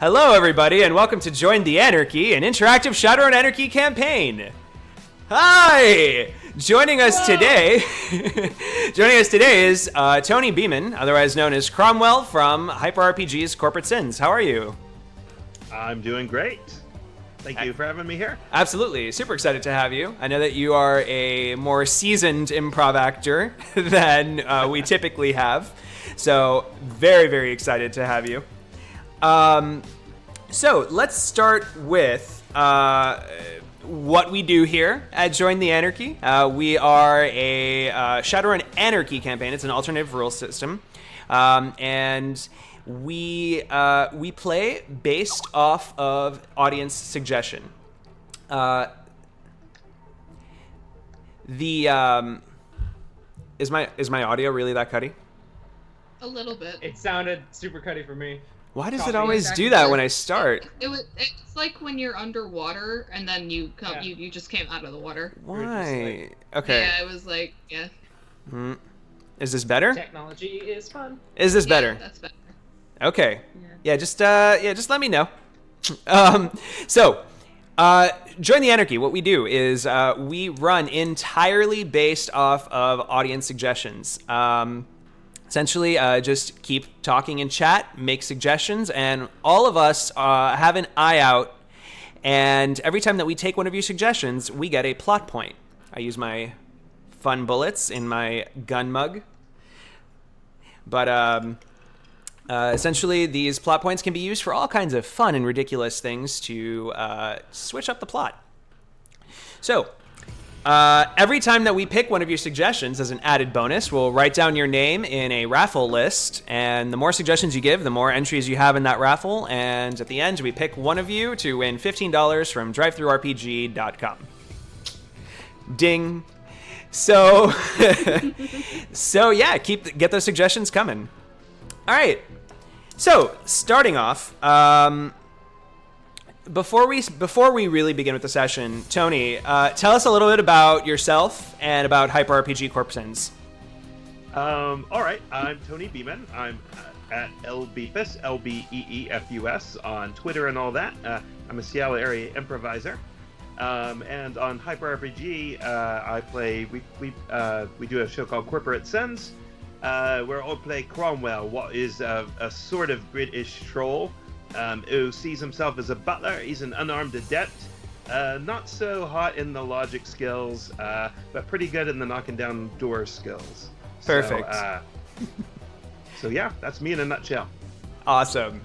Hello, everybody, and welcome to Join the Anarchy, an interactive Shadowrun Anarchy campaign. Hi! Joining us today is Tony Beeman, otherwise known as Cromwell from HyperRPG's Corporate Sins. How are you? I'm doing great. Thank you for having me here. Absolutely. Super excited to have you. I know that you are a more seasoned improv actor than we typically have. So very, very excited to have you. So let's start with what we do here at Join the Anarchy. We are a Shadowrun Anarchy campaign. It's an alternative rule system. And we play based off of audience suggestion. Is my audio really that cutty? A little bit. It sounded super cutty for me. Why does it always do that when I start? It's like when you're underwater and then you just came out of the water. Why? Okay. Yeah, it was like, yeah. Is this better? Technology is fun. Is this better? That's better. Okay. Yeah, just let me know. So, Join the Anarchy. What we do is we run entirely based off of audience suggestions. Essentially, just keep talking in chat, make suggestions, and all of us have an eye out. And every time that we take one of your suggestions, we get a plot point. I use my fun bullets in my gun mug. But essentially, these plot points can be used for all kinds of fun and ridiculous things to switch up the plot. So, every time that we pick one of your suggestions as an added bonus, we'll write down your name in a raffle list, and the more suggestions you give, the more entries you have in that raffle, and at the end, we pick one of you to win $15 from drivethroughrpg.com. Ding. So, yeah, get those suggestions coming. All right. So, starting off, before we really begin with the session, Tony, tell us a little bit about yourself and about HyperRPG Corp Sins. All right, I'm Tony Beeman. I'm at LBeefus, LBEEFUS on Twitter and all that. I'm a Seattle area improviser. And on HyperRPG, I play. We do a show called Corporate Sins, where I play Cromwell, what is a sort of British troll. Who sees himself as a butler. He's an unarmed adept. Not so hot in the logic skills, but pretty good in the knocking down door skills. Perfect. So yeah, that's me in a nutshell. Awesome.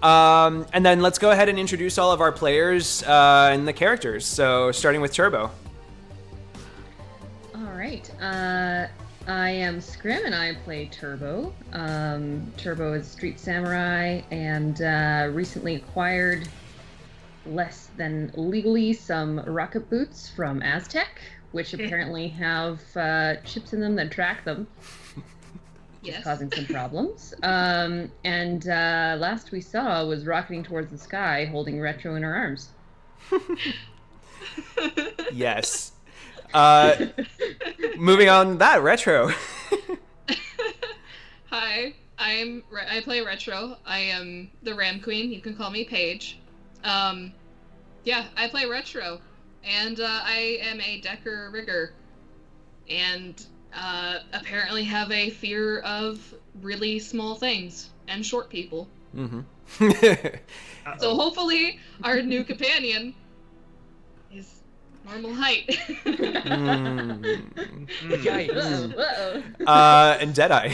And then let's go ahead and introduce all of our players and the characters. So starting with Turbo. All right. I am Scrim, and I play Turbo. Turbo is Street Samurai, and recently acquired, less than legally, some rocket boots from Aztec, which apparently have chips in them that track them. Yes. Causing some problems. And last we saw was rocketing towards the sky, holding Retro in her arms. Yes. Moving on that, Retro. Hi, I play Retro. I am the Ram Queen. You can call me Paige. Yeah, I play Retro, and I am a Decker Rigger, and apparently have a fear of really small things and short people. Mm-hmm. So hopefully our new companion is normal height. And Deadeye.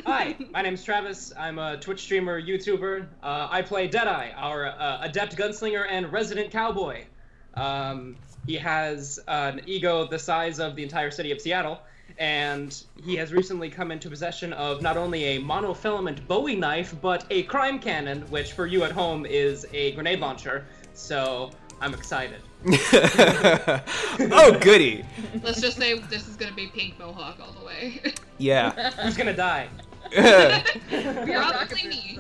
Hi, my name's Travis. I'm a Twitch streamer, YouTuber. I play Deadeye, our adept gunslinger and resident cowboy. He has an ego the size of the entire city of Seattle, and he has recently come into possession of not only a monofilament Bowie knife, but a crime cannon, which for you at home is a grenade launcher. So I'm excited. Oh, goody. Let's just say this is going to be pink mohawk all the way. Yeah. Who's gonna die? Probably me.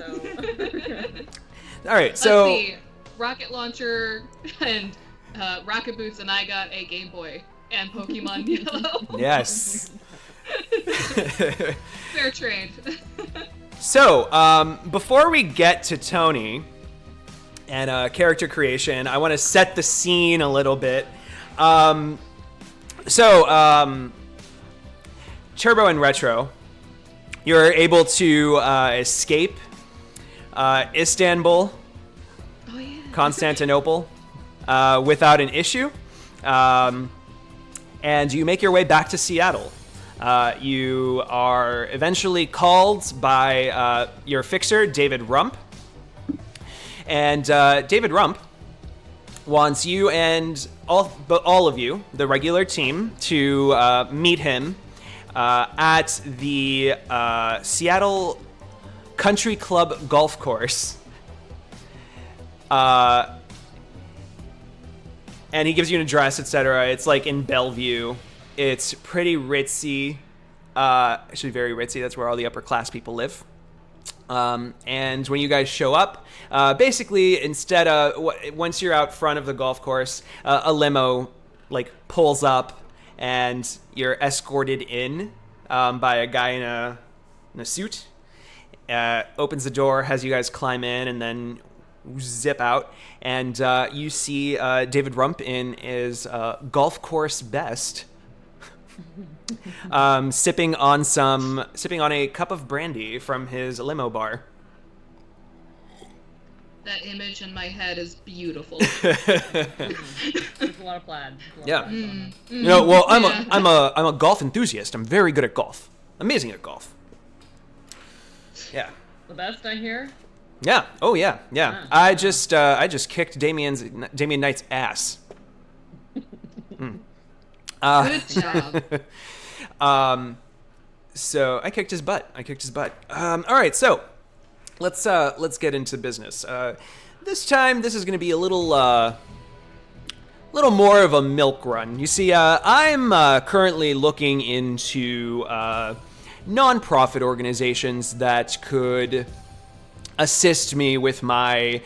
All right, so... Let's see. Rocket launcher and rocket boots, and I got a Game Boy and Pokemon Yellow. Yes. Fair trade. So, before we get to Tony and character creation, I want to set the scene a little bit. Turbo and Retro, you're able to escape Istanbul, Constantinople, without an issue, and you make your way back to Seattle. You are eventually called by your fixer, David Rump, and David Rump wants you and all of you, the regular team, to meet him at the Seattle Country Club golf course. And he gives you an address, etc. It's like in Bellevue. It's pretty ritzy. Actually, very ritzy. That's where all the upper class people live. And when you guys show up, basically, instead of once you're out front of the golf course, a limo like pulls up, and you're escorted in by a guy in a suit. Opens the door, has you guys climb in, and then zip out. And you see David Rump in his golf course best, sipping on a cup of brandy from his limo bar. That image in my head is beautiful. There's a lot of plaid. Yeah. You know, well, I'm a golf enthusiast. I'm very good at golf. Amazing at golf. Yeah. The best, I hear. Yeah. Oh yeah. Yeah. I just kicked Damien Knight's ass. Good job. So I kicked his butt. All right. So let's get into business. This time, this is going to be a little more of a milk run. You see, I'm currently looking into nonprofit organizations that could assist me with my,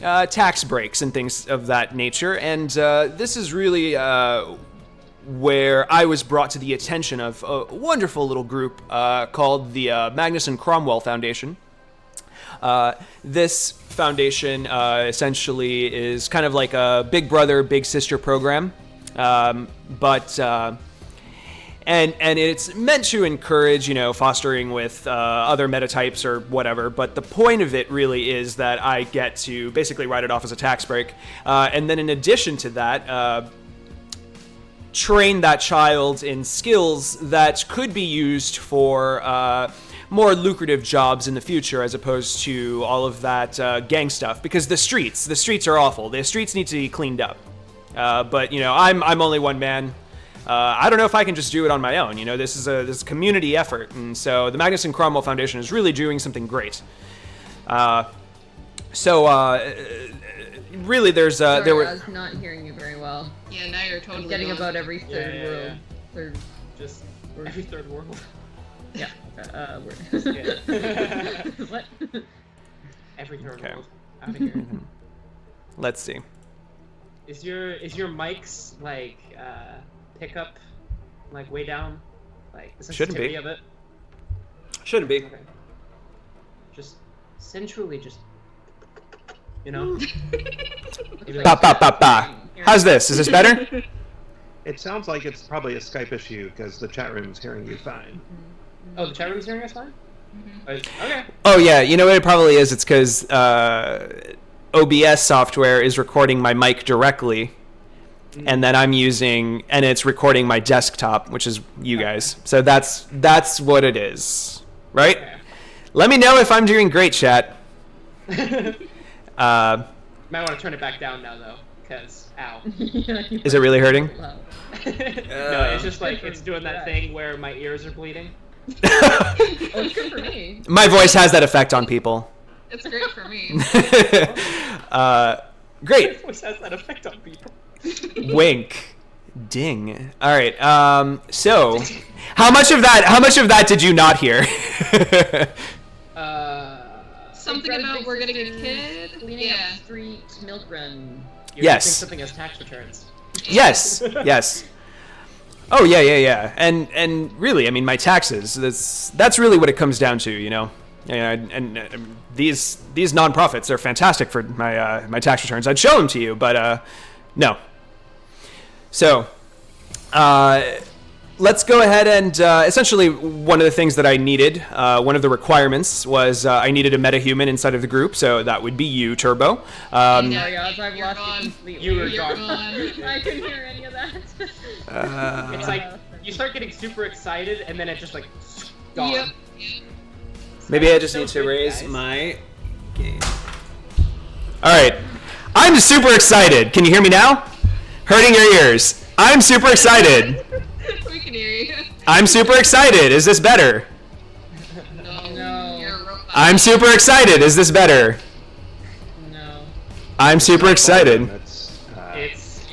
tax breaks and things of that nature. And this is really where I was brought to the attention of a wonderful little group called the Magnus and Cromwell Foundation. This foundation essentially is kind of like a big brother, big sister program, and it's meant to encourage, fostering with other metatypes or whatever. But the point of it really is that I get to basically write it off as a tax break, and then in addition to that, train that child in skills that could be used for more lucrative jobs in the future, as opposed to all of that gang stuff. Because the streets are awful. The streets need to be cleaned up. But I'm only one man. I don't know if I can just do it on my own. This is a community effort, and so the Magnus and Cromwell Foundation is really doing something great. Really, there's Sorry, there were. I was not hearing you very well. Yeah, now you're totally I'm getting gone. about every third world. Third. Just every third world. Yeah. Word. What? Every third Okay. world. Out of here. Let's see. Is your mic's like pickup like way down? Like the Shouldn't be. sensitivity of it? Shouldn't be. Okay. Just centrally, just maybe Ba ba ba ba. How's this? Is this better? It sounds like it's probably a Skype issue because the chat room's hearing you fine. Oh, the chat room's hearing us fine? Okay. Oh yeah, you know what it probably is? It's because OBS software is recording my mic directly, and then I'm using, and it's recording my desktop, which is you guys. So that's what it is, right? Okay. Let me know if I'm doing great, chat. Might want to turn it back down now though, because ow. Is it really hurting? Wow. No, it's just like it's doing that thing where my ears are bleeding. Oh, it's good for me. My voice has that effect on people. It's great for me. Great. Which has that effect on people. Wink. Ding. All right. So, how much of that did you not hear? Something about we're getting a kid. Cleaning up street milk run. You're Yes. using something as tax returns. Yes. Yes. Oh yeah. And really, I mean, my taxes. That's really what it comes down to, you know. Yeah, and these nonprofits are fantastic for my my tax returns. I'd show them to you, but no. So, let's go ahead and essentially one of the things that I needed, one of the requirements was I needed a metahuman inside of the group, so that would be you, Turbo. I've lost you completely. You were You're gone. gone. I couldn't hear any of that. It's like you start getting super excited, and then it just like gone. Yep. Maybe I just need to raise my game. All right, I'm super excited. Can you hear me now? Hurting your ears. I'm super excited. We can hear you. I'm super excited. Is this better? No. You're a robot. I'm super excited. Is this better? No. I'm super excited. That's,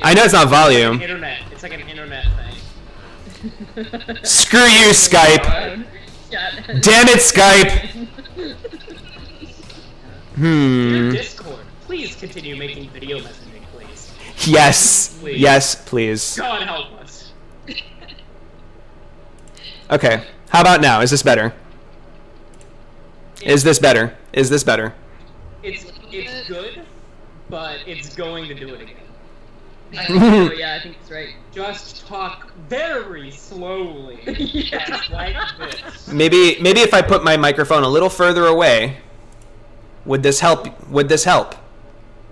I know it's not volume. Internet. It's like an internet thing. Screw you, Skype. Damn it, Skype. Your Discord. Please continue making video messaging, please. Yes. Please. Yes, please. God help us. Okay. How about now? Is this better? Is this better? Is this better? It's good, but it's going to do it again. Yeah, I think it's right. Just talk very slowly. Yeah. Like this. Maybe if I put my microphone a little further away, would this help? Would this help?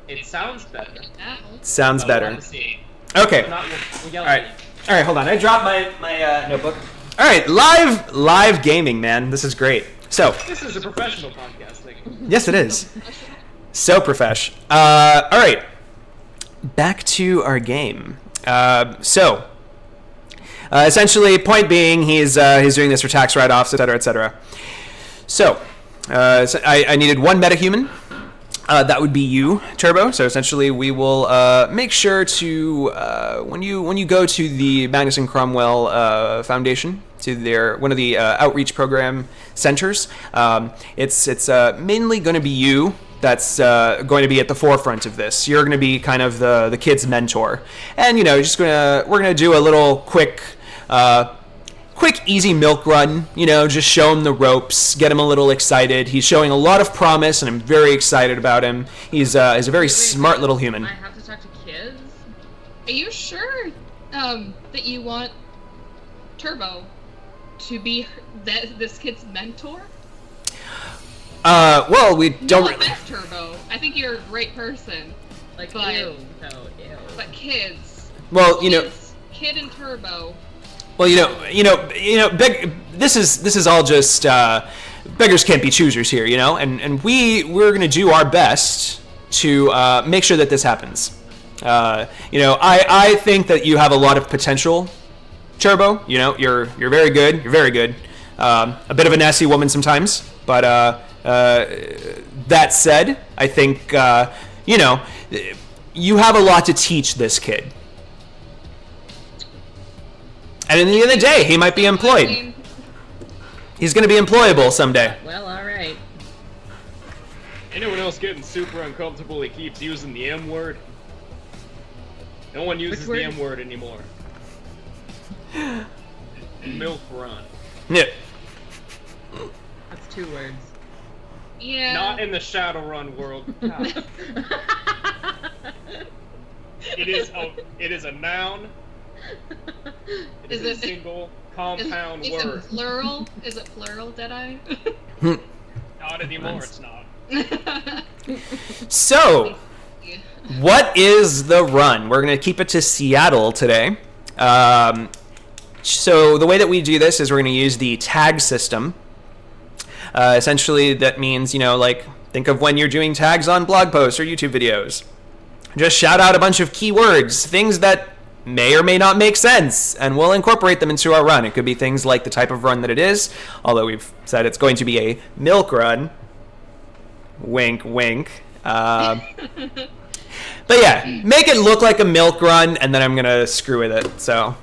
It sounds better. Now. Sounds But we'll better. have to see. Okay. If not, we'll yell All at right. you. All right. Hold on. I dropped my notebook. All right. Live gaming, man. This is great. So, This is a professional podcasting. yes, it is. So profesh. All right. Back to our game. Essentially, point being, he's doing this for tax write-offs, etc., etc. So, I needed one metahuman. That would be you, Turbo. So essentially, we will make sure to when you go to the Magnus and Cromwell Foundation, to one of the outreach program centers. It's mainly going to be you that's going to be at the forefront of this. You're going to be kind of the kid's mentor, and we're gonna do a little quick, easy milk run. Just show him the ropes, get him a little excited. He's showing a lot of promise, and I'm very excited about him. He's a very smart little human. I have to talk to kids? Are you sure that you want Turbo to be this kid's mentor? Well, we don't. No offense, Turbo. I think you're a great person. Like, But- ew. No, ew. But kids. Well, Kid and Turbo. Well, this is all just beggars can't be choosers here, and we're gonna do our best to make sure that this happens. I think that you have a lot of potential, Turbo. You're very good. You're very good. A bit of a nasty woman sometimes, but that said, I think you have a lot to teach this kid. And at the end of the day, he might be employed. He's going to be employable someday. Well, alright. Anyone else getting super uncomfortable he keeps using the M word? No one uses word? the M word anymore. Milk run. Yeah. That's 2 words. Yeah. Not in the Shadowrun world. God. It is a noun. It is a single compound is word. it plural? Is it plural, Deadeye? Not anymore, it's not. So, what is the run? We're going to keep it to Seattle today. So the way that we do this is we're going to use the tag system. Essentially, that means, think of when you're doing tags on blog posts or YouTube videos. Just shout out a bunch of keywords, things that may or may not make sense, and we'll incorporate them into our run. It could be things like the type of run that it is, although we've said it's going to be a milk run. Wink, wink. But yeah, make it look like a milk run, and then I'm going to screw with it. So,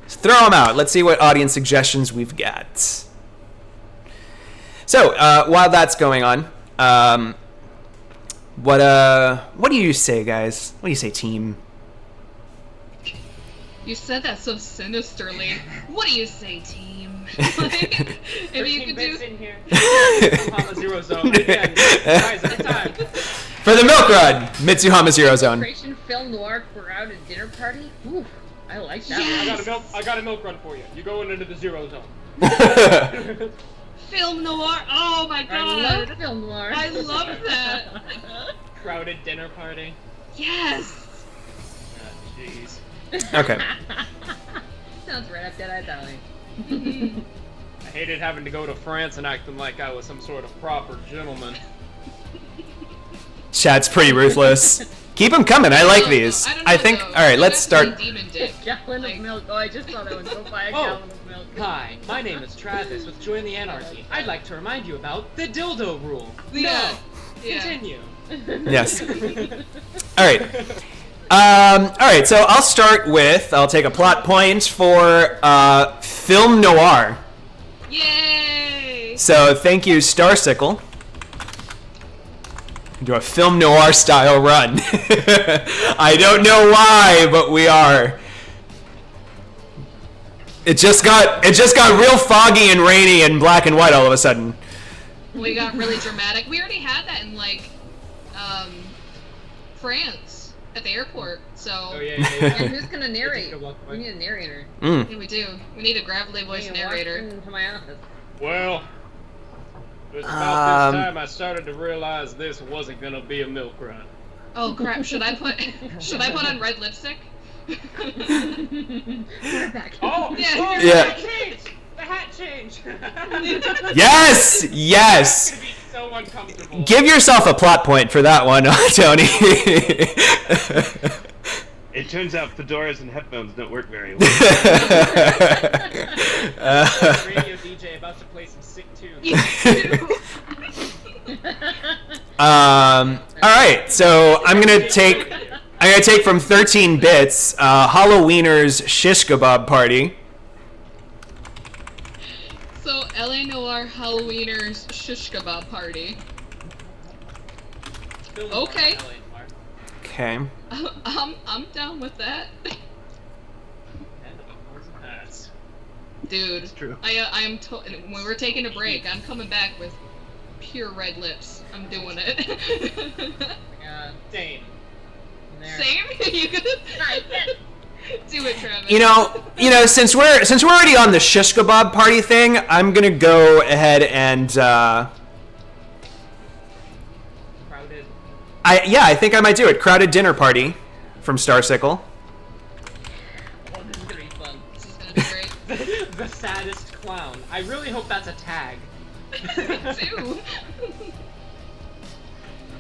throw them out. Let's see what audience suggestions we've got. So, while that's going on, what do you say, guys? What do you say, team? You said that so sinisterly. What do you say, team? Like, if you could do... in here. Zero zone. Again. Guys, every time. For the milk run, Mitsuhama Zero Zone. Operation Film Noir crowded dinner party? Ooh, I like that. Yes! I got a milk run for you. You're going into the zero zone. Film noir. Oh my god. I love Film Noir. I love that. Crowded dinner party. Yes. Jeez. Okay. Sounds right up Dead-Eye's alley. I hated having to go to France and acting like I was some sort of proper gentleman. Chat's pretty ruthless. Keep them coming. I like these. I think. All right, let's start. Gallon of milk. Oh, I just saw that one. Go buy a gallon of milk. Hi, my name is Travis with Join the Anarchy. I'd like to remind you about the dildo rule. Yeah. Continue. Yes. All right. All right. So I'll start with. I'll take a plot point for film noir. Yay! So thank you, Starsicle. Do a film noir style run. I don't know why, but we are. It just got real foggy and rainy and black and white all of a sudden. We got really dramatic. We already had that in like France at the airport. So Oh yeah. And who's gonna narrate? We need a narrator. yeah, we do. We need a gravelly voice Hey, narrator. walk into my office. Well, it was about this time I started to realize this wasn't gonna be a milk run. Oh crap! Should I put on red lipstick? We're back. Oh, Yeah. Yeah. The hat change! Yes. Yes. It's gonna be so uncomfortable. Give yourself a plot point for that one, Tony. It turns out fedoras and headphones don't work very well. Radio DJ about to play some sick tunes. All right, so I'm gonna take from 13 bits, Halloweener's shish kebab party. So LA Noir Halloweener's shish kebab party. Okay. Okay. I'm down with that. Dude, true. I'm when we're taking a break, I'm coming back with pure red lips. I'm doing it. Same. There. Same? You could do it, Travis. You know, since we're already on the shish kebab party thing, I'm gonna go ahead and Crowded. I think I might do it. Crowded dinner party from Starsicle. Oh, this is gonna be fun. This is gonna be great. The saddest clown. I really hope that's a tag. Me too.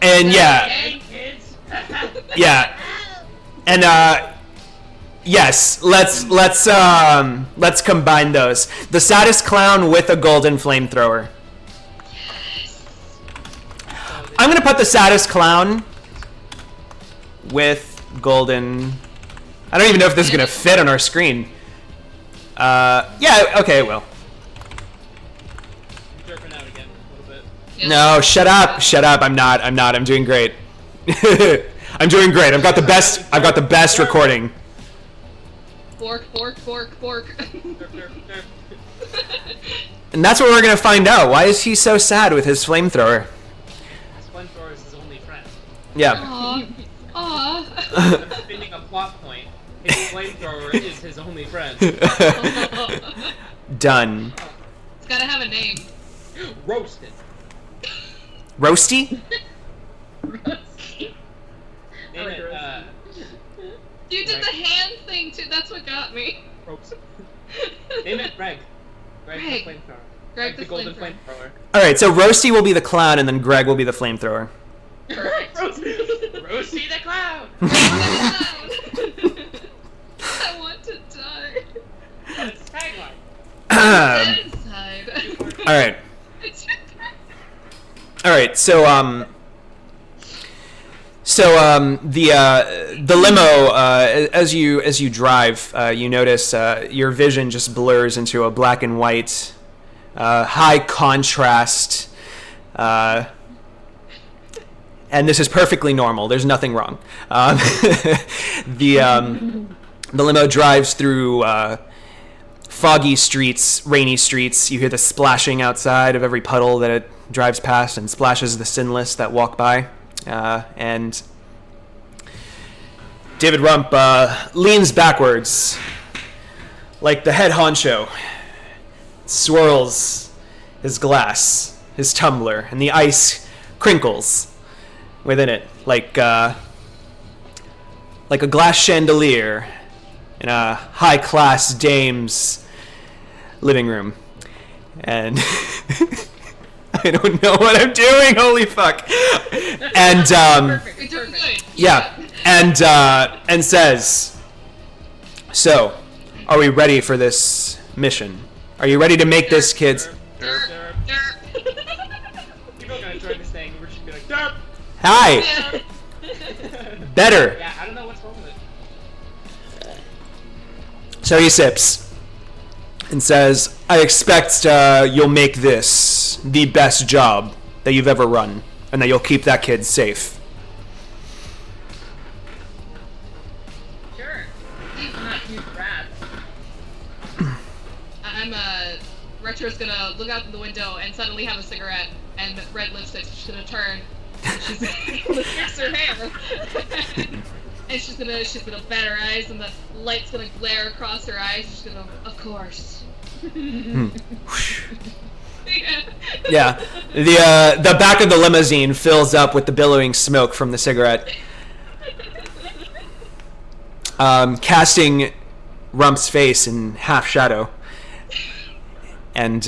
And yeah, Hey kids! yeah, and yes, let's combine those. The saddest clown with a golden flamethrower. I'm gonna put the saddest clown with golden. I don't even know if this is gonna fit on our screen. Yeah, okay, it will. Jerking out again a little bit. Yeah. No, shut up. I'm not. I'm doing great. I'm doing great. I've got the best recording. Fork. Derp, derp, derp. And that's what we're gonna find out. Why is he so sad with his flamethrower? His flamethrower is his only friend. Yeah. Aw. I'm spinning a plot point. His flamethrower is his only friend. Done. It's gotta have a name. Roasted. Roasty? Name it, You did the hand thing too. That's what got me. roasted. Name it Greg. Greg the Greg. flamethrower. Greg the golden flamethrower. flamethrower. All right. So Roasty will be the clown, and then Greg will be the flamethrower. Roasty the clown! I want to die. That's the tagline. Dead inside. All right. All right. So the limo as you drive, you notice your vision just blurs into a black and white, high contrast, and this is perfectly normal. There's nothing wrong. The limo drives through foggy streets, rainy streets. You hear the splashing outside of every puddle that it drives past and splashes the sinless that walk by. And David Rump leans backwards like the head honcho, swirls his glass, his tumbler, and the ice crinkles within it like a glass chandelier in a high-class dame's living room. And I don't know what I'm doing, holy fuck. And Perfect. You're doing good. yeah, and says, "So, are we ready for this mission? Are you ready to make this, kids?" Derp. People are gonna join this thing. We're just gonna be like, derp. Hi. Better. Yeah, I don't know what's wrong with it. So he sips and says, "I expect you'll make this the best job that you've ever run, and that you'll keep that kid safe." Sure. I'm not huge rats. Retro's gonna look out the window and suddenly have a cigarette, and red lipstick's just gonna turn. And she's gonna fix her hair. And she's gonna bat her eyes, and the light's gonna glare across her eyes. She's gonna, of course. Yeah. The back of the limousine fills up with the billowing smoke from the cigarette, casting Rump's face in half shadow, and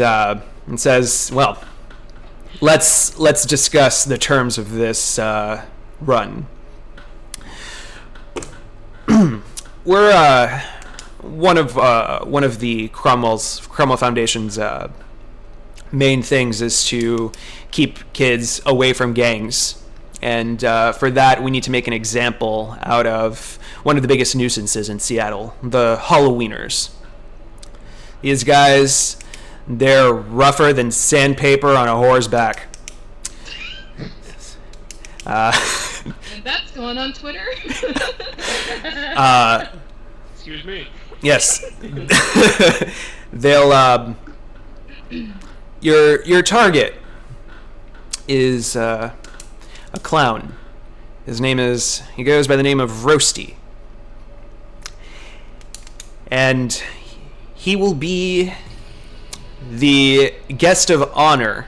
says, "Well, let's discuss the terms of this run. We're one of the Cromwell Foundation's main things is to keep kids away from gangs, and for that we need to make an example out of one of the biggest nuisances in Seattle, the Halloweenoirs. These guys, they're rougher than sandpaper on a whore's back." And that's going on Twitter. Excuse me. Yes. They'll your target is a clown. He goes by the name of Roasty. And he will be the guest of honor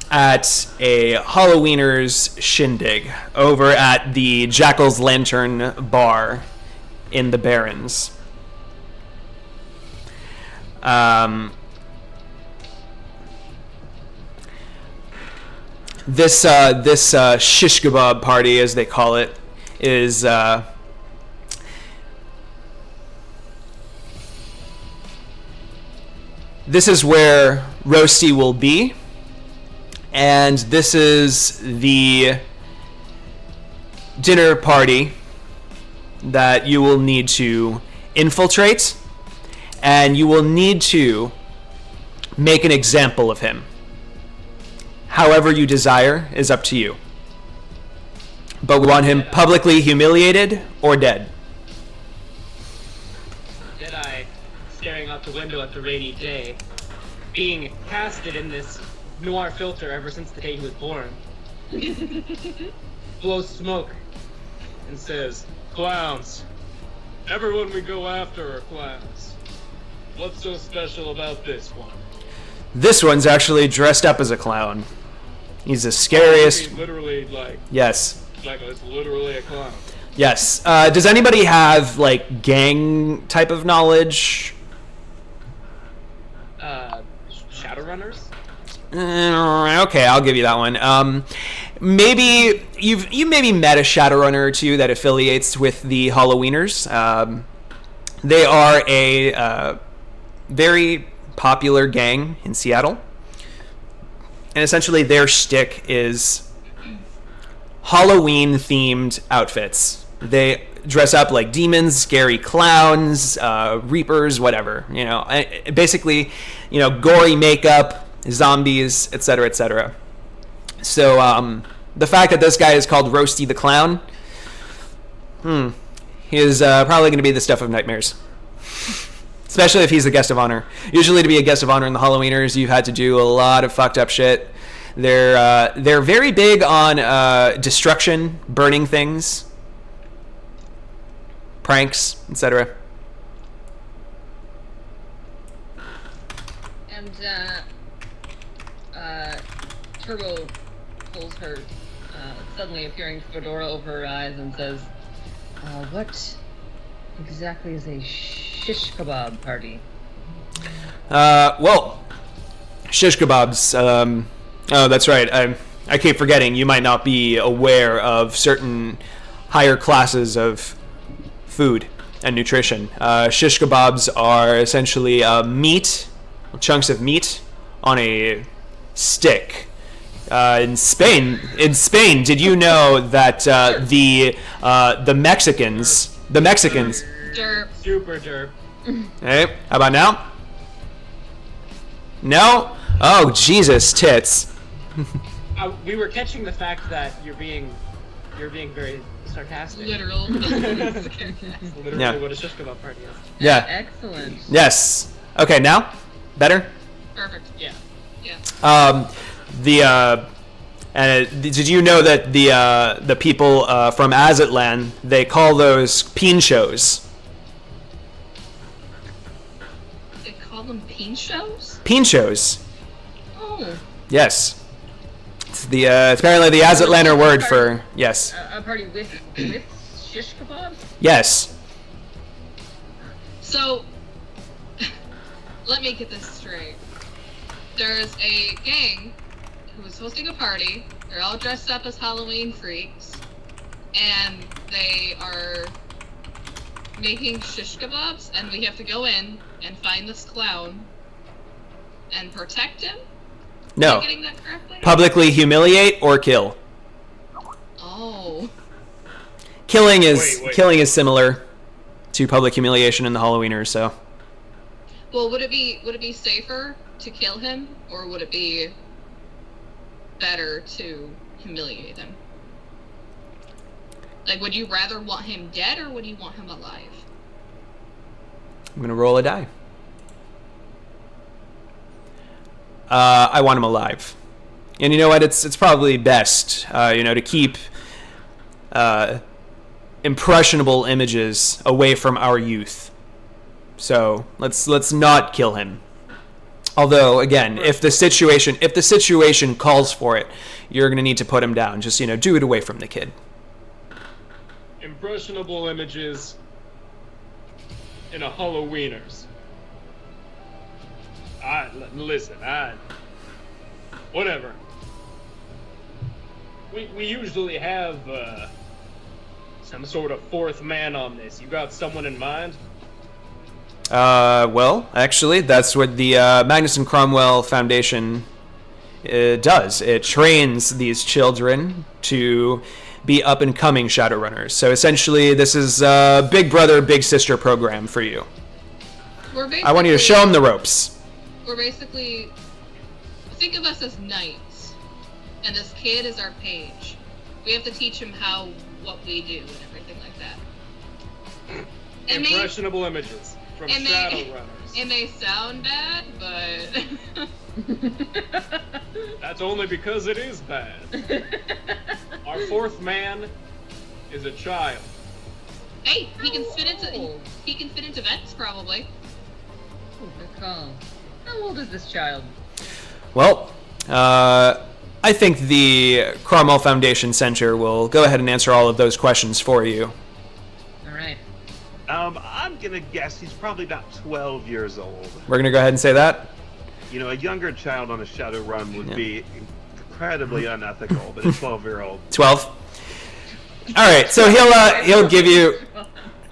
at a Halloweeners shindig over at the Jackal's Lantern bar in the Barrens. This shish kebab party, as they call it, is this is where Roasty will be, and this is the dinner party that you will need to infiltrate, and you will need to make an example of him. However you desire is up to you. But we want him publicly humiliated or dead. Deadeye, staring out the window at the rainy day, being casted in this noir filter ever since the day he was born, blows smoke and says, Clowns. Everyone we go after are clowns. What's so special about this one? This one's actually dressed up as a clown. He's the scariest. I mean, literally, like. Yes. Like, it's literally a clown. Yes. Does anybody have, like, gang type of knowledge? Shadowrunners? Okay, I'll give you that one. Maybe you maybe met a Shadowrunner or two that affiliates with the Halloweeners. They are a very popular gang in Seattle, and essentially their shtick is Halloween-themed outfits. They dress up like demons, scary clowns, reapers, whatever. You know, basically, you know, gory makeup, zombies, etc., etc. So the fact that this guy is called Roasty the Clown, He is probably going to be the stuff of nightmares. Especially if he's the guest of honor. Usually to be a guest of honor in the Halloweeners, you've had to do a lot of fucked up shit. They're very big on destruction, burning things, pranks, etc. And Turbo pulls her suddenly appearing fedora over her eyes and says, "What exactly is a shish kebab party?" Well, shish kebabs. Oh, that's right. I keep forgetting. You might not be aware of certain higher classes of food and nutrition. Shish kebabs are essentially meat, chunks of meat on a stick. In Spain, did you know that the Mexicans, Derp. Super derp. Hey, how about now? No? Oh, Jesus, tits. We were catching the fact that you're being very sarcastic. Literal. That's literally Yeah. what a shish kebab party is. Yeah. Excellent. Yes. Okay, now? Better? Perfect. Yeah. Yeah. Did you know that the people from Azatlan, they call those pinchos? They call them pinchos? Pinchos. Oh. Yes. It's it's apparently the Azatlaner word for yes. A party with shish kebabs? Yes. So, let me get this straight. There's a gang who is hosting a party. They're all dressed up as Halloween freaks, and they are making shish kebabs, and we have to go in and find this clown and protect him? Am No. I getting that correctly? Publicly humiliate or kill. Oh. Killing is Wait. similar to public humiliation in the Halloweeners, so. Well, would it be safer to kill him, or would it be better to humiliate him? Like, would you rather want him dead, or would you want him alive? I'm gonna roll a die. I want him alive, and you know what? It's probably best, to keep impressionable images away from our youth. So let's not kill him. Although, again, if the situation calls for it, you're gonna need to put him down. Just do it away from the kid. Impressionable images in a Halloweeners. Listen, whatever. We usually have some sort of fourth man on this. You got someone in mind? Well, actually, that's what the Magnuson Cromwell Foundation does. It trains these children to be up-and-coming Shadowrunners. So essentially, this is a Big Brother, Big Sister program for you. I want you to show them the ropes. We're basically, think of us as knights, and this kid is our page. We have to teach him what we do and everything like that. Impressionable images from Shadowrunners. It may sound bad, but That's only because it is bad. Our fourth man is a child. hey, he can fit into vents probably. Oh, good call. How old is this child? Well, I think the Cromwell Foundation Center will go ahead and answer all of those questions for you. All right. I'm gonna guess he's probably about 12 years old. We're going to go ahead and say that? A younger child on a Shadowrun would be incredibly unethical, but a 12-year-old. 12. All right, so he'll give you.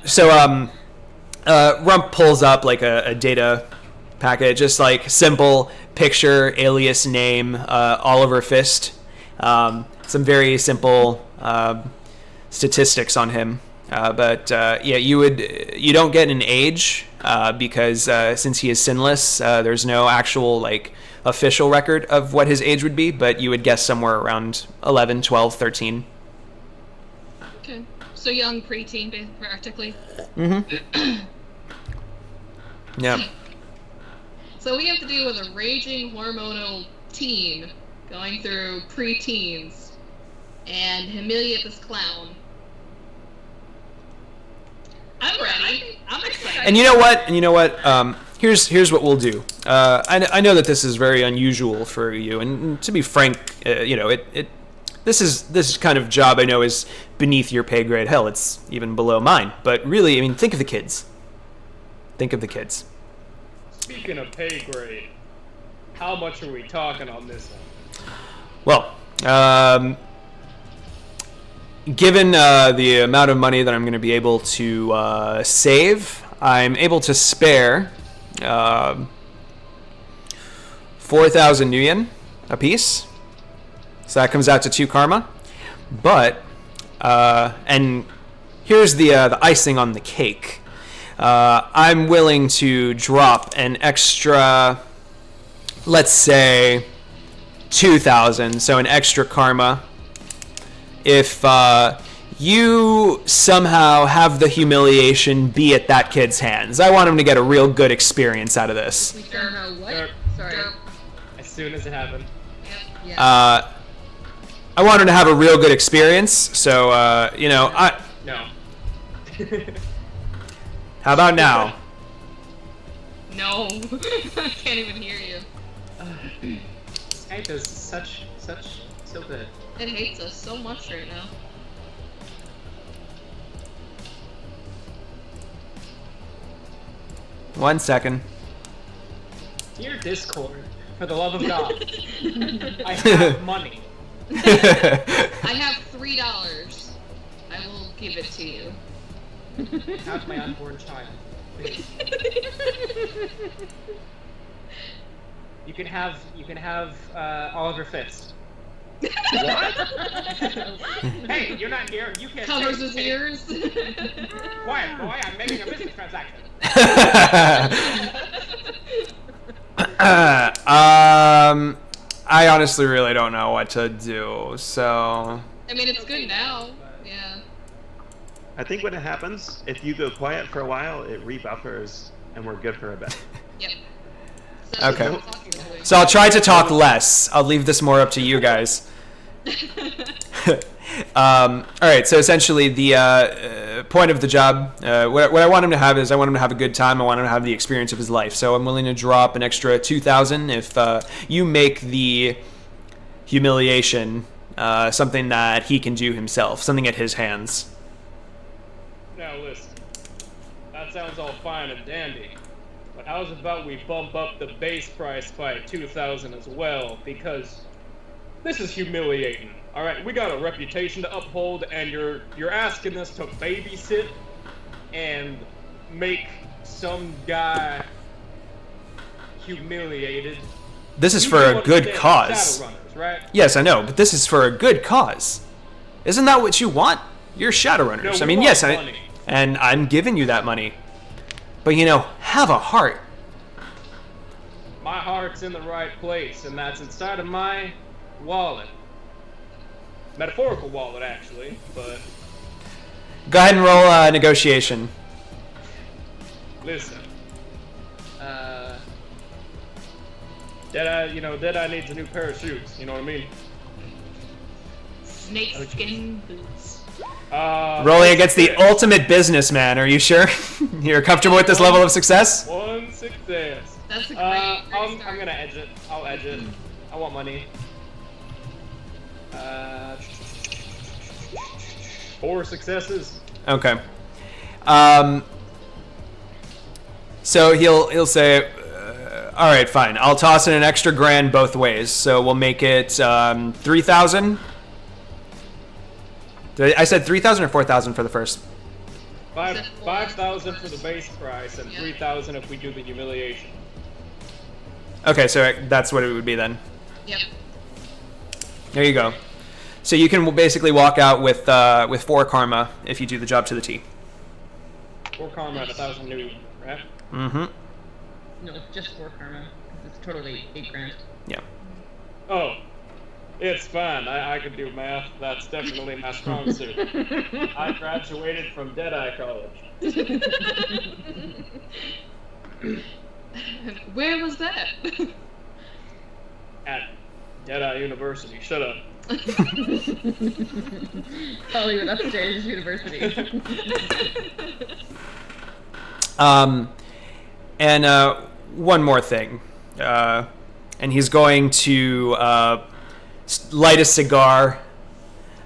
So Rump pulls up like a data packet, just like simple picture, alias, name, Oliver Fist. Some very simple statistics on him. But you don't get an age because since he is sinless, there's no actual official record of what his age would be, but you would guess somewhere around 11, 12, 13. Okay. So young preteen, practically. Mm-hmm. Yeah. So we have to deal with a raging hormonal teen going through preteens and humiliate this clown. I'm ready. I'm excited. And you know what? Here's what we'll do. I know that this is very unusual for you, and to be frank, this kind of job I know is beneath your pay grade. Hell, it's even below mine. But really, I mean, think of the kids. Think of the kids. Speaking of pay grade, how much are we talking on this one? Well, given the amount of money that I'm going to be able to save, I'm able to spare 4,000 nuyen a piece. So that comes out to 2 karma. But, and here's the icing on the cake. I'm willing to drop an extra, let's say, 2,000, so an extra karma, if you somehow have the humiliation be at that kid's hands. I want him to get a real good experience out of this. We don't know what? Derp. Sorry. As soon as it happened. Yeah. I want him to have a real good experience, so, No. How about now? No. I can't even hear you. Skype is so good. It hates us so much right now. One second. Dear Discord, for the love of God, I have money. I have $3. I will give it to you. Have my unborn child. Please. You can have Oliver Fist. What? Hey, you're not here. You can't Covers take- his ears. Quiet, boy. I'm making a business transaction. I honestly really don't know what to do, so... I mean, it's good now. Yeah. I think when it happens, if you go quiet for a while, it rebuffers, and we're good for a bit. Yep. Okay. what I'm talking about. So I'll try to talk less. I'll leave this more up to you guys. All right, so essentially the point of the job, what I want him to have is I want him to have a good time. I want him to have the experience of his life. So I'm willing to drop an extra 2,000 if you make the humiliation something that he can do himself, something at his hands. Now listen, that sounds all fine and dandy, but how's about we bump up the base price by 2,000 as well, because this is humiliating. All right, we got a reputation to uphold, and you're asking us to babysit and make some guy humiliated. This is You for do a good understand cause. Shadowrunners, right? Yes, I know, but this is for a good cause. Isn't that what you want? You're Shadowrunners. No, I we mean, want yes, money. and I'm giving you that money. But have a heart. My heart's in the right place, and that's inside of my wallet. Metaphorical wallet, actually, but Go ahead and roll negotiation. listen. Deadeye needs a new pair of shoes, you know what I mean? Snakeskin boots. Rolling against the ultimate businessman. Are you sure? You're comfortable with this level of success? One success. That's a great I'm start. gonna edge it. I'll edge it. I want money. 4 successes. Okay. So he'll say, all right, fine. I'll toss in an extra grand both ways. So we'll make it 3,000. I said 3,000 or 4,000 for the first. 5,000 for the base price and Yeah. 3,000 if we do the humiliation. Okay, so that's what it would be then. Yep. There you go. So you can basically walk out with 4 karma if you do the job to the T. 4 karma at 1,000 new, right? Mm-hmm. No, just 4 karma. It's totally 8 grand. Yeah. Oh. It's fine. I can do math. That's definitely my strong suit. I graduated from Deadeye College. Where was that? At Deadeye University. Shut up. Hollywood Upstairs University. And one more thing. And he's going to light a cigar.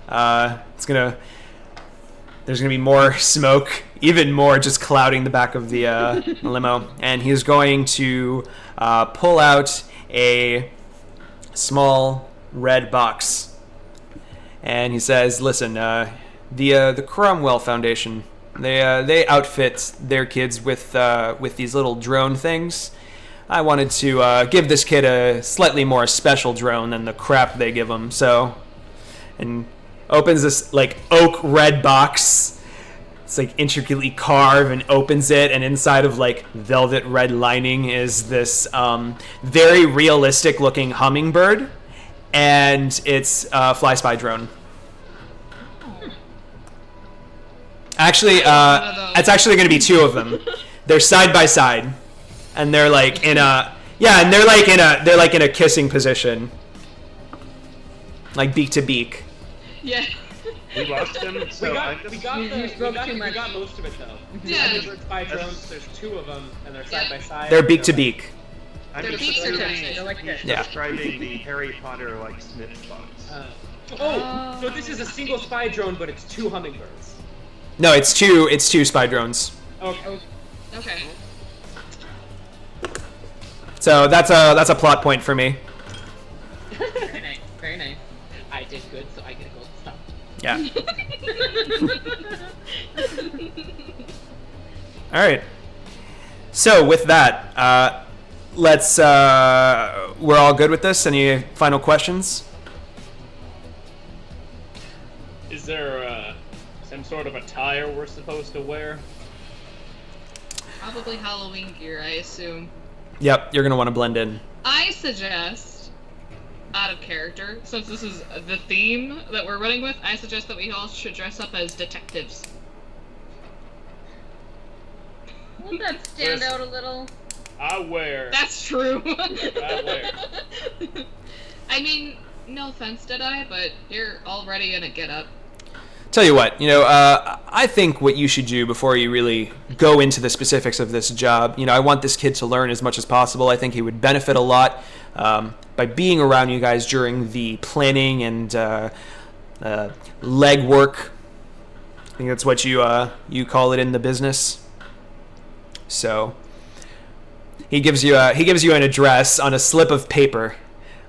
There's gonna be more smoke, even more, just clouding the back of the limo. And he's going to pull out a small red box. And he says, "Listen, the Cromwell Foundation, they outfit their kids with these little drone things. I wanted to give this kid a slightly more special drone than the crap they give him. So," and opens this like oak red box. It's like intricately carved, and opens it, and inside of like velvet red lining is this very realistic looking hummingbird, and it's a fly spy drone. Actually, it's actually going to be two of them. They're side by side, and they're like in a kissing position, like beak to beak. Yeah. We lost him, so we got most of it though. Yeah. Hummingbird spy drones. There's two of them, and they're side by side. They're beak to beak. I'm Their just beaks are assuming touching. like he's Yeah. describing the Harry Potter like Smith box. So this is a single spy drone, but it's two hummingbirds. No, it's two spy drones. Okay. Okay. So that's a plot point for me. Very nice. Very nice. I did good, so I get gold stuff. Yeah. All right. So with that, let's. We're all good with this. Any final questions? Is there some sort of attire we're supposed to wear? Probably Halloween gear, I assume. Yep, you're gonna want to blend in. I suggest, out of character, since this is the theme that we're running with, I suggest that we all should dress up as detectives. Won't that stand out a little? I wear. That's true. I wear. I mean, no offense, Deadeye, but you're already gonna get up. Tell you what, I think what you should do before you really go into the specifics of this job, I want this kid to learn as much as possible. I think he would benefit a lot by being around you guys during the planning and legwork. I think that's what you call it in the business. So he gives you an address on a slip of paper,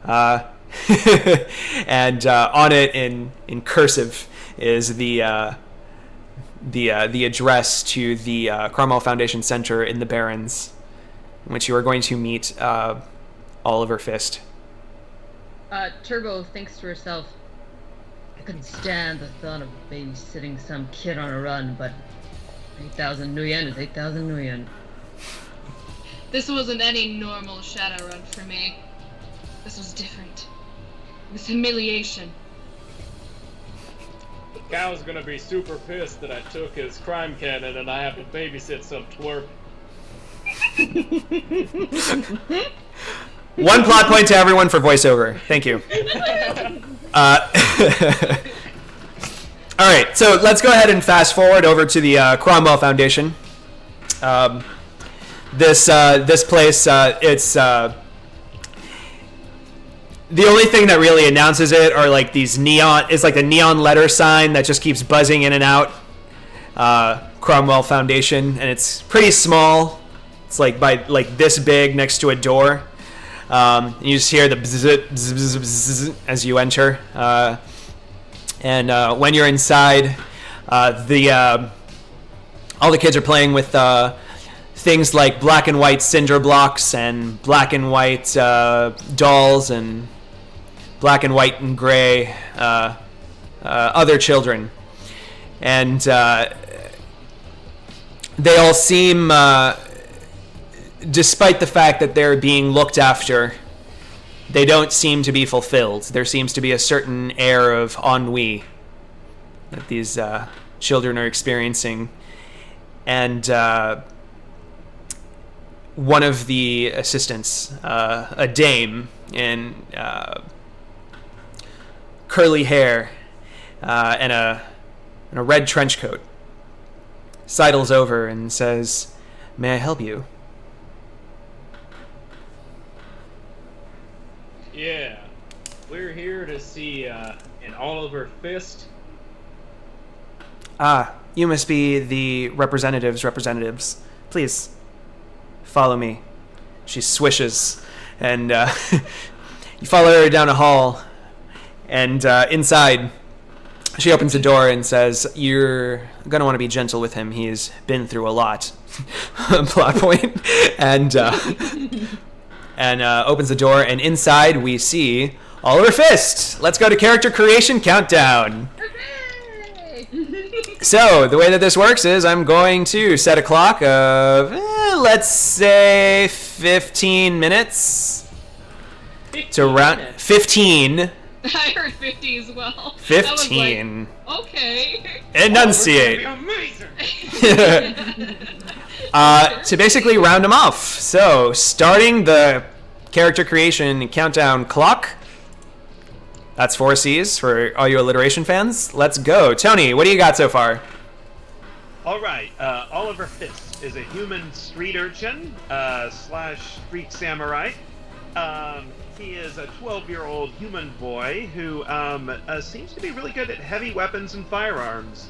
and on it in cursive is the address to the Cromwell Foundation Center in the Barrens, in which you are going to meet Oliver Fist. Turbo thinks to herself, I couldn't stand the thought of babysitting some kid on a run, but 8,000 new yen is 8,000 new yen. This wasn't any normal Shadowrun for me. This was different. It was humiliation. Cal's gonna be super pissed that I took his crime cannon and I have to babysit some twerp. One plot point to everyone for voiceover. Thank you. All right, so let's go ahead and fast forward over to the Cromwell Foundation. This place, it's the only thing that really announces it are like these neon. It's like a neon letter sign that just keeps buzzing in and out. Cromwell Foundation, and it's pretty small. It's like this big next to a door. You just hear the bzz, bzz, bzz, as you enter. And when you're inside, all the kids are playing with things like black and white cinder blocks and black and white dolls and black and white and gray other children. And they all seem, despite the fact that they're being looked after, they don't seem to be fulfilled. There seems to be a certain air of ennui that these children are experiencing. And one of the assistants, a dame in curly hair and a red trench coat, sidles over and says, "May I help you?" Yeah, we're here to see an Oliver Fist. Ah, you must be the representatives. Please, follow me. She swishes, and you follow her down a hall, and inside, she opens the door and says, "You're going to want to be gentle with him. He's been through a lot." Plot point. And opens the door, and inside we see Oliver Fist. Let's go to character creation countdown. So the way that this works is I'm going to set a clock of, let's say 15 minutes. 15 to round minutes. 15. I heard 50 as well. 15. I was like, okay. Enunciate. Oh, amazing. To basically round them off. So, starting the character creation countdown clock. That's 4 C's for all you alliteration fans. Let's go. Tony, what do you got so far? All right, Oliver Fist is a human street urchin slash street samurai. He is a 12-year-old human boy who seems to be really good at heavy weapons and firearms,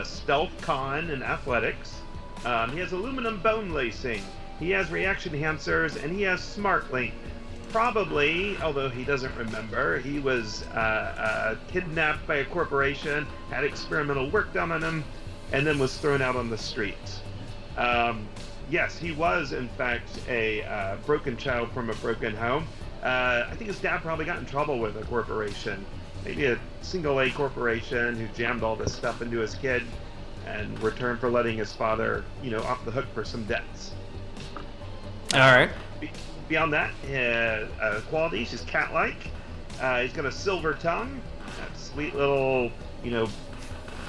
stealth, con, and athletics. He has aluminum bone lacing. He has reaction enhancers, and he has smart link. Probably, although he doesn't remember, he was kidnapped by a corporation, had experimental work done on him, and then was thrown out on the streets. Yes, he was, in fact, a broken child from a broken home. I think his dad probably got in trouble with a corporation. Maybe a single-A corporation who jammed all this stuff into his kid in return for letting his father, off the hook for some debts. All right. Beyond that, qualities, he's cat-like. He's got a silver tongue, sweet little,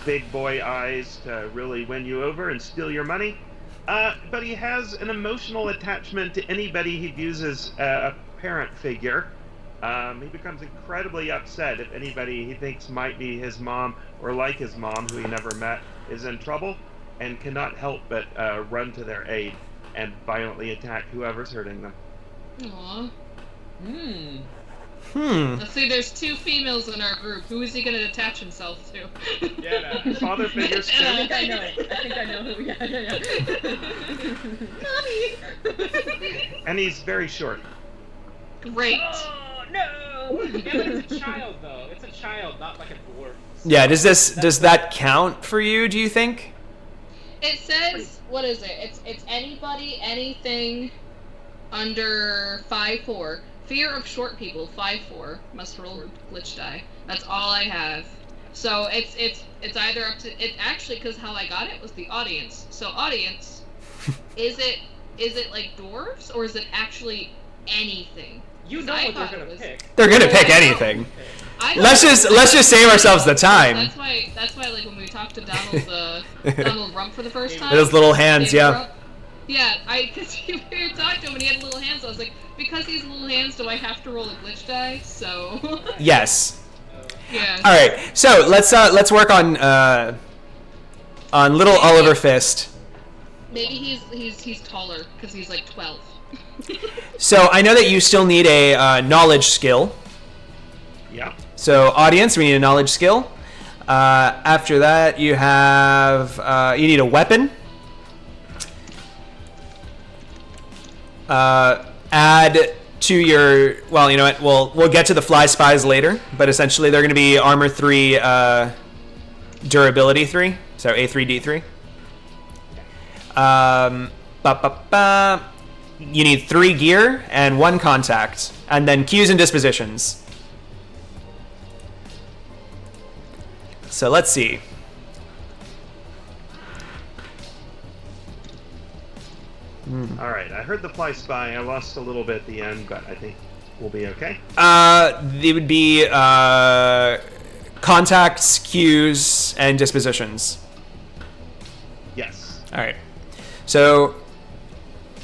big boy eyes to really win you over and steal your money. But he has an emotional attachment to anybody he views as a parent figure. He becomes incredibly upset if anybody he thinks might be his mom or like his mom, who he never met, is in trouble, and cannot help but run to their aid and violently attack whoever's hurting them. Aww. Hmm. Let's see, there's 2 females in our group. Who is he going to attach himself to? Yeah, Father figures too. I think I know who. Yeah. Mommy. And he's very short. Great. Oh no! Yeah, but it's a child though. It's a child, not like a dwarf. Yeah, does that count for you, do you think? It says, what is it? It's anybody, anything under 5'4". Fear of short people, 5'4", must roll glitch die. That's all I have. So it's either up to it actually, because how I got it was the audience. So audience, is it like dwarves or is it actually anything? You know what they're gonna pick. They're gonna pick anything. Let's just save ourselves the time. That's why like when we talked to Donald Rump for the first time. With his little hands, yeah. Yeah, because we were talking to him and he had little hands. So I was like, because he has little hands, do I have to roll a glitch die? So. Yes. Yeah. All right. So let's work on little Oliver Fist. Maybe he's taller because he's like 12. So I know that you still need a knowledge skill. Yeah. So audience, we need a knowledge skill. After that, you have you need a weapon. Add to your, well, you know what, we'll get to the fly spies later, but essentially they're going to be armor 3, durability 3, so A3D3. You need 3 gear and 1 contact, and then cues and dispositions. So let's see. All right, I heard the fly spy. I lost a little bit at the end, but I think will be okay. They would be contacts, cues, and dispositions. Yes. All right. So,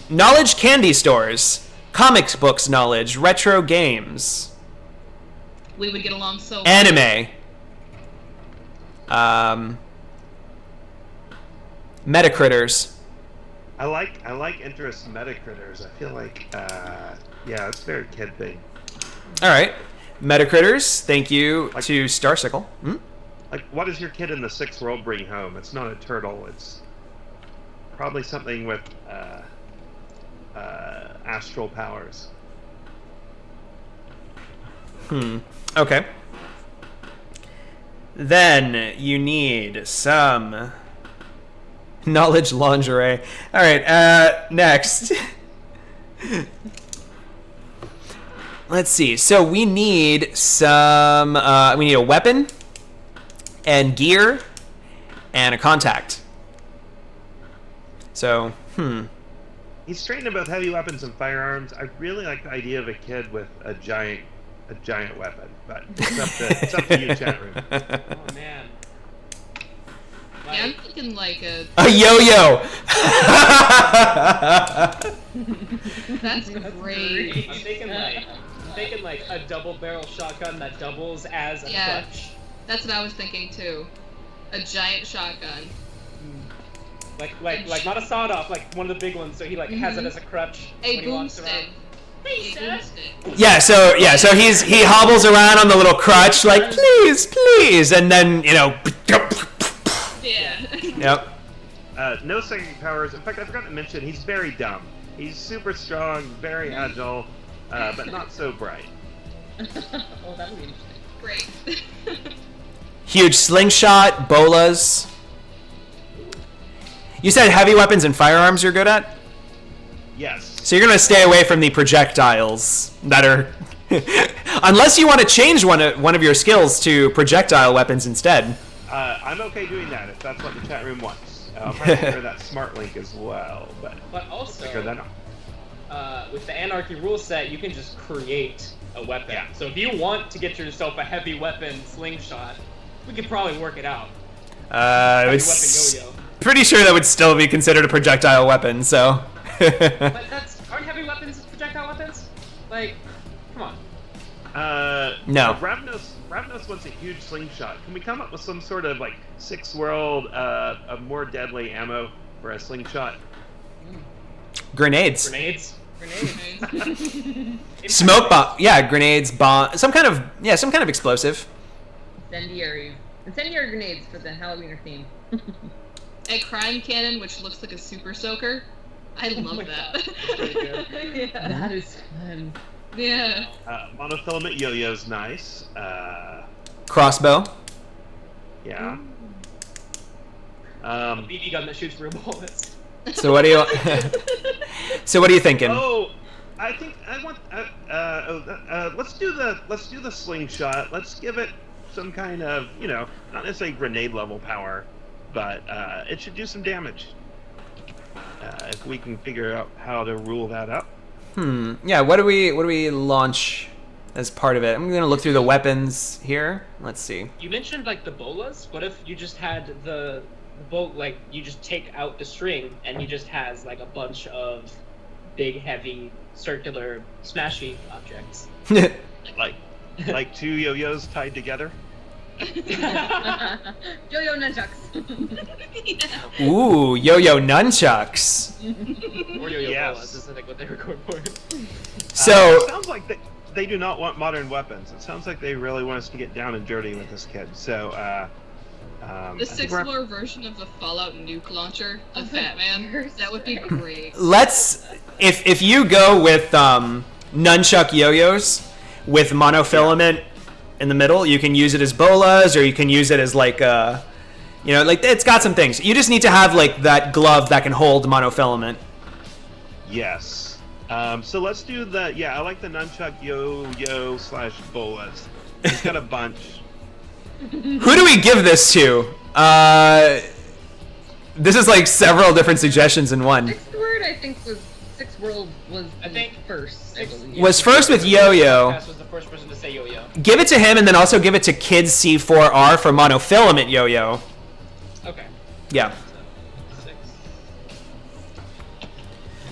knowledge candy stores, comics books knowledge, retro games, We would get along so well. anime, metacritters. I like interest metacritters. I feel like yeah, it's very kid thing. All right. Metacritters, thank you to Starsicle. Like, what does your kid in the 6th world bring home? It's not a turtle. It's probably something with astral powers. Okay. Then you need some knowledge lingerie. All right, next. Let's see. So we need some, we need a weapon and gear and a contact. So, He's trained in both heavy weapons and firearms. I really like the idea of a kid with a giant weapon, but it's up to you, chat room. Oh man. Yeah, I'm thinking like a... A yo-yo! That's great. I'm thinking like a double barrel shotgun that doubles as a Yeah. clutch. That's what I was thinking too. A giant shotgun. Like not a sawed off, like one of the big ones, so he like has it as a crutch A when he walks around. boomstick. A boomstick. Yeah, so he hobbles around on the little crutch like, please, and then, Yeah. Yep. No psychic powers. In fact, I forgot to mention, he's very dumb. He's super strong, very agile, but not so bright. Oh, that would be interesting. Great. Huge slingshot, bolas. You said heavy weapons and firearms you're good at? Yes. So you're going to stay away from the projectiles that are... Unless you want to change one of your skills to projectile weapons instead. I'm okay doing that if that's what the chat room wants. I'll probably hear that smart link as well, but also, figure that out. with the Anarchy rule set, you can just create a weapon. Yeah. So if you want to get yourself a heavy weapon slingshot, we could probably work it out. Heavy weapon yo-yo. Pretty sure that would still be considered a projectile weapon, so... But aren't heavy weapons projectile weapons? Like, come on. No. Ravnos wants a huge slingshot. Can we come up with some sort of like 6th world of more deadly ammo for a slingshot? Grenades. Grenades. Smoke bomb. Yeah, grenades, bomb. Some kind of explosive. Incendiary grenades for the Halloweener theme. A crime cannon which looks like a super soaker. I love my that. God. That's pretty good. Yeah. That is fun. Yeah. Monofilament yo-yo's nice. Crossbow. Yeah. A BB gun that shoots real bullets. So what do you? So what are you thinking? Oh, I think I want. Let's do the slingshot. Let's give it some kind of, not necessarily grenade level power, but it should do some damage. If we can figure out how to rule that up. Yeah. What do we launch as part of it? I'm gonna look through the weapons here. Let's see. You mentioned like the bolas. What if you just had the bolt, like you just take out the string and you just has like a bunch of big, heavy, circular, smashy objects? like two yo-yos tied together. Yo-yo nunchucks. Ooh, yo-yo nunchucks. Or yo-yo Yes. bolas is I think what they were going for. So it sounds like they do not want modern weapons. It sounds like they really want us to get down and dirty with this kid. So, The 6th floor version of the Fallout nuke launcher, the Fat Man. That would be great. let's if you go with nunchuck yo-yos with monofilament in the middle, you can use it as bolas, or you can use it as like like it's got some things. You just need to have like that glove that can hold monofilament. yes. So let's do the I like the nunchuck yo-yo / bolas. It's got a bunch. Who do we give this to? This is like several different suggestions in one. Sixth Six World was I think first. I believe. Was first with Yo-Yo. Cass was the first person to say yo-yo. Give it to him, and then also give it to Kids C4R for monofilament yo-yo. Okay. Yeah. So, 6.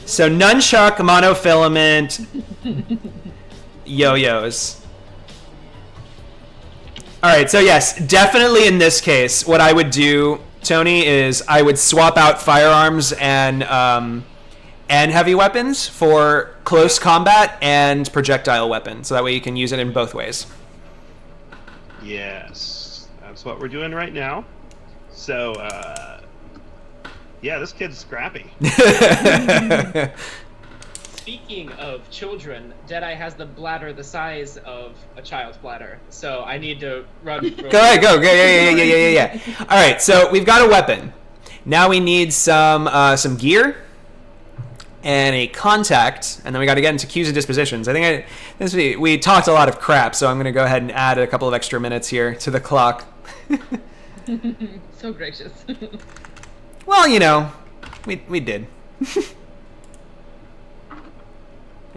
So nunchuck, monofilament, yo-yos. All right, so yes, definitely in this case, what I would do, Tony, is I would swap out firearms and heavy weapons for close combat and projectile weapons, so that way you can use it in both ways. Yes, that's what we're doing right now. So, yeah, this kid's scrappy. Speaking of children, Deadeye has the bladder the size of a child's bladder, so I need to run. Go ahead, go. Yeah. All right, so we've got a weapon. Now we need some gear and a contact, and then we got to get into cues and dispositions. I think we talked a lot of crap, so I'm going to go ahead and add a couple of extra minutes here to the clock. So gracious. Well, you know, we did.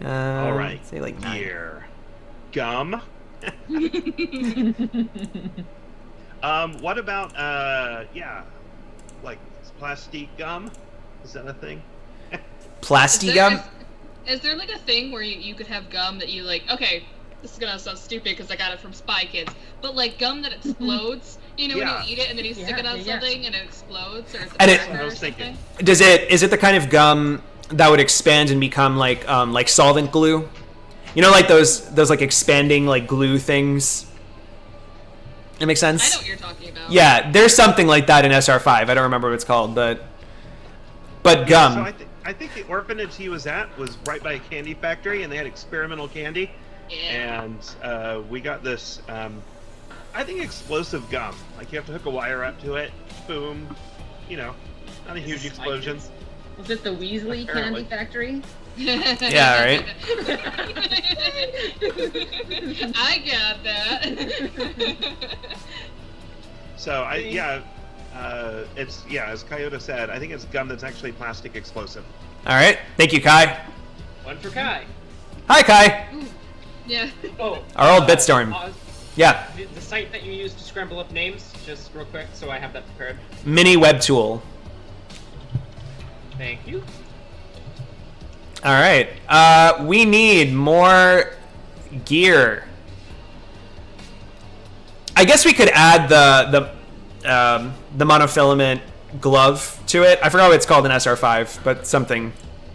All right, say like 9. gear. Gum. What about, yeah, like plastic gum? Is that a thing? Plastic gum? Is there like a thing where you could have gum that you like, okay, this is gonna sound stupid because I got it from Spy Kids, but like gum that explodes, you know, Yeah. when you eat it and then you stick it on something and it explodes, or it's a And it- cracker I or was thinking. something? Is it the kind of gum that would expand and become like solvent glue? You know, like those like expanding like glue things. That makes sense? I know what you're talking about. Yeah, there's something like that in SR5. I don't remember what it's called, but gum. So I think the orphanage he was at was right by a candy factory, and they had experimental candy. Yeah. And we got this, I think, explosive gum. Like, you have to hook a wire up to it. Boom. You know, not a huge explosion. Was it the Weasley Apparently. Candy Factory? Yeah, right? I got that. So, it's, yeah, as Coyote said, I think it's gum that's actually plastic explosive. All right. Thank you, Kai. One for Kai. Hi, Kai. Yeah. Oh. Our old Bitstorm. Yeah. The site that you use to scramble up names, just real quick, so I have that prepared. Mini web tool. Thank you. All right. We need more gear. I guess we could add the monofilament glove to it. I forgot what it's called in SR5, but something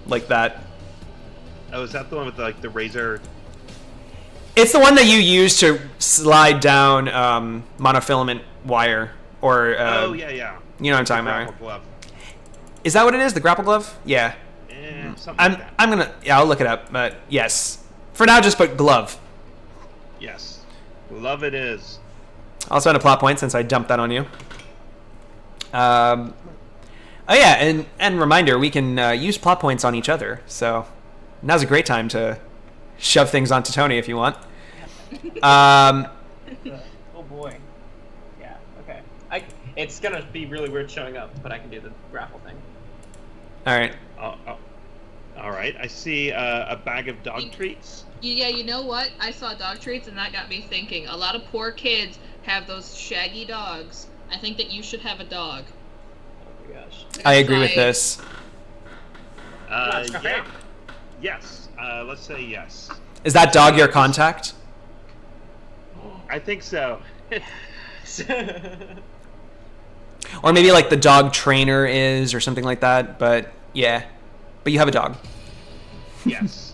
like that. Oh, is that the one with, like, the razor? It's the one that you use to slide down monofilament wire, or Oh, yeah. you know what I'm talking about, right? Grapple glove. Is that what it is? The grapple glove? Yeah. Something like that. I'm gonna, yeah, I'll look it up, but yes. For now, just put glove. Yes. Love it is. I'll spend a plot point since I dumped that on you. Oh yeah, and reminder, we can use plot points on each other, so now's a great time to shove things onto Tony if you want. Oh boy. Yeah, okay. It's gonna be really weird showing up, but I can do the grapple thing. All right. All right. I see a bag of dog treats. Yeah, you know what? I saw dog treats and that got me thinking. A lot of poor kids have those shaggy dogs. I think that you should have a dog. Oh my gosh. I agree with this. Yeah. Yes. Let's say yes. Is that dog your contact? I think so. Or maybe like the dog trainer is, or something like that, but yeah. But you have a dog. Yes.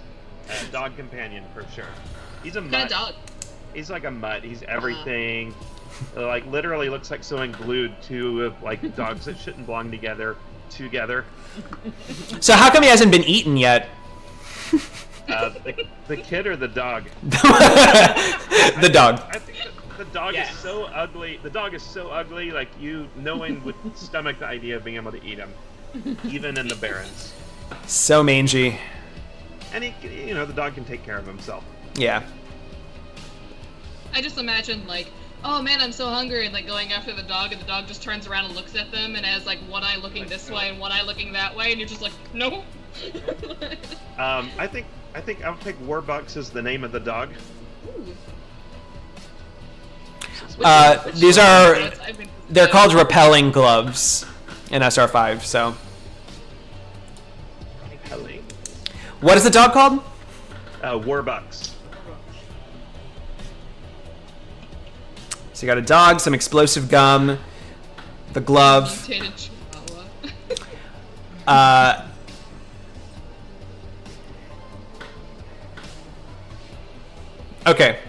Dog companion for sure. He's a What kind mutt. of dog? He's like a mutt. He's everything. Like, literally looks like someone glued two like dogs that shouldn't belong together. So how come he hasn't been eaten yet? The kid or the dog? The dog. I think the dog Yes. is so ugly. The dog is so ugly. Like, no one would stomach the idea of being able to eat him, even in the Barrens. So mangy. And the dog can take care of himself. Yeah. I just imagine like, oh man, I'm so hungry, and like going after the dog, and the dog just turns around and looks at them, and has like one eye looking this way and one eye looking that way, and you're just like, no. I think I'll pick Warbucks as the name of the dog. They're called repelling gloves in SR5. So, Repelling. what is the dog called? Warbucks. So you got a dog, some explosive gum, the glove. Mutated chihuahua. Okay.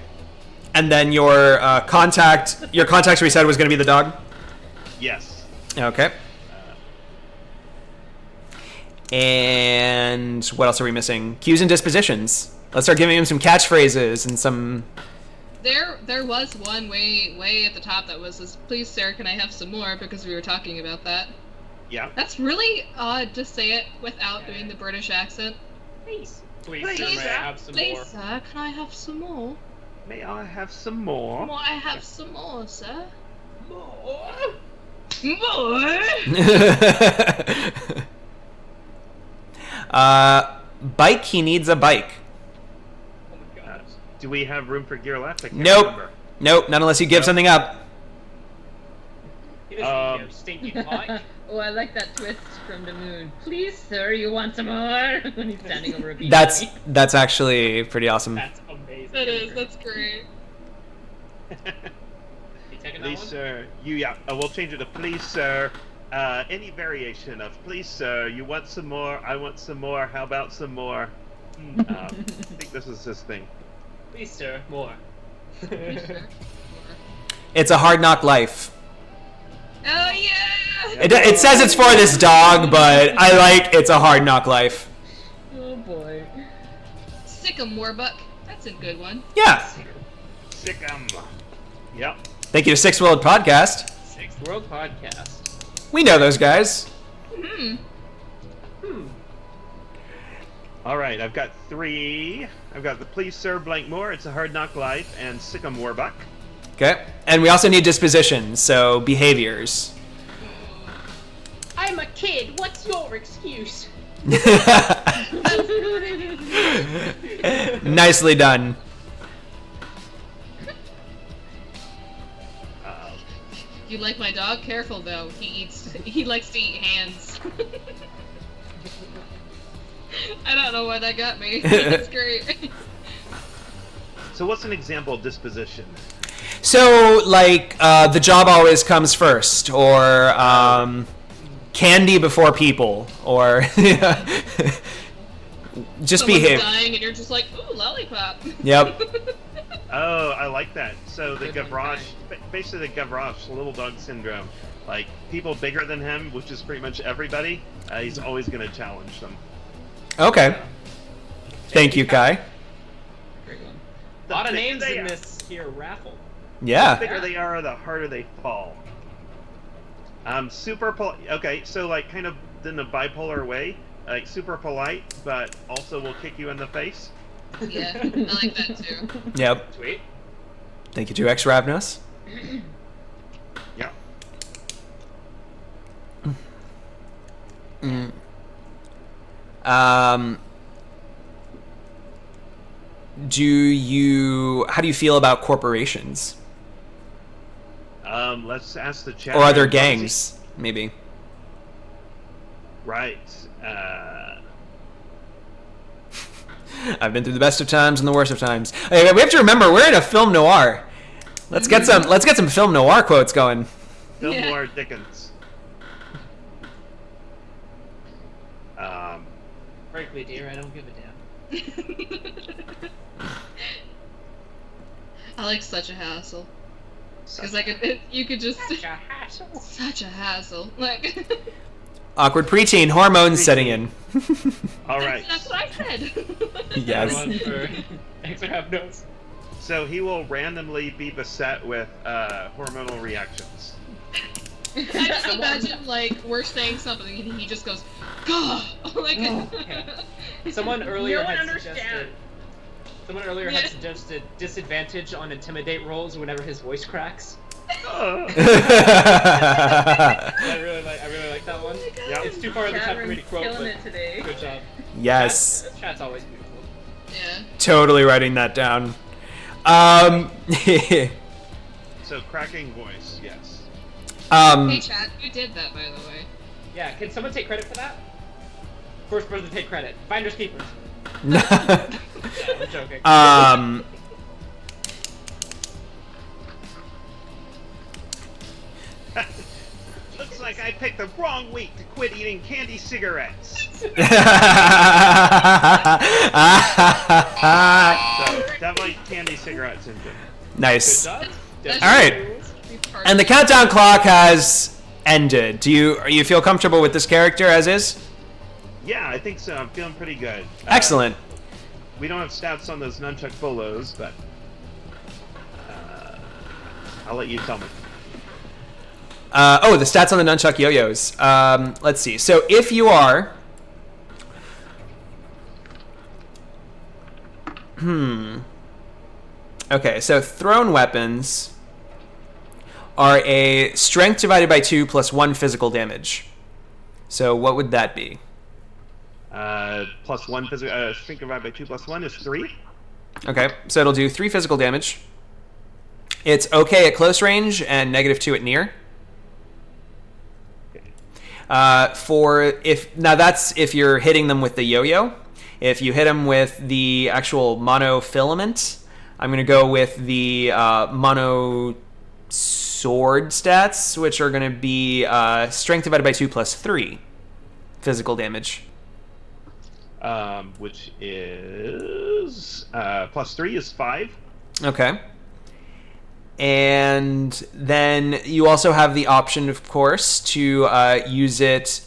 And then your contact we said was going to be the dog? Yes. Okay. And what else are we missing? Cues and dispositions. Let's start giving him some catchphrases and some... There was one way at the top that was, please sir, can I have some more? Because we were talking about that. Yeah. That's really odd to say it without doing the British accent. Please, Please, sir, may I have some please, more? sir, can I have some more? May I have some more? May I have some more, sir? More? More? Bike, he needs a bike. Oh my god. Do we have room for gear left? I can't Nope. remember. Nope, not unless you give something up. He doesn't need no stinky bike. Oh, I like that twist from the moon. Please, sir, you want some more? When he's standing over a beach. That's actually pretty awesome. That's amazing. That is, that's great. You taking that Please, one? sir. We'll change it to please, sir. Any variation of please, sir. You want some more? I want some more. How about some more? I think this is his thing. Please, sir, more. It's a hard knock life. Oh yeah! It says it's for this dog, but I like it's a hard knock life. Oh boy. Sick 'em, Warbuck. That's a good one. Yeah. Sick 'em. Yep. Thank you to Sixth World Podcast. Sixth World Podcast. We know those guys. All right, I've got 3. I've got the please, sir, blank more. It's a hard knock life and sick 'em, Warbuck. Okay. And we also need dispositions, so behaviors. I'm a kid. What's your excuse? Nicely done. You like my dog? Careful though. He likes to eat hands. I don't know why that got me. That's great. So what's an example of disposition? So, like, the job always comes first, or candy before people, or just Someone's behave. dying and you're just like, ooh, lollipop. Yep. Oh, I like that. So the Gavroche, basically the Gavroche little dog syndrome. Like, people bigger than him, which is pretty much everybody, he's always going to challenge them. Okay. Thank you, Kai. Great one. A lot of names in this here raffle. The Yeah. bigger they are, the harder they fall. Super polite. Okay, so like kind of in a bipolar way, like super polite, but also will kick you in the face. Yeah, I like that too. Yep. Sweet. Thank you to X Ravnos. Yeah. How do you feel about corporations? Let's ask the chat. Or other gangs, maybe. Right. I've been through the best of times and the worst of times. Hey, we have to remember we're in a film noir. Let's get some film noir quotes going. Film Yeah. noir Dickens. Frankly, dear, I don't give a damn. I like such a hassle. Because you could just such a hassle. Like Awkward preteen hormones setting in. All right. that's what I said. Yes. One for extra half notes. So he will randomly be beset with hormonal reactions. I just imagine like we're saying something and he just goes, "Gah!" Like Someone earlier No one had understands. suggested disadvantage on intimidate rolls whenever his voice cracks. I really like that one. Yeah. It's too far in the top for me to Cameron's quote, killing but it today. good job. Yes. Chat's always beautiful. Yeah. Totally writing that down. So cracking voice, yes. Hey, chat, who did that, by the way? Yeah, can someone take credit for that? First person to take credit. Finders keepers. No, I'm joking. Looks like I picked the wrong week to quit eating candy cigarettes. So definitely candy cigarettes in them. nice. Good job. That All right. should be part And the of countdown clock has ended. Do you feel comfortable with this character as is? Yeah, I think so. I'm feeling pretty good. Excellent. We don't have stats on those nunchuck bolos, but I'll let you tell me. The stats on the nunchuck yo-yos. Let's see. So if you are... Okay, so thrown weapons are a strength divided by 2 plus 1 physical damage. So what would that be? Plus 1 physical. Strength divided by 2 plus 1 is 3. Okay, so it'll do 3 physical damage. It's okay at close range and -2 at near. That's if you're hitting them with the yo-yo. If you hit them with the actual monofilament, I'm going to go with the mono sword stats, which are going to be strength divided by 2 plus 3 physical damage. Which is plus 3 is 5. Okay. And then you also have the option, of course, to use it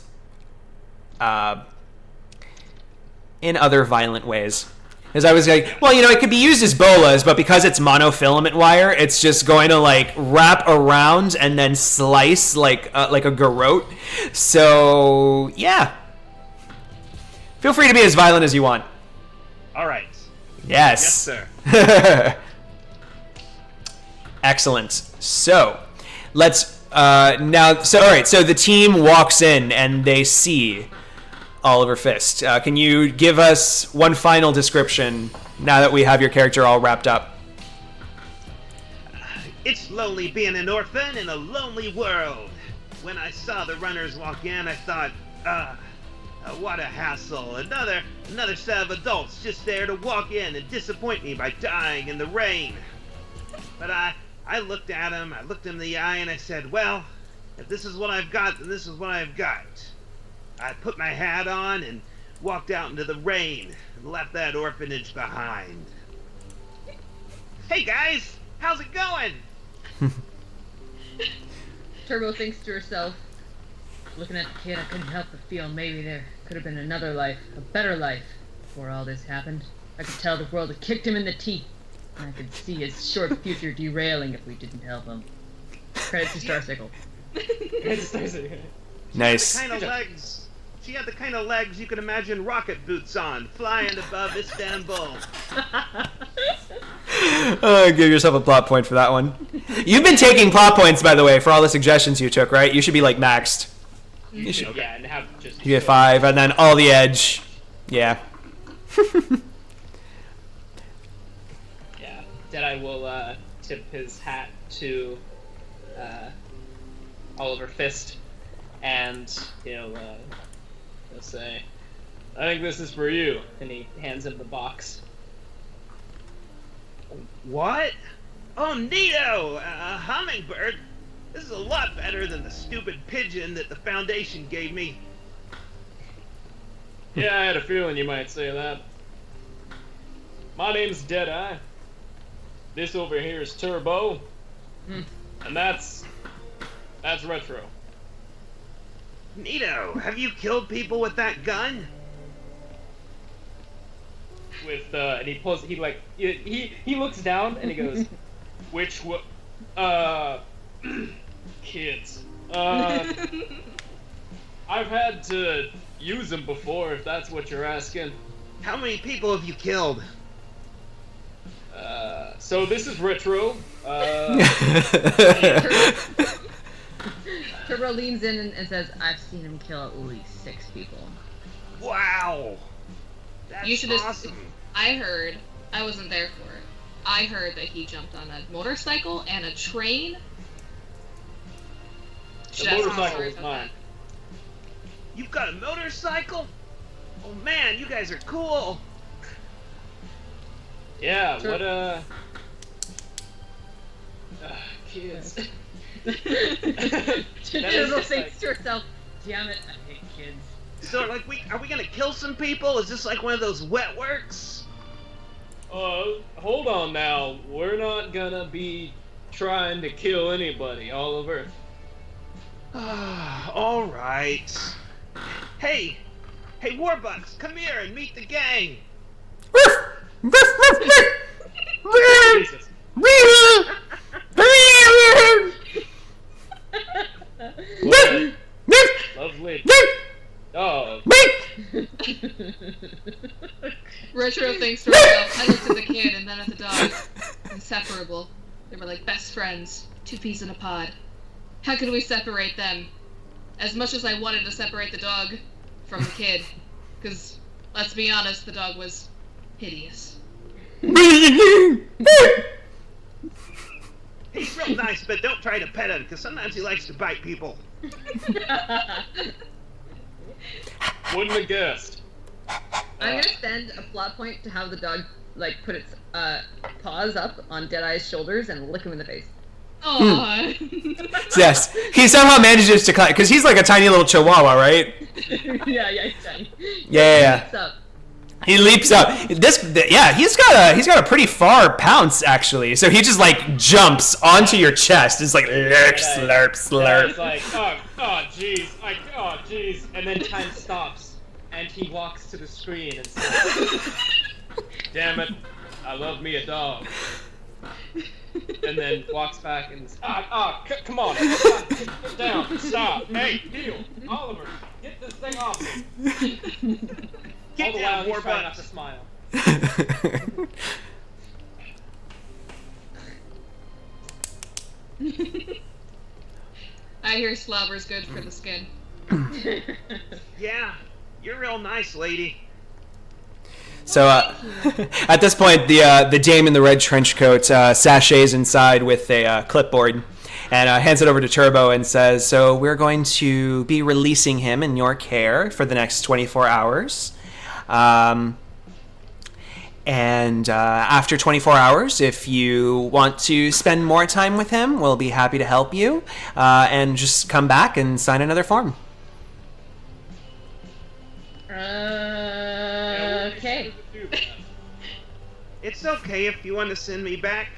in other violent ways. Because I was like, well, it could be used as bolas, but because it's monofilament wire, it's just going to wrap around and then slice like a garrote. So yeah, feel free to be as violent as you want. All right. Yes. Yes, sir. Excellent. So let's now. So all right. So the team walks in and they see Oliver Fist. Can you give us one final description now that we have your character all wrapped up? It's lonely being an orphan in a lonely world. When I saw the runners walk in, I thought, what a hassle. Another set of adults just there to walk in and disappoint me by dying in the rain. But I looked at him, I looked him in the eye, and I said, well, if this is what I've got, then this is what I've got. I put my hat on and walked out into the rain and left that orphanage behind. Hey guys, how's it going? Turbo thinks to herself, looking at the kid, I couldn't help but feel maybe there could have been another life, a better life, before all this happened. I could tell the world had kicked him in the teeth, and I could see his short future derailing if we didn't help him. Credits to Starsicle. Nice. She had the kind of legs you could imagine rocket boots on, flying above Istanbul. Give yourself a plot point for that one. You've been taking plot points, by the way, for all the suggestions you took, right? You should be maxed. You should, yeah, and have just. You get 5, and then all the edge. Yeah. Yeah, Deadeye will tip his hat to Oliver Fist, and he'll say, "I think this is for you," and he hands him the box. What? Oh, neato! A hummingbird? This is a lot better than the stupid pigeon that the Foundation gave me. Yeah, I had a feeling you might say that. My name's Deadeye. This over here is Turbo. And that's Retro. Neato, have you killed people with that gun? With and he pulls he looks down and he goes, kids. I've had to use them before, if that's what you're asking. How many people have you killed? So this is Retro. Turbo leans in and says, I've seen him kill at least 6 people. Wow! That's You should have. awesome. I heard. I wasn't there for it. I heard that he jumped on a motorcycle and a train. The motorcycle was mine. You've got a motorcycle? Oh man, you guys are cool. Yeah, what kids. Turbo thinks to herself, damn it, I hate kids. So, like, are we gonna kill some people? Is this like one of those wet works? Hold on now. We're not gonna be trying to kill anybody, Oliver. All right. Hey, Warbucks, come here and meet the gang. Jesus. Lovely. Oh. Retro thinks to herself, I looked at the kid and then at the dog. Inseparable. They were like best friends, two peas in a pod. How could we separate them? As much as I wanted to separate the dog from the kid, because, let's be honest, the dog was hideous. He's real nice, but don't try to pet him, because sometimes he likes to bite people. Wouldn't have guessed. I'm gonna send a plot point to how the dog, like, put its paws up on Deadeye's shoulders and lick him in the face. Aww. Yes, he somehow manages to climb because he's like a tiny little chihuahua, right? yeah, he's tiny. Yeah. What's up? He leaps up. He's got a pretty far pounce actually. So he just like jumps onto your chest. It's like slurp, slurp, slurp. It's like, jeez, jeez, And then time stops, and he walks to the screen and says, damn it, I love me a dog. and then walks back and Come on, get down, stop, hey, heel, Oliver, get this thing off me. all the while he's trying not to smile. I hear slobber's good for the skin. Yeah, you're real nice, lady. So at this point, the dame in the red trench coat sachets inside with a clipboard and hands it over to Turbo and says, "So we're going to be releasing him in your care for the next 24 hours. And after 24 hours, if you want to spend more time with him, we'll be happy to help you. And just come back and sign another form." Okay. It's okay if you want to send me back.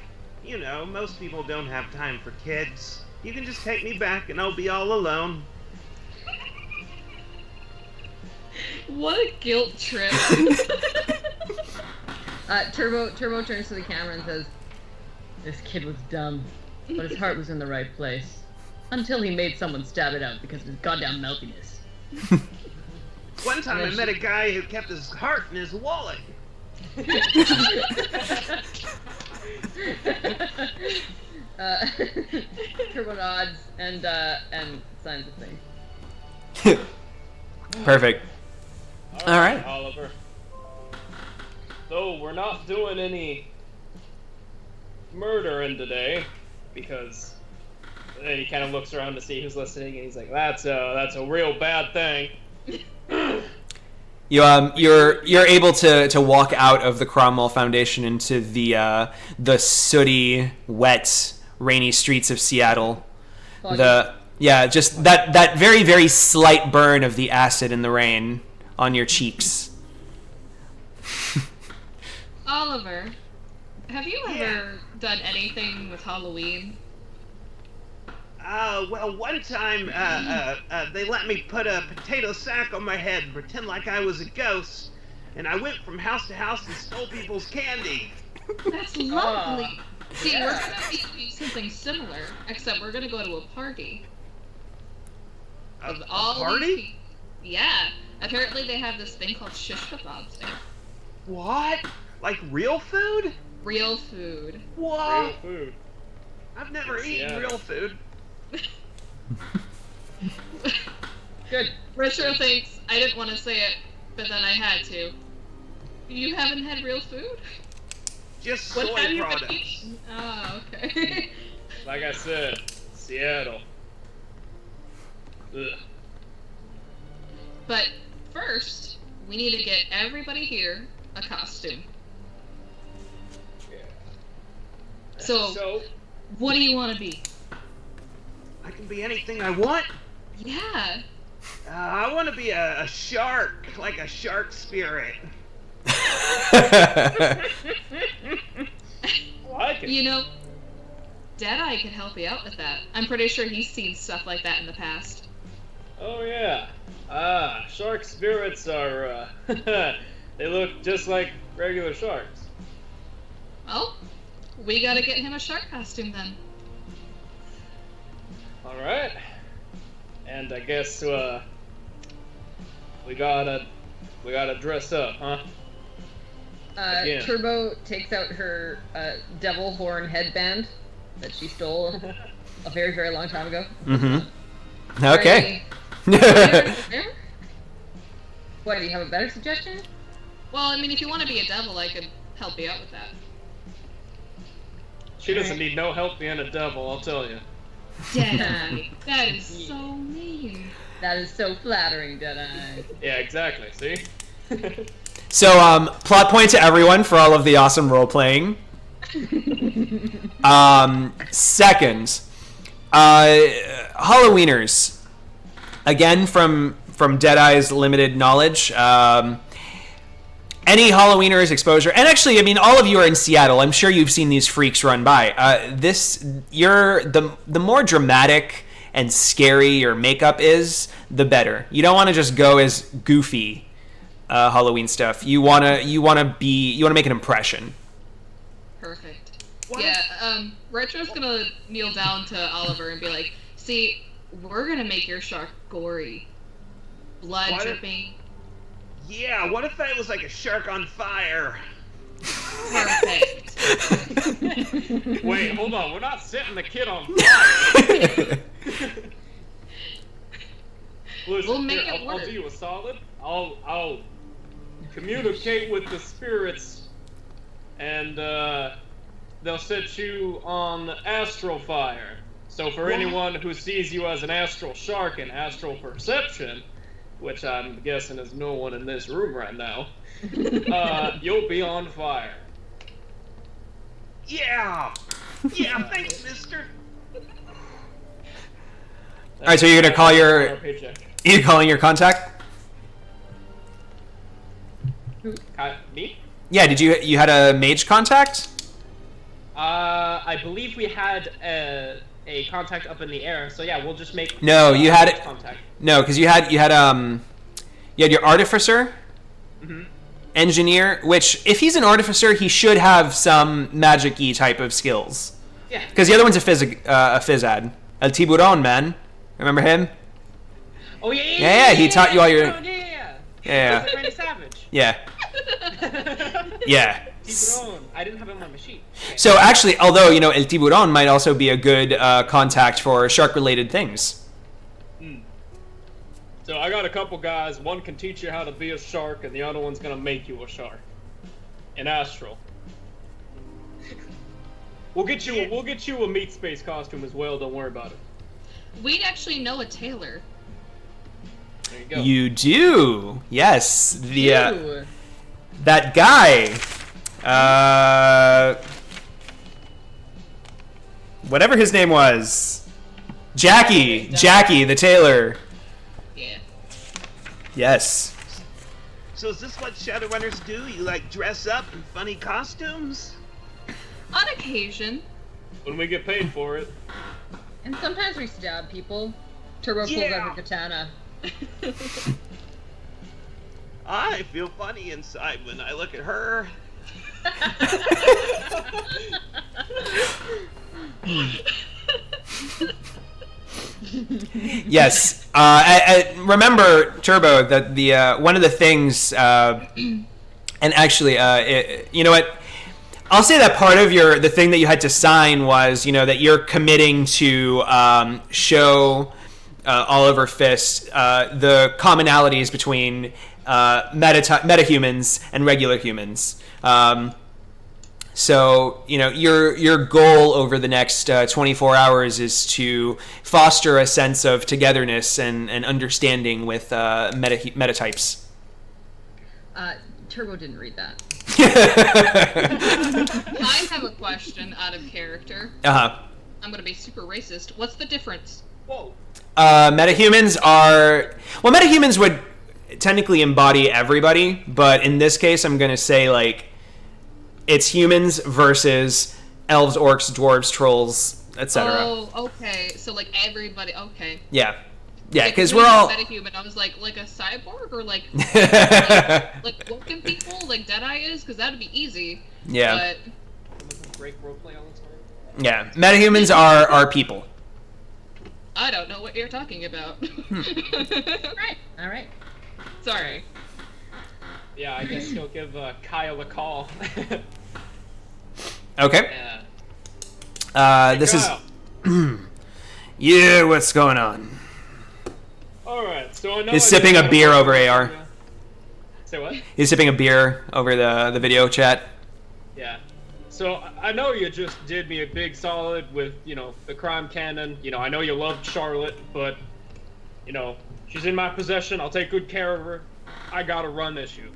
You know, most people don't have time for kids. You can just take me back and I'll be all alone. What a guilt trip. Turbo turns to the camera and says, "This kid was dumb, but his heart was in the right place. Until he made someone stab it out because of his goddamn mouthiness." One time I met a guy who kept his heart in his wallet. Turbo nods and signs the thing. Perfect. All right. Oliver. So we're not doing any murdering today because then he kind of looks around to see who's listening and he's like, that's a real bad thing. You're able to walk out of the Cromwell Foundation into the sooty, wet, rainy streets of Seattle. Just that very, very slight burn of the acid in the rain on your cheeks. Oliver, have you ever done anything with Halloween? Well, one time, they let me put a potato sack on my head and pretend like I was a ghost, and I went from house to house and stole people's candy. That's lovely. See, we're gonna do something similar, except we're gonna go to a party. Of all party? Yeah. Apparently they have this thing called shish kebabs there. What? Like real food? Real food. What? Real food. I've never eaten real food. Good. Retro thinks I didn't want to say it, but then I had to. You haven't had real food? Just What soy have you been products. eating? Oh, okay. Like I said, Seattle. Ugh. But first, we need to get everybody here a costume. Yeah. So, what do you want to be? I can be anything I want. Yeah. I want to be a shark, like a shark spirit. Like it. You know, Deadeye could help you out with that. I'm pretty sure he's seen stuff like that in the past. Oh yeah. Shark spirits are, they look just like regular sharks. Well, we gotta get him a shark costume then. Alright. And I guess, we gotta dress up, huh? Again. Turbo takes out her devil horn headband that she stole a very, very long time ago. Mm-hmm. Okay. What, do you have a better suggestion? Well, I mean, if you want to be a devil, I could help you out with that. She doesn't need no help being a devil, I'll tell you. Deadeye. That is so mean. That is so flattering, Deadeye. Yeah, exactly, see? So, plot point to everyone for all of the awesome role playing. Second, Halloweeners. Again, from Deadeye's limited knowledge, any Halloweeners exposure, and actually, I mean, all of you are in Seattle. I'm sure you've seen these freaks run by. The more dramatic and scary your makeup is, the better. You don't want to just go as goofy Halloween stuff. You wanna make an impression. Perfect. Yeah, Retro's gonna kneel down to Oliver and be like, see, we're gonna make your shark gory. Blood dripping. Yeah, what if I was like a shark on fire? Perfect. Wait, hold on, we're not setting the kid on fire. Listen, We'll make here, it I'll work. do you a solid. I'll communicate with the spirits, and they'll set you on astral fire. So for anyone who sees you as an astral shark in astral perception, which I'm guessing is no one in this room right now, you'll be on fire. Yeah! Yeah, thanks, mister! All right, so you're gonna call your paycheck. you calling your contact? Me? Yeah, you had a mage contact? I believe we had a contact up in the air, so yeah, we'll just make No, you had it. contact. No, because you had your artificer, engineer. Which, if he's an artificer, he should have some magic-y type of skills. Yeah. Because the other one's a physad. El Tiburon, man. Remember him? Oh yeah. Yeah, he taught you all your. Yeah. Randy Savage. Yeah. Yeah. Tiburon. I didn't have him on my sheet. Okay. So actually, although El Tiburon might also be a good contact for shark-related things. So I got a couple guys. One can teach you how to be a shark, and the other one's gonna make you a shark. In astral. We'll get you a meat space costume as well. Don't worry about it. We'd actually know a tailor. There you go. You do, yes. Ew. That guy. Whatever his name was. Jackie the tailor. Yeah. Yes. So is this what Shadowrunners do? You like dress up in funny costumes? On occasion. When we get paid for it. And sometimes we stab people. Turbo pulls out her katana. I feel funny inside when I look at her. Yes. I remember, Turbo, that the one of the things, and actually, you know what? I'll say that part of the thing that you had to sign was, that you're committing to show Oliver Fist the commonalities between metahumans and regular humans. So, your goal over the next 24 hours is to foster a sense of togetherness and understanding with metatypes. Turbo didn't read that. I have a question out of character. Uh-huh. I'm going to be super racist. What's the difference? Whoa. Metahumans would technically embody everybody, but in this case, I'm going to say, like, it's humans versus elves, orcs, dwarves, trolls, etc. Oh, okay. So, like, everybody... Okay. Yeah. Yeah, Like, because when we're you all... said metahuman, I was like a cyborg? Or, like woken people? Like Deadeye is? Because that'd be easy. Yeah. But... Break roleplay all the time. Yeah. Metahumans are people. I don't know what you're talking about. All right. Sorry. Yeah, I guess you'll give Kyle a call. Okay. Yeah. This Kyle. is... Yeah, what's going on? Alright, so I know He's I sipping just a beer got over AR. Say what? He's sipping a beer over the video chat. Yeah. So I know you just did me a big solid with, the crime canon. I know you loved Charlotte, but, she's in my possession. I'll take good care of her. I got a run issue.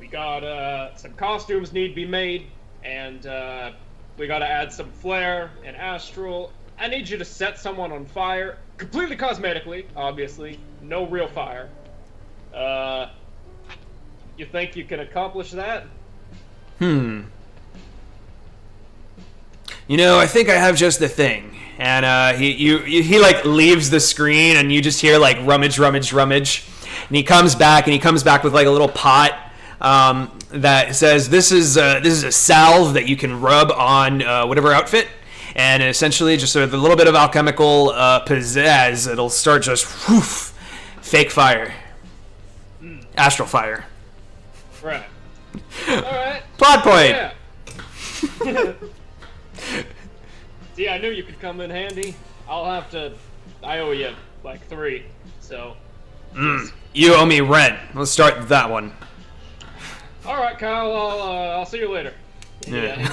We got some costumes need to be made, and we got to add some flair and astral. I need you to set someone on fire, completely cosmetically, obviously, no real fire. You think you can accomplish that? I think I have just the thing. And he like leaves the screen, and you just hear like rummage, rummage, rummage. And he comes back with like a little pot that says this is a salve that you can rub on whatever outfit, and essentially just with a little bit of alchemical pizzazz, it'll start just fake fire, astral fire. Right. All right. Plot point. Yeah. See, I knew you could come in handy. I owe you like 3, so. You owe me rent. Let's start with that one. All right, Kyle. I'll see you later. Yeah.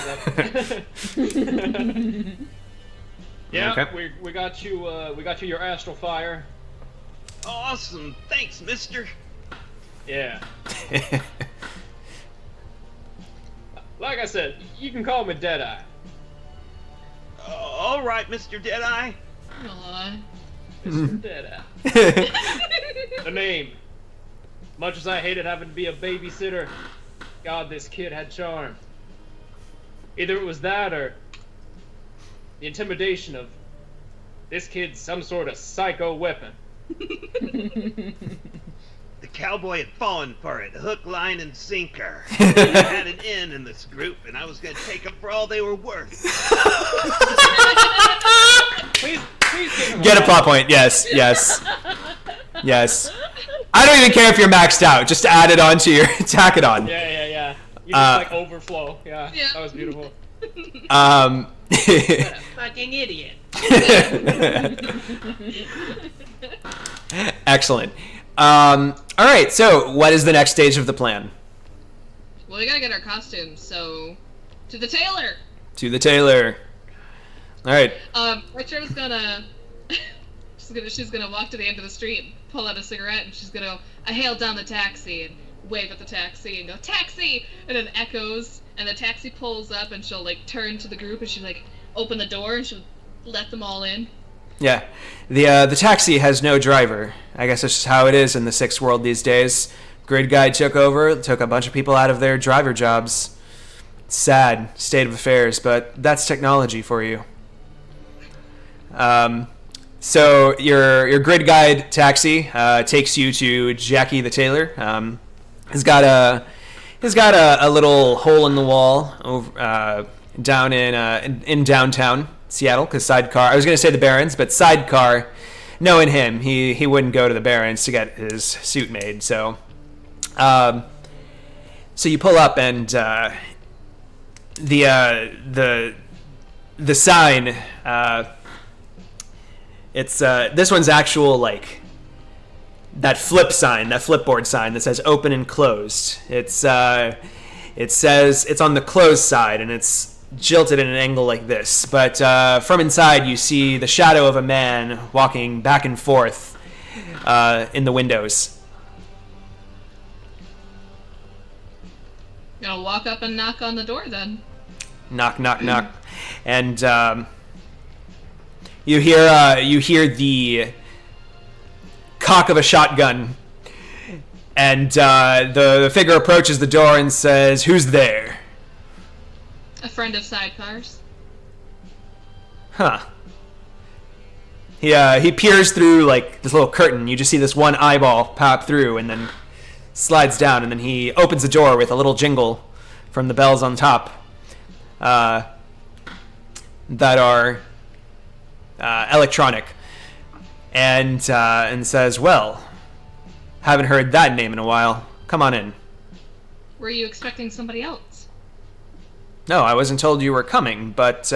Yeah. Okay. We got you. We got you your astral fire. Awesome. Thanks, mister. Yeah. Like I said, you can call me Deadeye. All right, Mr. Deadeye. Aw. Mr. Deadeye. The name. Much as I hated having to be a babysitter, God, this kid had charm. Either it was that or the intimidation of this kid's some sort of psycho weapon. The cowboy had fallen for it, hook, line, and sinker. He had an in this group, and I was going to take them for all they were worth. Please Get a plot point. Yes. I don't even care if you're maxed out. Just add it onto your tack it on. Yeah. You just like overflow. Yeah, Yeah. that was beautiful. Um. What a fucking idiot. Excellent. All right. So, what is the next stage of the plan? Well, we gotta get our costumes, so to the tailor. To the tailor. All right. Retro's gonna she's gonna walk to the end of the street, and pull out a cigarette, and she's gonna go, I hail down the taxi, and wave at the taxi and go, taxi! And it echoes, and the taxi pulls up, and she'll like turn to the group, and she'll like open the door, and she'll let them all in. Yeah. The taxi has no driver. I guess that's just how it is in the sixth world these days. Grid Guy took over, took a bunch of people out of their driver jobs. Sad state of affairs, but that's technology for you. So your grid guide taxi takes you to Jackie the tailor. He's got a little hole in the wall over down in downtown Seattle. Because Sidecar, I was going to say the Barrens, but Sidecar, knowing him, he wouldn't go to the Barrens to get his suit made. So you pull up, and the sign. It's this one's actual like that flipboard sign that says open and closed. It says it's on the closed side, and it's jilted at an angle like this. But from inside, you see the shadow of a man walking back and forth in the windows. Gonna walk up and knock on the door then. Knock, knock, knock. And you hear the cock of a shotgun. And the figure approaches the door and says, "Who's there?" A friend of Sidecars. Huh. He peers through like this little curtain. You just see this one eyeball pop through and then slides down, and then he opens the door with a little jingle from the bells on top that are electronic, and says, "Well, haven't heard that name in a while. Come on in." Were you expecting somebody else? No, I wasn't told you were coming, but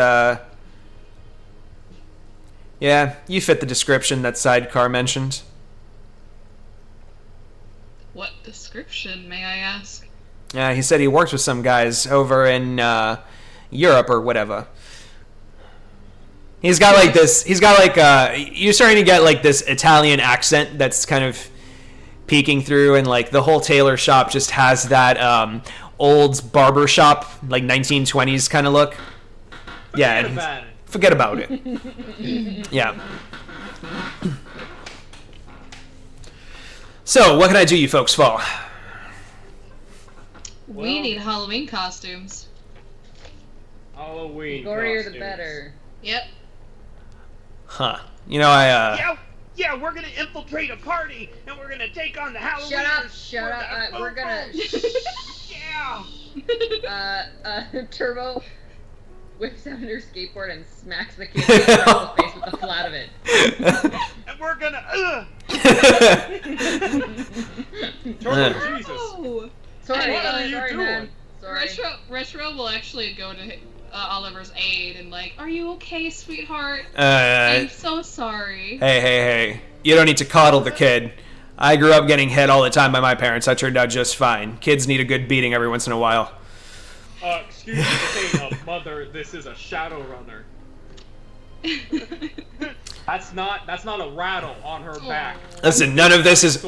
yeah, you fit the description that Sidecar mentioned. What description, may I ask? Yeah, he said he works with some guys over in Europe or whatever. You're starting to get like this Italian accent that's kind of peeking through, and like the whole tailor shop just has that old barber shop, like 1920s kind of look. Forget about it. Yeah. So, what can I do you folks for? We need Halloween costumes. Halloween Gorier costumes. the better. Yep. Huh. You know, Yeah, we're gonna infiltrate a party, and we're gonna take on the Halloween. Shut up. We're gonna... Yeah! Turbo whips out her skateboard and smacks the kid across the face with the flat of it. And we're gonna, Turbo, Jesus. Oh! Sorry, What are you sorry, doing? man. Sorry. Retro will actually go to Oliver's aid and like, "Are you okay, sweetheart? I'm hey. so sorry." You don't need to coddle the kid. I grew up getting hit all the time by my parents. I turned out just fine. Kids need a good beating every once in a while. Excuse me for saying a mother, this is a Shadowrunner. That's not a rattle on her back. Listen, none of this is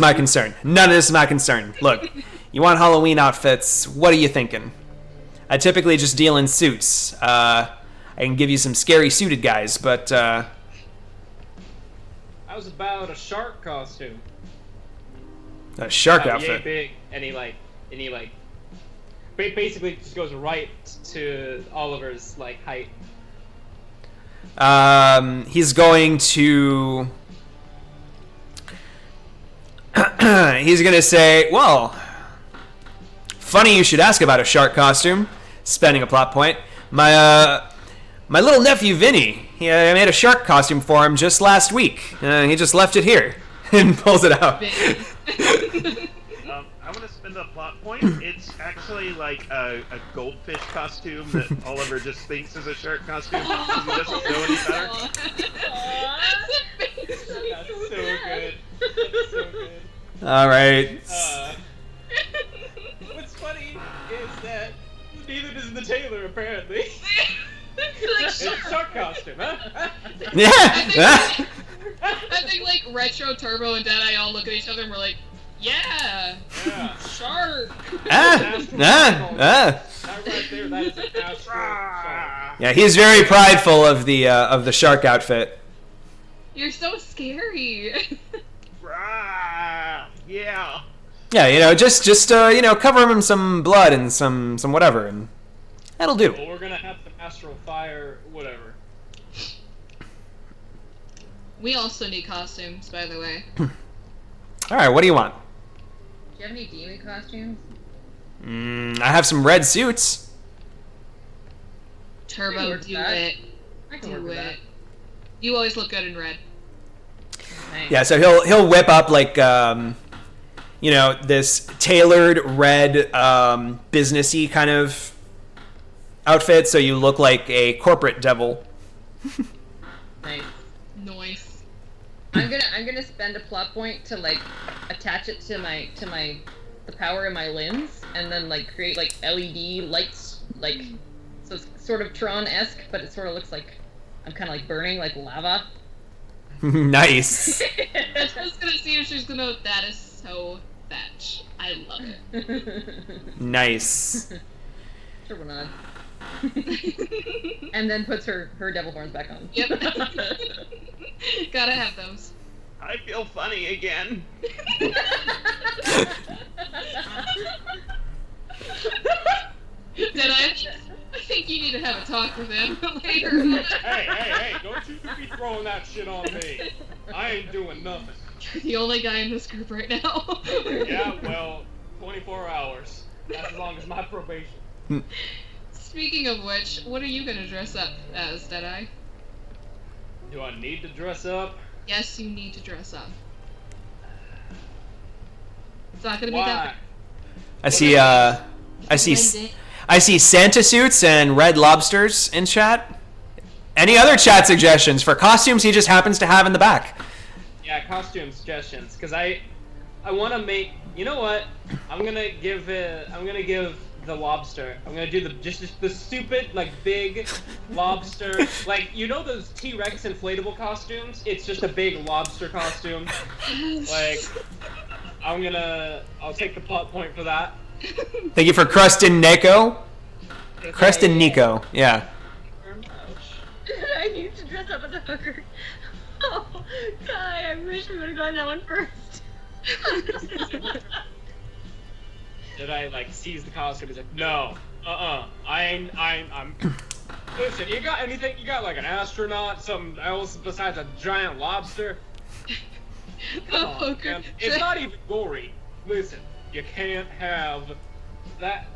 my concern. None of this is my concern. Look, you want Halloween outfits? What are you thinking? I typically just deal in suits. I can give you some scary suited guys, but I was about a shark costume. a shark Yay outfit. big, and he basically just goes right to Oliver's like height. He's going to say, "Well, funny you should ask about a shark costume." Spending a plot point. My little nephew Vinny, I made a shark costume for him just last week. He just left it here and pulls it out. I want to spend a plot point. It's actually like a goldfish costume that Oliver just thinks is a shark costume because he doesn't know any better. That's amazing. That's so good. That's so good. All right. What's funny is that neither does the tailor apparently. It's a shark costume, huh? Yeah. I think like Retro, Turbo, and Deadeye all look at each other and we're like, yeah. Shark. That right there, that is an astral shark. Yeah, he's very prideful of the shark outfit. You're so scary. Yeah. Yeah, just cover him in some blood and some whatever, and that'll do. Well, we're gonna have some astral fire, whatever. We also need costumes, by the way. All right, what do you want? Do you have any demon costumes? I have some red suits. Turbo, work do that. it. I can Do work with that. it. You always look good in red. Thanks. Yeah, so he'll whip up like this tailored red businessy kind of outfit, so you look like a corporate devil. Nice. Nice. I'm gonna spend a plot point to like attach it to the power in my limbs, and then like create like LED lights, like so it's sort of Tron-esque, but it sort of looks like I'm kind of like burning like lava. Nice. I was gonna see if she's gonna. That is so fetch. I love it. Nice. Turbo nod. And then puts her devil horns back on. Yep. Gotta have those. I feel funny again. Did I think you need to have a talk with him later. Hey, don't you be throwing that shit on me. I ain't doing nothing. You're the only guy in this group right now. Yeah, well, 24 hours. That's as long as my probation. Speaking of which, what are you gonna dress up as, Deadeye? Do I need to dress up? Yes, you need to dress up. It's not gonna be Why? that. I see Santa suits and red lobsters in chat. Any other chat suggestions for costumes he just happens to have in the back? Yeah, costume suggestions. Cause I want to make. You know what? I'm gonna give the lobster. I'm gonna do just the stupid like big lobster. Like you know those T-Rex inflatable costumes? It's just a big lobster costume. Like I'll take the plot point for that. Thank you for Crustin Nico. Crustin Nico, yeah. I need to dress up as a hooker. Oh, Kai, I wish we would have gotten that one first. Did I like seize the costume? He's like, no, I'm. Listen, you got anything? You got like an astronaut, something else besides a giant lobster? Come on, hooker. man. It's not even gory. Listen, you can't have that.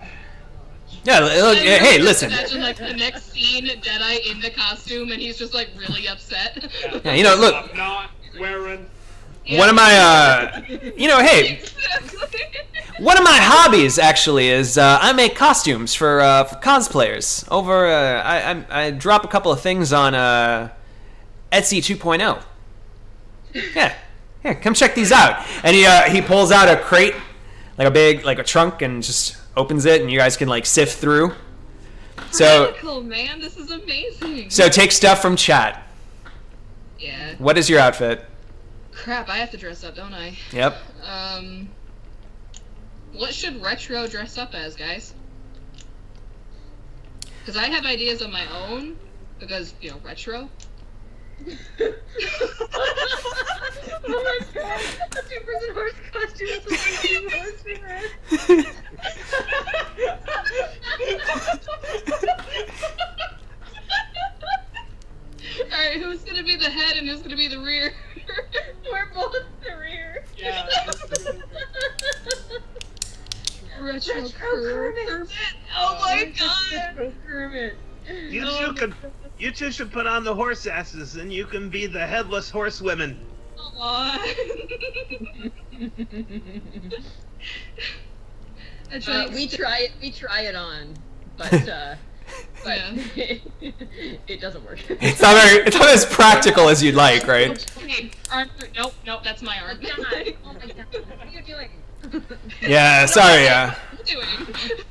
Yeah, look, hey, listen. Imagine like the next scene, Deadeye in the costume, and he's just like really upset. Yeah, you know, look. I'm not wearing. One of my, hey, one of my hobbies actually is I make costumes for cosplayers. Over, I drop a couple of things on Etsy 2.0. Yeah, come check these out. And he pulls out a crate, like a big, like a trunk, and just opens it, and you guys can like sift through. So, Radical, man, this is amazing. so take stuff from chat. Yeah. What is your outfit? Crap, I have to dress up, don't I? Yep. What should Retro dress up as, guys? Because I have ideas of my own, because, Retro. Oh my god, a 2-person horse costume is a 2 horse Alright, who's gonna be the head and who's gonna be the rear? We're both the rear. Yeah. Retro Kermit. Oh my god! Kermit. You two should put on the horse asses, and you can be the headless horsewomen. Come on. We try it on, but it doesn't work. It's not as practical as you'd like, right? Okay, nope, that's my arm. Oh my god, what are you doing? Yeah, sorry. What are you doing?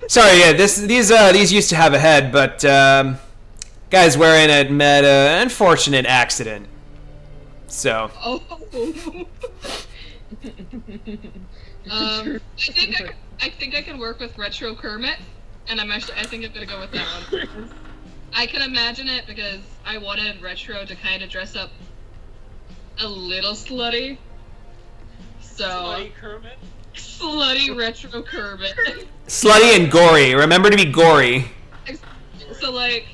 Sorry. Yeah, these used to have a head, but guys wearing it met an unfortunate accident. So. Oh. I think I can work with Retro Kermit, and I think I'm gonna go with that one. I can imagine it because I wanted Retro to kind of dress up a little slutty. So Slutty Kermit. Slutty Retro Kermit. Slutty and gory. Remember to be gory. So like,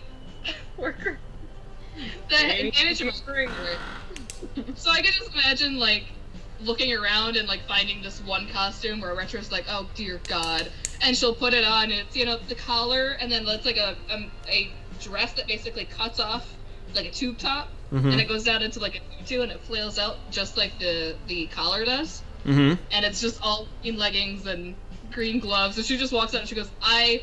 Worker. the image of So I can just imagine like looking around and like finding this one costume where Retro's like, oh dear God, and she'll put it on. And it's the collar, and then it's like a dress that basically cuts off like a tube top, and it goes down into like a tutu, and it flails out just like the collar does. And it's just all green leggings and green gloves, and she just walks out and she goes, I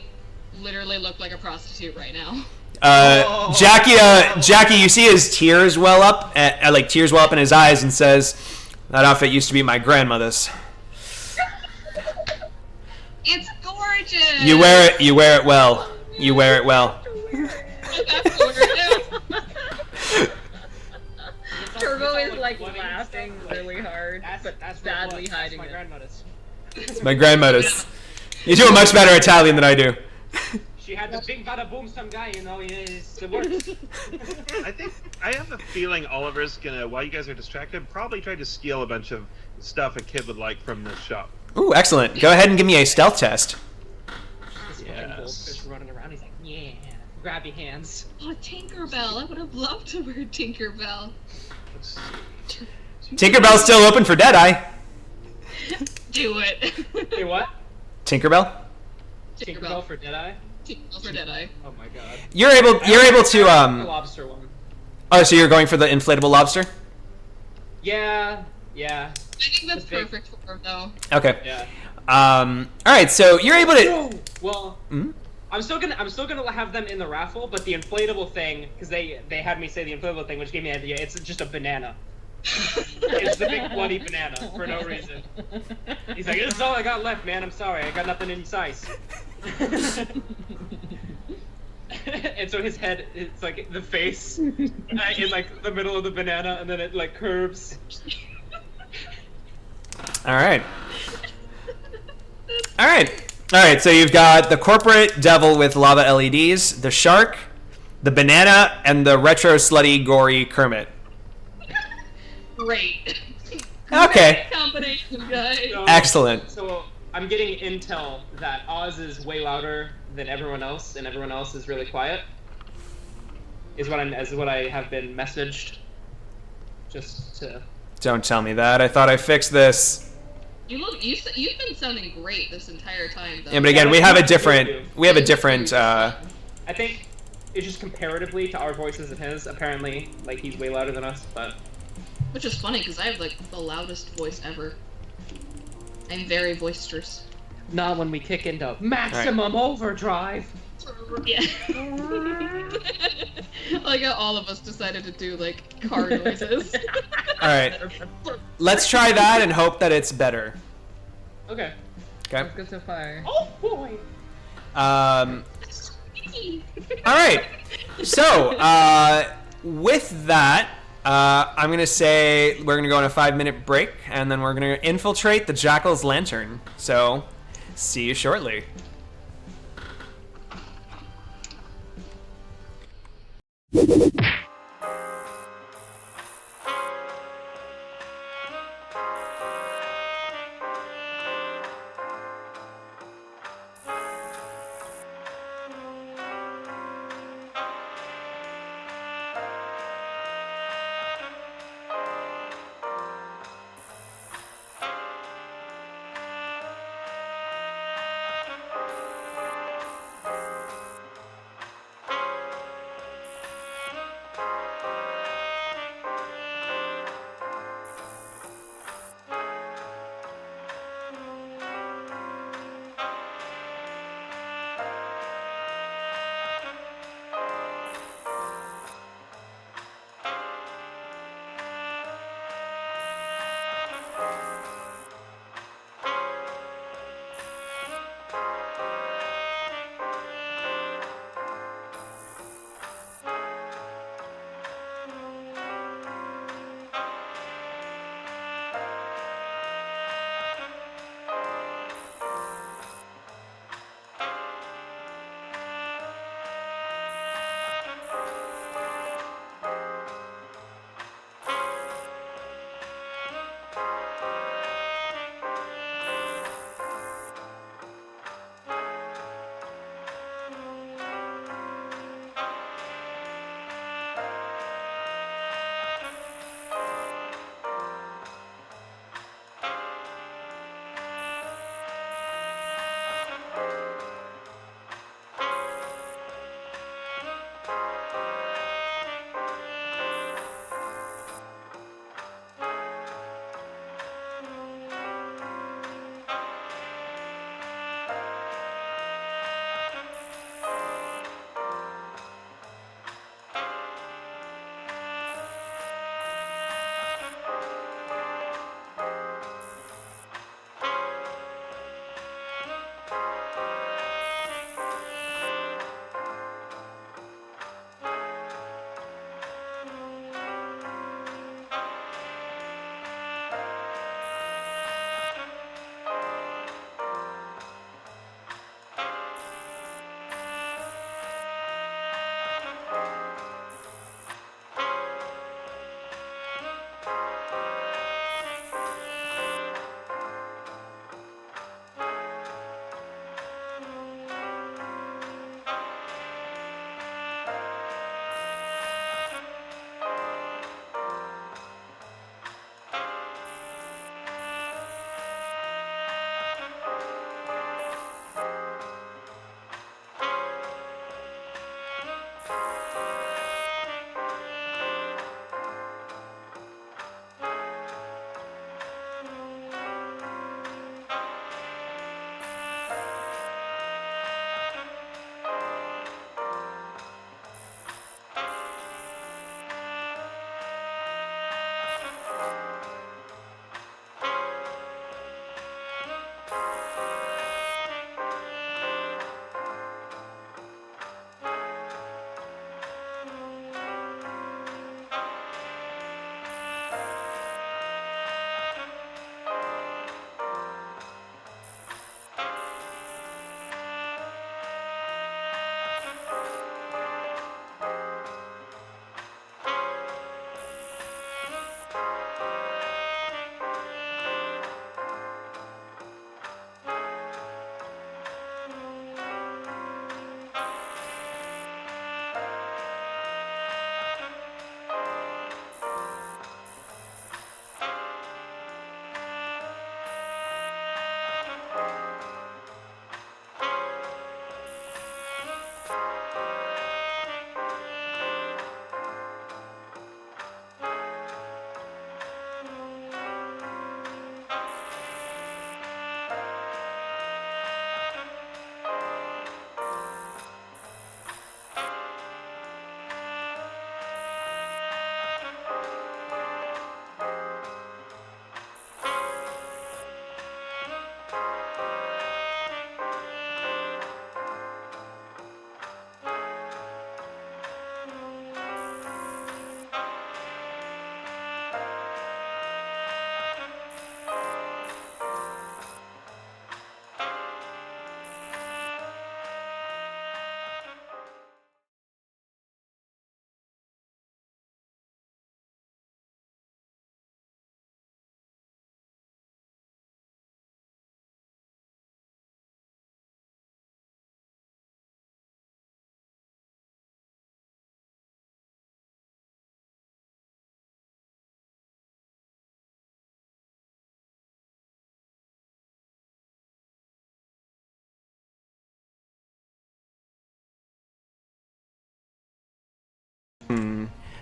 literally look like a prostitute right now. Jackie, you see his tears well up, tears well up in his eyes, and says, "That outfit used to be my grandmother's." It's gorgeous. You wear it. You wear it well. You wear it well. Turbo is like laughing really hard, but sadly hiding it. It's my grandmother's. You do a much better Italian than I do. She had the big bada boom some guy, you know, it's the worst. I have a feeling Oliver's gonna, while you guys are distracted, probably try to steal a bunch of stuff a kid would like from this shop. Ooh, excellent. Go ahead and give me a stealth test. This fucking goldfish running around, he's like, yeah, grabby hands. Oh, Tinkerbell. I would have loved to wear Tinkerbell. Tinkerbell's still open for Deadeye. Do it. Hey, what? Tinkerbell? Tinkerbell for Deadeye? Tinkerbell for Deadeye. Oh my god. You're able to The lobster one. Oh, so you're going for the inflatable lobster? Yeah. I think that's perfect for him, though. Okay. Yeah. All right, so you're able to. Well, I'm still gonna have them in the raffle, but the inflatable thing, because they had me say the inflatable thing, which gave me an idea. It's just a banana. It's the big bloody banana for no reason. He's like, "This is all I got left, man. I'm sorry, I got nothing in size." And so his head, it's like the face in like the middle of the banana, and then it like curves. All right. So you've got the corporate devil with lava LEDs, the shark, the banana, and the retro slutty gory Kermit. Great. Okay. Great combination, guys. Excellent. So I'm getting intel that Oz is way louder than everyone else, and everyone else is really quiet. Is what I have been messaged. Just to. Don't tell me that. I thought I fixed this. You've been sounding great this entire time, though. Yeah, but again, we have a different. I think it's just comparatively to our voices and his. Apparently, like he's way louder than us, but. Which is funny because I have like the loudest voice ever. I'm very boisterous. Not when we kick into maximum overdrive. Yeah. Like how all of us decided to do like car noises. All right. Let's try that and hope that it's better. Okay. That's good so far. Oh boy. All right. So, with that, I'm gonna say we're gonna go on a 5-minute break, and then we're gonna infiltrate the Jackal's lantern. So, see you shortly.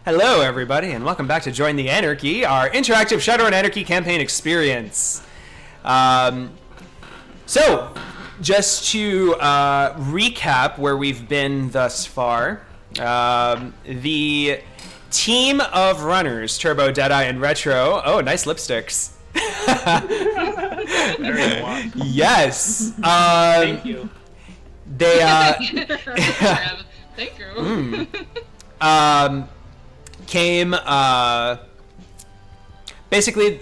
Hello, everybody, and welcome back to Join the Anarchy, our interactive Shadowrun Anarchy campaign experience. So, just to recap where we've been thus far, the team of runners, Turbo, Deadeye, and Retro. Oh, nice lipsticks. Very long. Yes. Thank you. They Thank you. came basically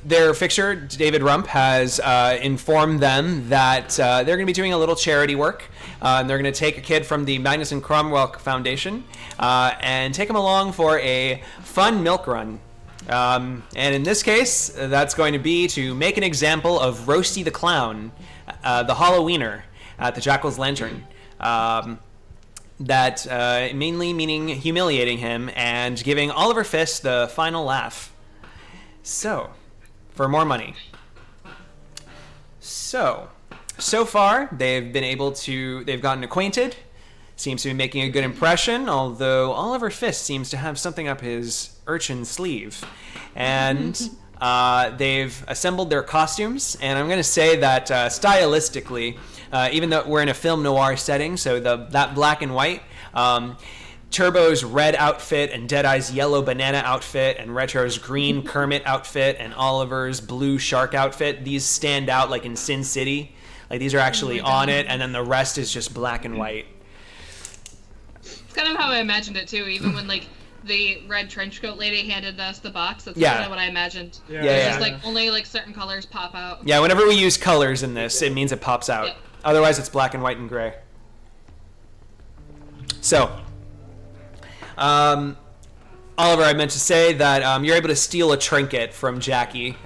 their fixture, David Rump, has informed them that they're going to be doing a little charity work. And they're going to take a kid from the Magnus and Cromwell Foundation and take him along for a fun milk run. And in this case, that's going to be to make an example of Roasty the Clown, the Halloweenoir at the Jackal's Lantern. That mainly meaning humiliating him and giving Oliver Fist the final laugh. So, for more money. So far, they've gotten acquainted. Seems to be making a good impression, although Oliver Fist seems to have something up his urchin sleeve. And they've assembled their costumes, and I'm going to say that stylistically, even though we're in a film noir setting, so that black and white, Turbo's red outfit and Deadeye's yellow banana outfit and Retro's green Kermit outfit and Oliver's blue shark outfit, these stand out like in Sin City. Like these are actually on it, and then the rest is just black and white. It's kind of how I imagined it too, even when like the red trench coat lady handed us the box. That's kind of what I imagined. Yeah. It's just like only like certain colors pop out. Yeah, whenever we use colors in this, it means it pops out. Yep. Otherwise, it's black and white and gray. So, Oliver, I meant to say that you're able to steal a trinket from Jackie.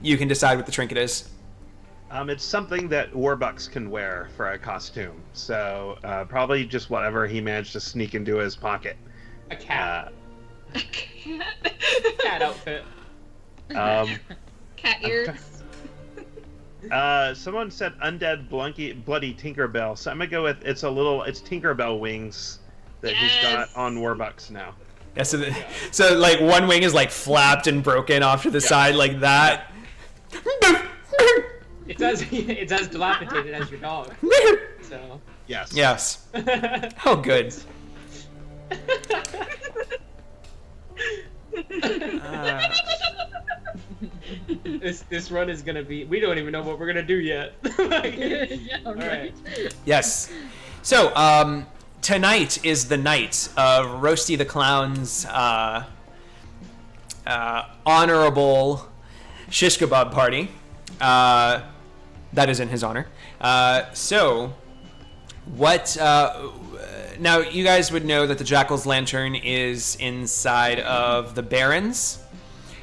You can decide what the trinket is. It's something that Warbucks can wear for a costume. So probably just whatever he managed to sneak into his pocket. A cat. Cat outfit. Cat ears. Someone said undead bloody Tinkerbell, so I'm gonna go with it's Tinkerbell wings that he's got on Warbucks now. Yeah, so like one wing is like flapped and broken off to the side like that. It's as dilapidated as your dog. So. Yes. Oh, good. This run is gonna be. We don't even know what we're gonna do yet. Yeah, right. Right. Yes. So, tonight is the night of Roasty the Clown's honorable shish kebab party. That is in his honor. So, what... now, you guys would know that the Jackal's Lantern is inside of the Barrens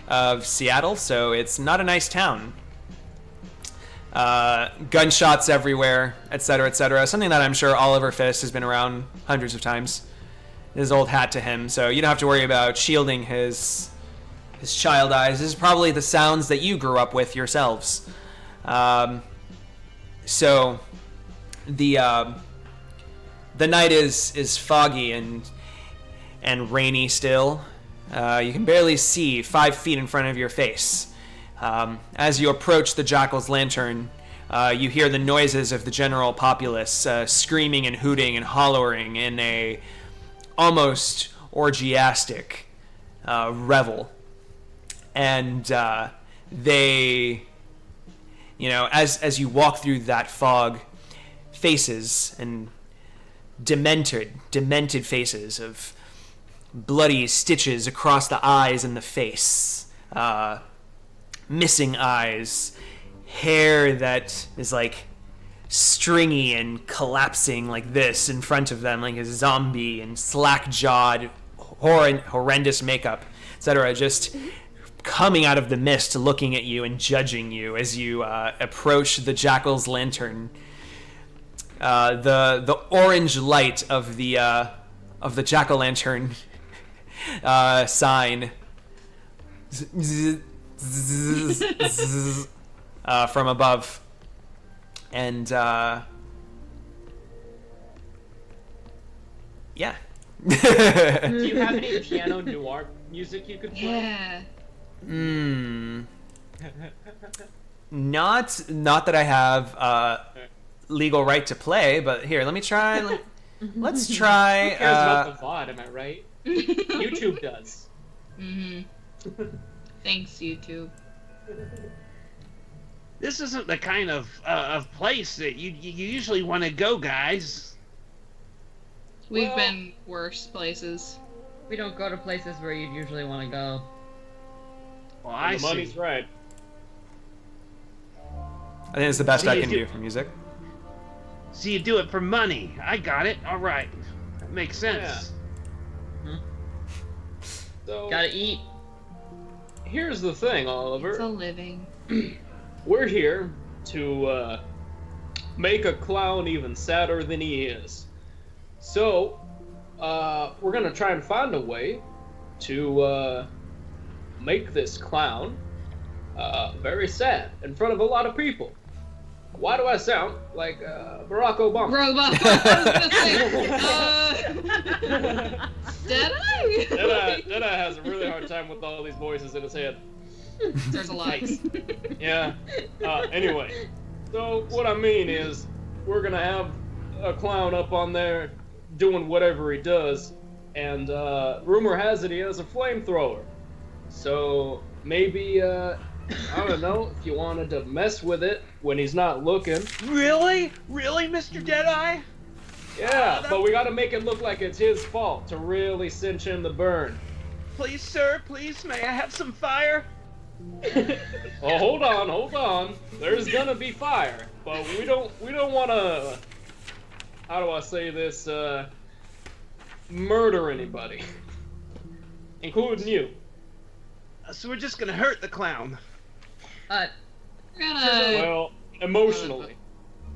of Seattle, so it's not a nice town. Gunshots everywhere, etc., etc. Something that I'm sure Oliver Fist has been around hundreds of times. His old hat to him, so you don't have to worry about shielding his child eyes. This is probably the sounds that you grew up with yourselves. So the night is foggy and rainy still. You can barely see 5 feet in front of your face. As you approach the Jackal's Lantern, you hear the noises of the general populace screaming and hooting and hollering in a almost orgiastic revel. And they, as you walk through that fog, faces and demented faces of bloody stitches across the eyes and the face, missing eyes, hair that is like stringy and collapsing like this in front of them like a zombie, and slack-jawed, horrendous makeup, etc., just coming out of the mist, looking at you and judging you as you approach the Jackal's Lantern. The orange light of the Jack-o'-lantern sign from above, and Do you have any piano noir music you could play? Yeah. Not that I have legal right to play, but here, let me try. Let's try. Who cares about the VOD, am I right? YouTube does. Thanks, YouTube. This isn't the kind of place that you usually want to go, guys. We've been worse places. We don't go to places where you'd usually want to go. Well, I The money's see. right. I think it's the best I can do for music. So you do it for money. I got it. All right. That makes sense. So Gotta eat. here's the thing, It's a Oliver. living. We're here to make a clown even sadder than he is. So we're gonna try and find a way to make this clown very sad in front of a lot of people. Why do I sound like Barack Obama? Robot. I was gonna say, Deadeye? Deadeye has a really hard time with all these voices in his head. There's a lot. Yeah. Anyway, so what I mean is, we're gonna have a clown up on there doing whatever he does, and rumor has it he has a flamethrower. So maybe I don't know if you wanted to mess with it when he's not looking. Really? Really, Mr. Deadeye? Yeah, but we gotta make it look like it's his fault to really cinch him the burn. Please, sir, please, may I have some fire? Oh, hold on. There's gonna be fire, but we don't wanna, how do I say this, murder anybody, including you. So we're just gonna hurt the clown. We're gonna. Well, emotionally.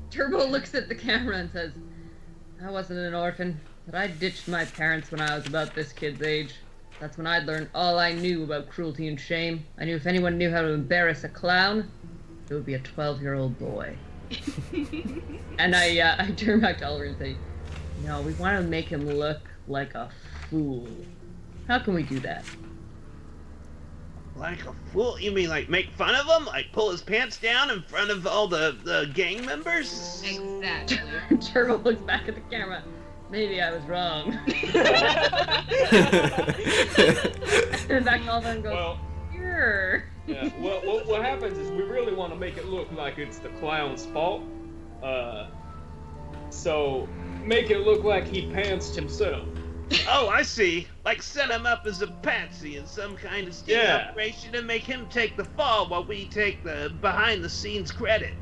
Turbo looks at the camera and says, I wasn't an orphan, but I ditched my parents when I was about this kid's age. That's when I'd learned all I knew about cruelty and shame. I knew if anyone knew how to embarrass a clown, it would be a 12-year-old boy. And I turn back to Oliver and say, no, we want to make him look like a fool. How can we do that? Like a fool? You mean like make fun of him? Like pull his pants down in front of all the gang members? Exactly. Turbo looks back at the camera. Maybe I was wrong. And back to Oliver and goes, Well, sure. yeah. Well, what happens is we really want to make it look like it's the clown's fault. So make it look like he pantsed himself. Oh, I see. Like set him up as a patsy in some kind of sting Yeah. operation and make him take the fall while we take the behind-the-scenes credit.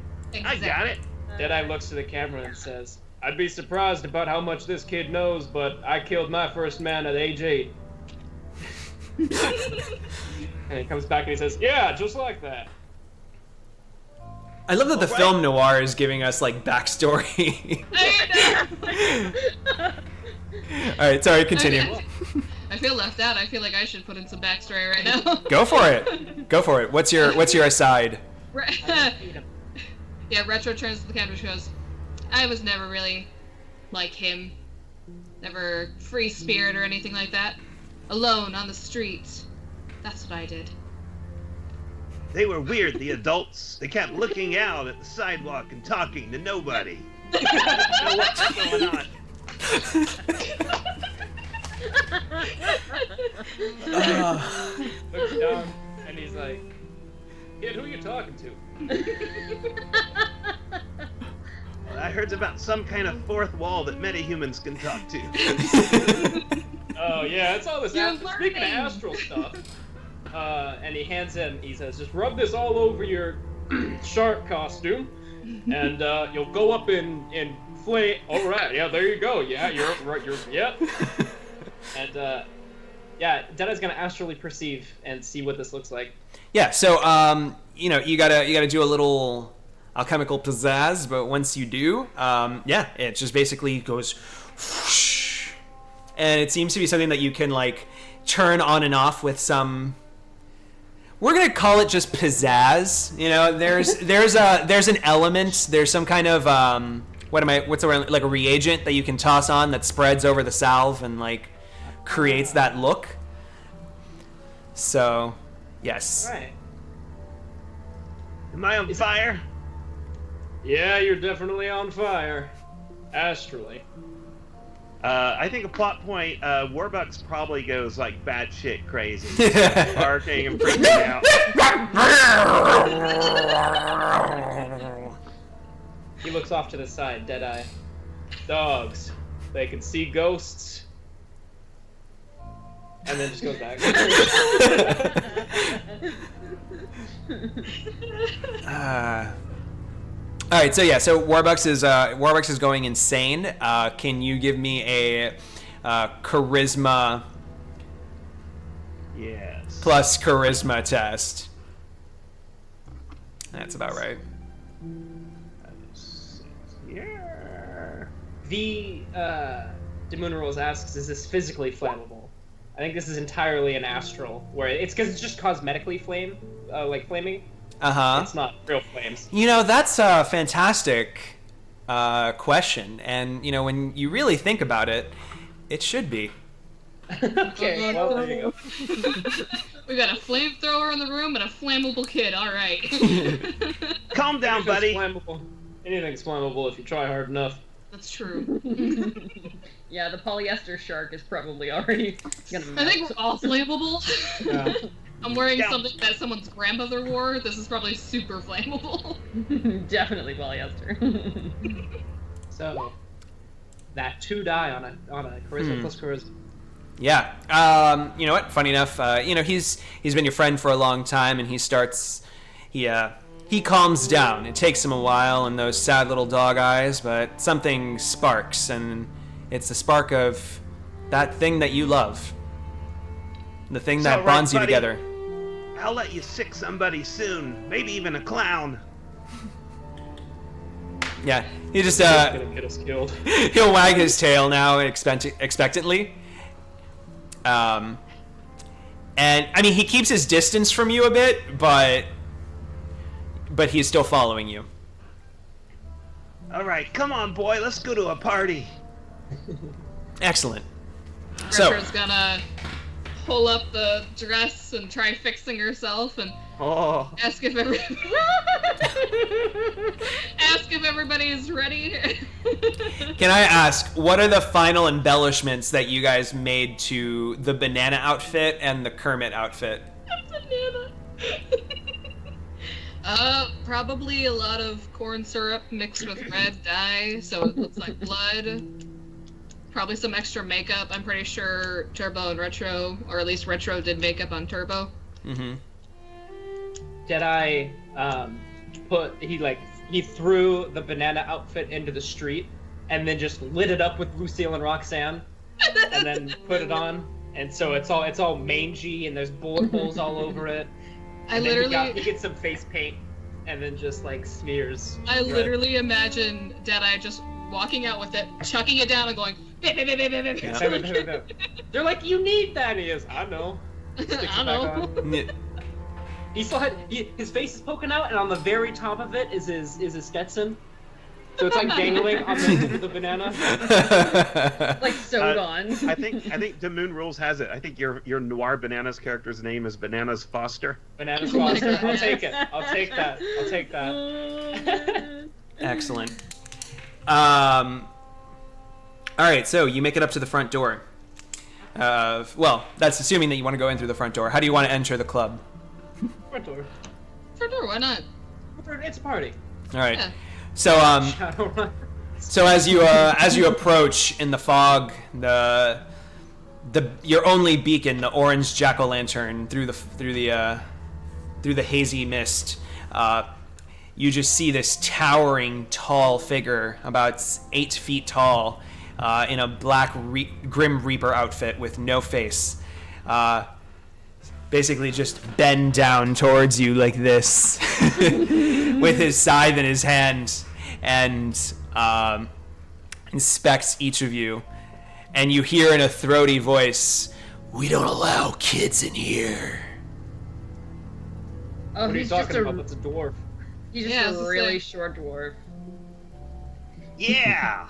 I got it. Deadeye looks to the camera and says, I'd be surprised about how much this kid knows, but I killed my first man at age 8. And he comes back and he says, yeah, just like that. I love that the Alright. film noir is giving us like backstory. All right, sorry, continue. I feel left out. I feel like I should put in some backstory right now. Go for it. Go for it. What's your aside? Yeah, Retro turns to the camera and goes, I was never really like him. Never free spirit or anything like that. Alone on the streets. That's what I did. They were weird, the adults. They kept looking out at the sidewalk and talking to nobody. I don't know what's going on. Looks down and he's like, kid, who are you talking to? I heard about some kind of fourth wall that metahumans can talk to. Oh yeah, it's all this You're speaking of learning. astral stuff. And he hands him, he says, just rub this all over your shark costume, and you'll go up in flame. All right, yeah, there you go. Yeah, you're yeah. And yeah, Deadeye's gonna astrally perceive and see what this looks like. Yeah, so you gotta do a little alchemical pizzazz, but once you do, yeah, it just basically goes whoosh, and it seems to be something that you can like turn on and off with some. We're gonna call it just pizzazz. You know, there's an element. There's some kind of what's the word, like a reagent that you can toss on that spreads over the salve and like creates that look. So, yes. All right. Am I on fire? Yeah, you're definitely on fire. Astrally. I think a plot point, Warbucks probably goes like batshit crazy. Barking and freaking out. He looks off to the side, Deadeye. Dogs. They can see ghosts. And then just goes back. All right, so Warbucks is going insane. Can you give me a charisma Yes. plus charisma test? That's about right. Yeah. The Demunrals asks, is this physically flammable? I think this is entirely an astral, where it's because it's just cosmetically flaming. It's not real flames. You know, that's a fantastic question, and you know, when you really think about it, it should be. Okay, well, there you go. We got a flamethrower in the room and a flammable kid. All right. Calm down, buddy. Anything's flammable if you try hard enough. That's true. Yeah, the polyester shark is probably already gonna melt. I think we're all flammable. Yeah. I'm wearing something that someone's grandmother wore. This is probably super flammable. Definitely polyester. So, that 2 die on a charisma plus charisma. Yeah. You know what? Funny enough, you know, he's been your friend for a long time, and he calms down. It takes him a while and those sad little dog eyes, but something sparks, and it's the spark of that thing that you love. The thing It's that all right, bonds you buddy. together. I'll let you sick somebody soon. Maybe even a clown. Yeah, he just He's gonna get us killed. he'll wag his tail now expectantly. And I mean, he keeps his distance from you a bit, but he's still following you. All right, come on, boy. Let's go to a party. Excellent. So, Retro's gonna pull up the dress and try fixing herself and Oh. ask if everybody is ready. can I ask, what are the final embellishments that you guys made to the banana outfit and the Kermit outfit? Banana. Probably a lot of corn syrup mixed with red dye, so it looks like blood. Probably some extra makeup. I'm pretty sure Turbo and Retro, or at least Retro did makeup on Turbo. Mm-hmm. Deadeye he threw the banana outfit into the street and then just lit it up with Lucille and Roxanne and then put it on, and so it's all mangy and there's bullet holes all over it. I And then literally he gets some face paint and then just like smears. I literally imagine Deadeye just walking out with it, chucking it down and going "Bip, bip, bip, bip, bip, bip." Yeah. They're like, you need that. And he goes, I know. Sticks it I back know. on. He still had his face is poking out, and on the very top of it is his Stetson. So it's like dangling on the banana. Like sewed on. I think Demunrals has it. I think your Noir Bananas character's name is Bananas Foster. Bananas Oh my Foster. I'll goodness. take it. I'll take that. Excellent. All right, so you make it up to the front door. Well, that's assuming that you want to go in through the front door. How do you want to enter the club? Front door. For sure, why not? It's a party. All right. Yeah. So Shadowrun. so as you approach in the fog, your only beacon, the orange jack-o'-lantern, through the hazy mist, you just see this towering, tall figure, about 8 feet tall, in a black Grim Reaper outfit with no face. Basically just bend down towards you like this with his scythe in his hand, and inspects each of you. And you hear in a throaty voice, "We don't allow kids in here." Oh, What are you he's just talking about? That's a dwarf. he's just Yeah, I a was really just short dwarf. Yeah.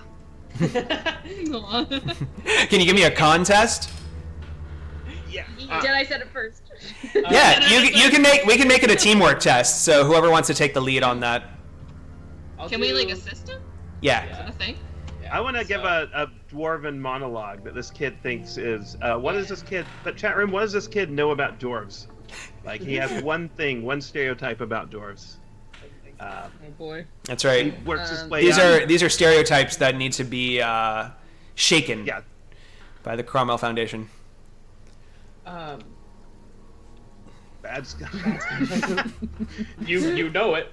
Can you give me a contest? Yeah. Jedi said it first. Yeah, we can make it a teamwork test. So whoever wants to take the lead on that. Can we like assist him? Yeah. Is that a thing? I want to give a dwarven monologue that this kid thinks is. What does this kid? The chat room. What does this kid know about dwarves? Like he has one stereotype about dwarves. Oh boy. That's He right. works his way up. These are stereotypes that need to be shaken. Yeah. By the Cromwell Foundation. Bad Scottish. You know it.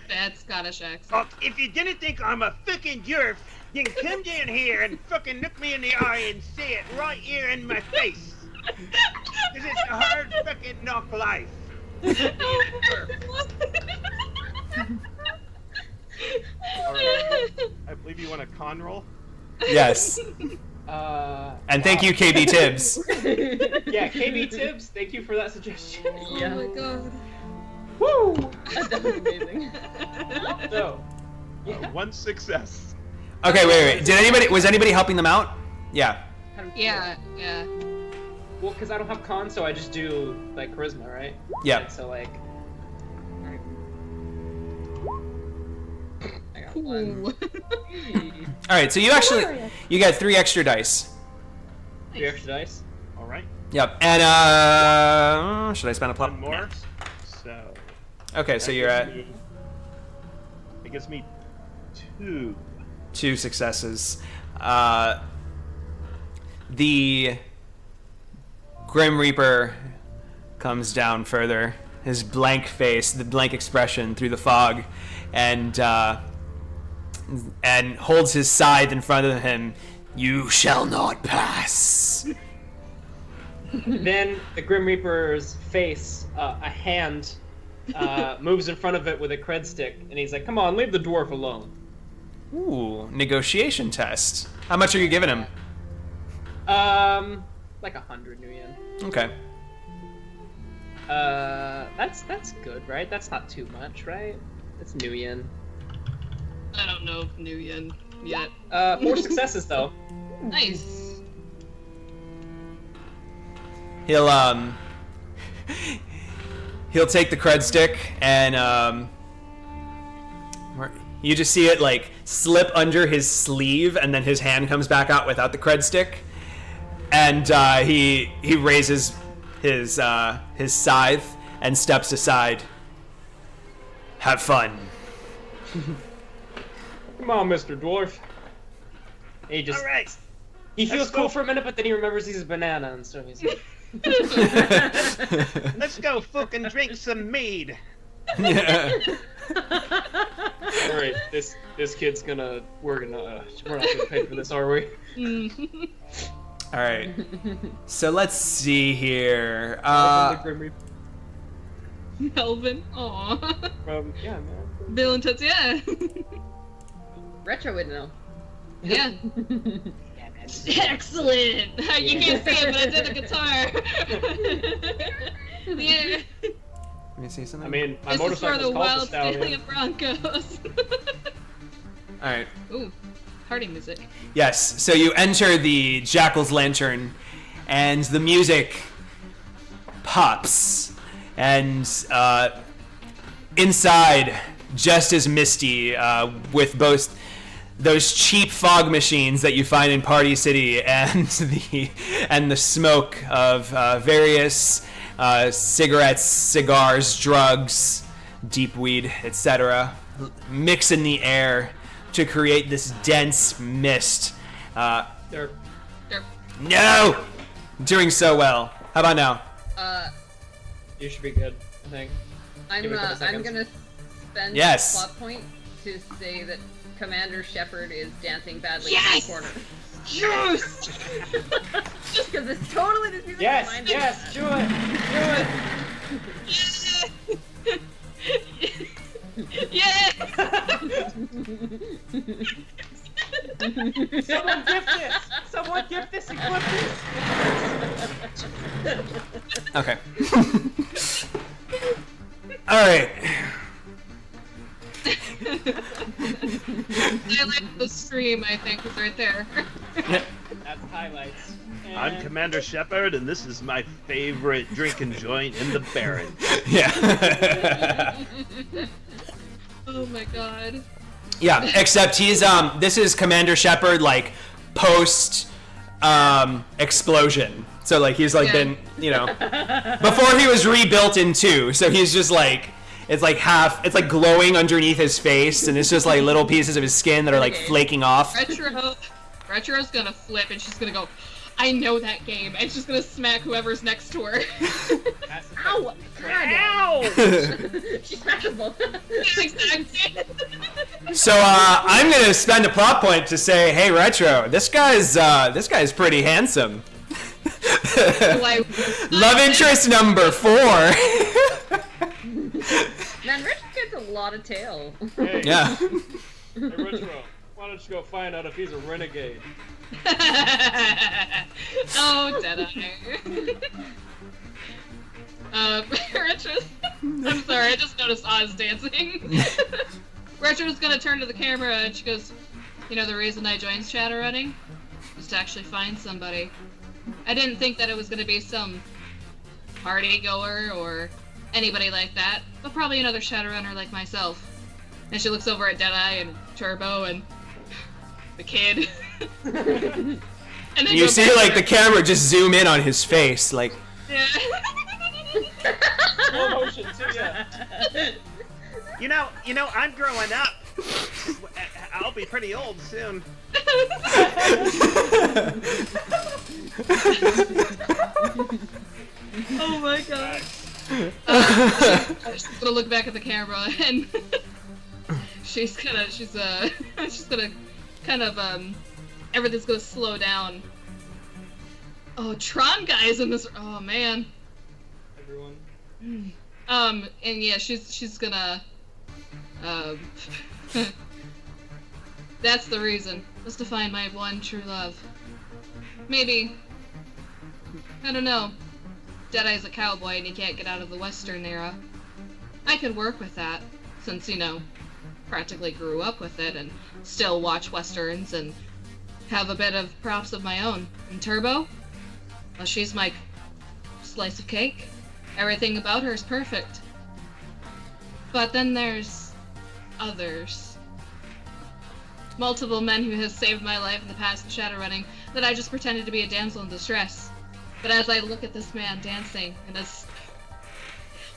Bad Scottish accent. Fuck, if you didn't think I'm a fucking dwarf, then come down here and fucking look me in the eye and say it right here in my face. Because it's a hard fucking knock life. I believe you want a con roll? Yes. And thank you, KB Tibbs. Yeah, KB Tibbs, thank you for that suggestion. Oh my god. Woo! That was amazing. So, One success. Okay, wait. Was anybody helping them out? Yeah. Yeah. well, because I don't have con, so I just do like charisma, right? Yeah. And so like, I got one. All right, so you got 3 extra dice. 3 extra dice. All right. Yep. And should I spend a plot? One more. So. Okay, so you're at It gives me 2. 2 successes. The Grim Reaper comes down further, his blank face, the blank expression through the fog, and holds his scythe in front of him. You shall not pass. Then the Grim Reaper's face, a hand, moves in front of it with a cred stick, and he's like, "Come on, leave the dwarf alone." Ooh, negotiation test. How much are you giving him? Like 100 new yen. Okay. That's good, right? That's not too much, right? That's new yen. I don't know if New Yen yet. 4 successes though. Nice. He'll take the cred stick and you just see it like slip under his sleeve, and then his hand comes back out without the cred stick, and he raises his scythe and steps aside. Have fun. Come on, Mr. Dwarf. And he just. All right. He feels Let's cool go. for a minute, but then he remembers he's a banana, and so he's like. Let's go fucking drink some mead. Yeah. All right, this kid's gonna. We're not gonna pay for this, are we? All right. So let's see here. The Grim Reaper. Melvin. Aw. Yeah, man. Bill and Toots, yeah. Retro would know. Yeah. Excellent. You can't see it, but I did the guitar. Yeah. Let me see something. I mean, my This is for motorcycle's the called Wild the Stallion. Stallion Broncos. All right. Ooh, party music. Yes. So you enter the Jackal's Lantern, and the music pops, and inside, just as misty, with both those cheap fog machines that you find in Party City, and the smoke of various cigarettes, cigars, drugs, deep weed, etc., mix in the air to create this dense mist. They're No! Doing so well. How about now? You should be good, I think. I'm Give me a couple I'm seconds. gonna spend Yes. a plot point to say that Commander Shepard is dancing badly Yes! in the corner. Yes! Just because it's totally this music Yes, reminds me yes, of do it, Yeah! Someone gift this! Someone gift this and clip this! Okay. All right. I like the stream, I think, is right there. That's highlights. I'm Commander Shepard, and this is my favorite drinking joint in the Baron. Yeah. Oh my god. Yeah, except he's this is Commander Shepard like post explosion. So like he's like been, you know, before he was rebuilt in 2. So he's just like it's like glowing underneath his face, and it's just like little pieces of his skin that are like flaking off. Retro's gonna flip and she's gonna go, I know that game, and she's gonna smack whoever's next to her. Ow! God. Ow! She smashed us both. Exactly. So I'm gonna spend a plot point to say, hey Retro, this guy's pretty handsome. Love interest number 4. Man, Retro gets a lot of tail. Hey, Yeah. hey, Retro, why don't you go find out if he's a renegade? Oh, Deadeye. Retro's... I'm sorry, I just noticed Oz dancing. Retro's gonna turn to the camera and she goes, you know the reason I joined Shadowrunning? Was to actually find somebody. I didn't think that it was gonna be some party goer or anybody like that, but probably another Shadowrunner like myself. And she looks over at Deadeye and Turbo and the kid. And then You see like the camera just zoom in on his face, like Yeah. Slow motion, too, yeah. You know, I'm growing up. I'll be pretty old soon. Oh my god. She's gonna look back at the camera and she's gonna kind of everything's gonna slow down. Oh, Tron guy's in this. Oh man. Everyone. And yeah, she's gonna that's the reason. Was to find my one true love. Maybe, I don't know. Deadeye's a cowboy and he can't get out of the Western era. I could work with that, since, you know, practically grew up with it and still watch Westerns and have a bit of props of my own. And Turbo? Well, she's my slice of cake. Everything about her is perfect. But then there's others. Multiple men who have saved my life in the past in Shadowrunning that I just pretended to be a damsel in distress. But as I look at this man dancing in his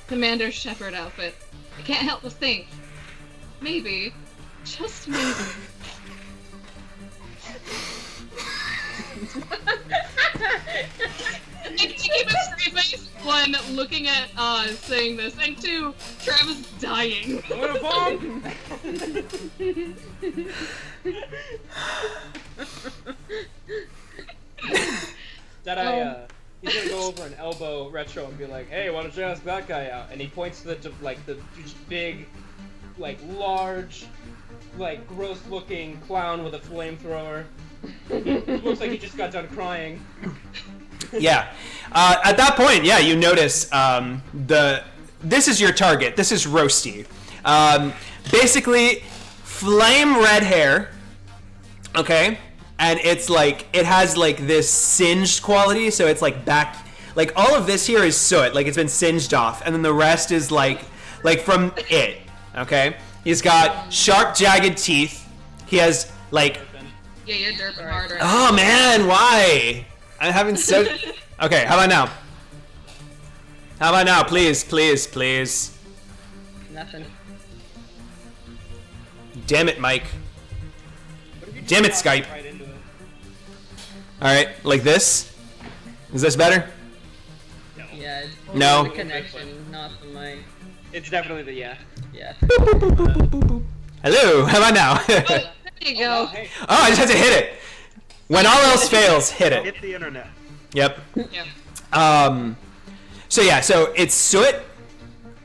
Commander Shepard outfit, I can't help but think, maybe, just maybe. I keep a straight face, 1, looking at Oz saying this, and 2, Travis dying. I'm gonna bomb! He's gonna go over and elbow Retro and be like, hey, why don't you ask that guy out? And he points to the big, like, large, like, gross-looking clown with a flamethrower. He looks like he just got done crying. yeah. At that point, yeah, you notice this is your target. This is Roasty. Basically, flame red hair. Okay, and it's like it has like this singed quality, so it's like back. Like all of this here is soot, like it's been singed off, and then the rest is like from it. Okay, he's got sharp, jagged teeth. He has like. Yeah, you're derping hard right Oh man, why? I'm having so. Okay, how about now? How about now? Please, please, please. Nothing. Damn it, Mike. Damn it, Skype. Right into it. Alright, like this? Is this better? Yeah. It's No. the connection, not the mic. It's definitely the yeah. Yeah. Hello, how about now? there you go. Oh, hey. Oh, I just had to hit it. When all else fails, hit it. Hit the internet. Yep. Yeah. So yeah, so it's soot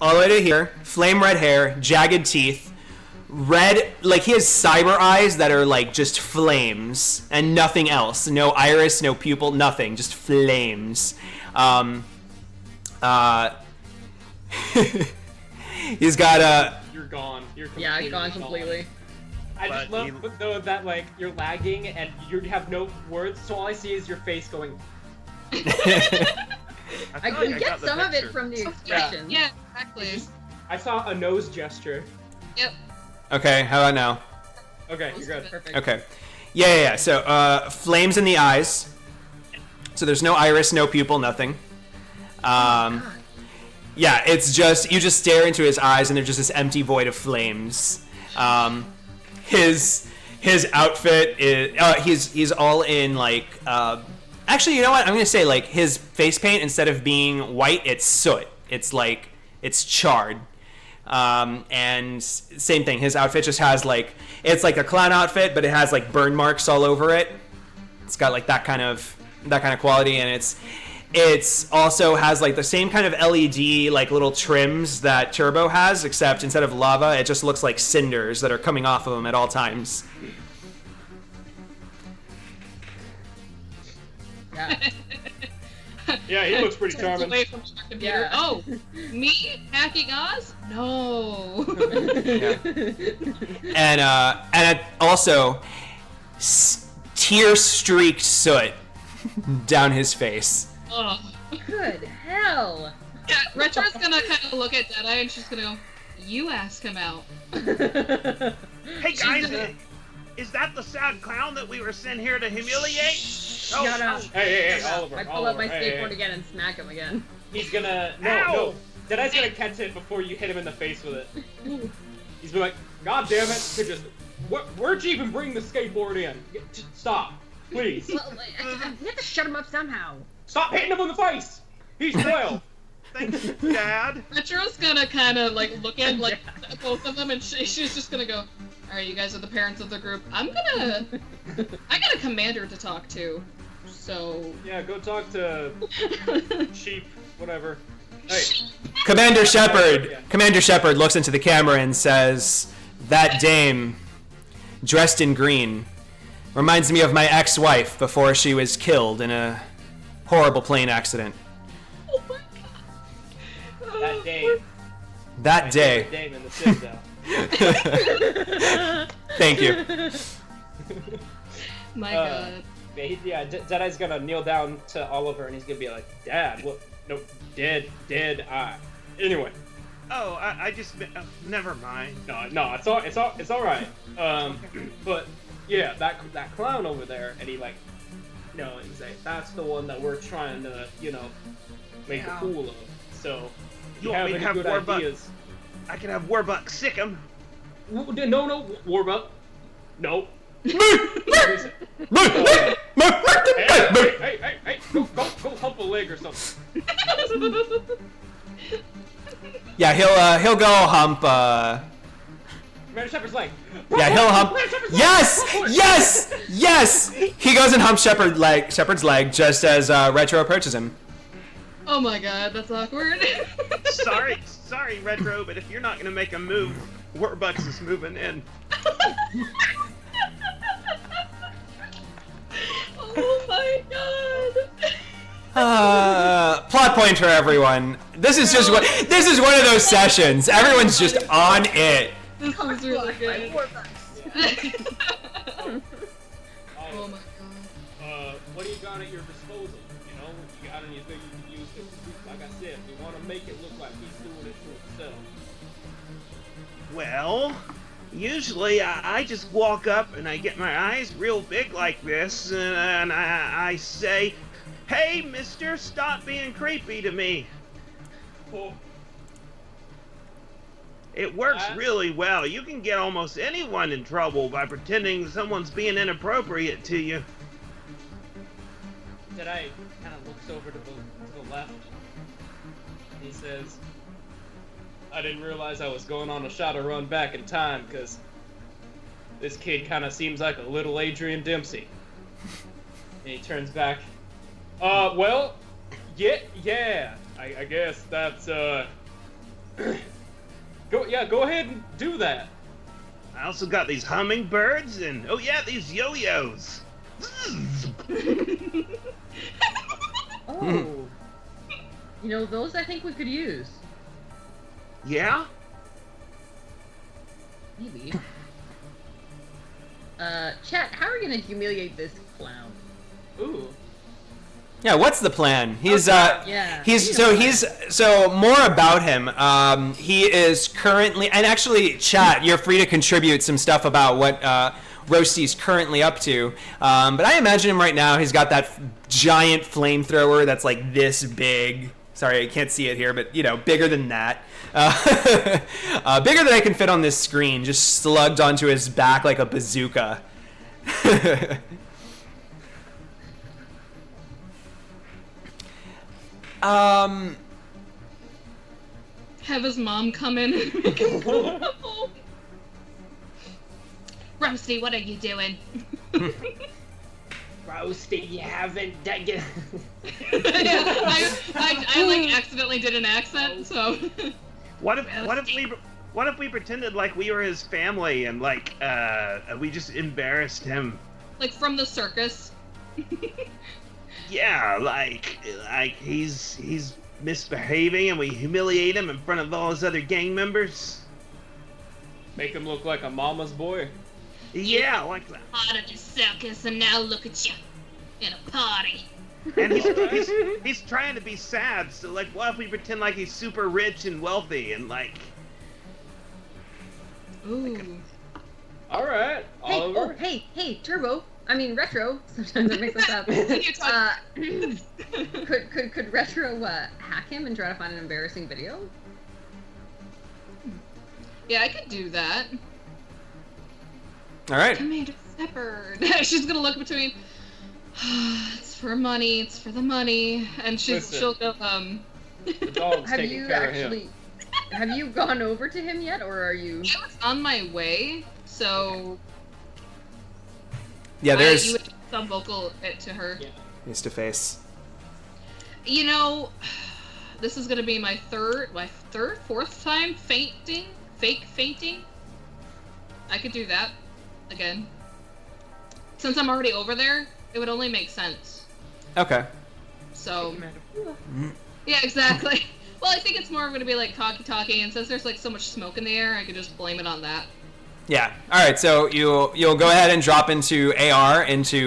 all the way to here, flame red hair, jagged teeth, red, like he has cyber eyes that are like just flames and nothing else. No iris, no pupil, nothing, just flames. He's got a. You're gone. You're completely Yeah, gone completely. I just But love though that like you're lagging and you have no words, so all I see is your face going I could get some of it from the expression. Yeah, exactly. I saw a nose gesture. Yep. Okay, how about now? Okay, you're good. Perfect. Okay. Yeah. So, flames in the eyes. So there's no iris, no pupil, nothing. Yeah, it's just, you just stare into his eyes and they're just this empty void of flames. His outfit is, he's all in like, actually, you know what? I'm gonna say like his face paint, instead of being white, it's soot. It's like, it's charred. And same thing, his outfit just has like, it's like a clown outfit, but it has like burn marks all over it. It's got like that kind of quality, and it's also has like the same kind of LED like little trims that Turbo has, except instead of lava, it just looks like cinders that are coming off of him at all times. Yeah. Yeah, he looks pretty charming. Away from the computer. Yeah. Oh, me hacking Oz? No. Yeah. And also tear-streaked soot down his face. Oh. Good hell. Yeah, Retro's gonna kind of look at Deadeye and she's gonna go, "You ask him out." Hey guys, is that the sad clown that we were sent here to humiliate? Shut up. Hey, Oliver. I pull out my Oliver, skateboard again and smack him again. He's gonna Ow! no. Deadeye's gonna catch it before you hit him in the face with it. He's been like, God damn it! To just where'd you even bring the skateboard in? Just stop, please. Well, I have to shut him up somehow. Stop hitting him in the face. He's 12. Thanks, Dad. Retro's gonna kind of like look at like both of them and she's just gonna go, "All right, you guys are the parents of the group. I got a commander to talk to, so." Yeah, go talk to Sheep, whatever. Hey. Commander Shepard looks into the camera and says, "That dame, dressed in green, reminds me of my ex-wife before she was killed in a horrible plane accident." Oh my god. That day. That day. Dame in the Citadel. Thank you. My god. Yeah, Deadeye's gonna kneel down to Oliver and he's gonna be like, Dad, what? No, dead I. Anyway. Oh, I just never mind. No, it's all right. But yeah, that clown over there, and he like, he's like, that's the one that we're trying to, make a fool of. So, You want me to have good Warbuck? ideas? I can have Warbuck sick him. No, Warbuck. No. Hey, go hump a leg or something. Yeah, he'll go hump. Commander Shepard's leg. Yeah, he'll hump. Yes. He goes and humps Shepard's leg just as Retro approaches him. Oh my god, that's awkward. Sorry, Retro, but if you're not gonna make a move, Warbucks is moving in. Oh my god. Plot point for everyone. This is one of those sessions. Everyone's just on it. This was really good. Oh my god. What do you got at your disposal? What you got anything you can use to, like I said, we want to make it look like he's doing it for himself. Well, usually I just walk up and I get my eyes real big like this, and I say, "Hey, mister, stop being creepy to me." Oh. It works really well. You can get almost anyone in trouble by pretending someone's being inappropriate to you. Deadeye kind of looks over to the left. He says, I didn't realize I was going on a Shadowrun back in time, because this kid kind of seems like a little Adrian Dempsey. And he turns back. Well, yeah. I guess that's, Go ahead and do that. I also got these hummingbirds and, oh yeah, these yo-yos. Oh. Those I think we could use. Yeah? Maybe. Chat, how are we gonna humiliate this clown? Ooh. Yeah, what's the plan? He's yeah. so more about him. He is currently, and actually, chat, you're free to contribute some stuff about what Roasty's currently up to. But I imagine him right now. He's got that giant flamethrower that's like this big. Sorry, I can't see it here, but bigger than that. Bigger than I can fit on this screen, just slugged onto his back like a bazooka. Have his mom come in. Roasty, what are you doing? Roasty, you haven't done it. I like accidentally did an accent, so. What if we pretended like we were his family and like we just embarrassed him? Like from the circus. Yeah, like he's misbehaving and we humiliate him in front of all his other gang members. Make him look like a mama's boy. Yeah, like that. Part of the circus, and now look at you in a party. And he's trying to be sad. So like, what if we pretend like he's super rich and wealthy and like? Ooh. All right, Oliver. Hey, Turbo. I mean, Retro. Sometimes I mix this up. Could Retro hack him and try to find an embarrassing video? Yeah, I could do that. All right. Commander Shepard. She's gonna look between. It's for money. It's for the money, and she'll go. The dog's Have taking you care of actually? him. Have you gone over to him yet, or are you? I was on my way, so. Yeah, there's You would some vocal it to her. Yeah. face to face. This is gonna be my fourth time fake fainting. I could do that again. Since I'm already over there, it would only make sense. Okay. So. Yeah, exactly. Well, I think it's more going to be like talkie, and since there's like so much smoke in the air, I could just blame it on that. Yeah. All right. So you'll go ahead and drop into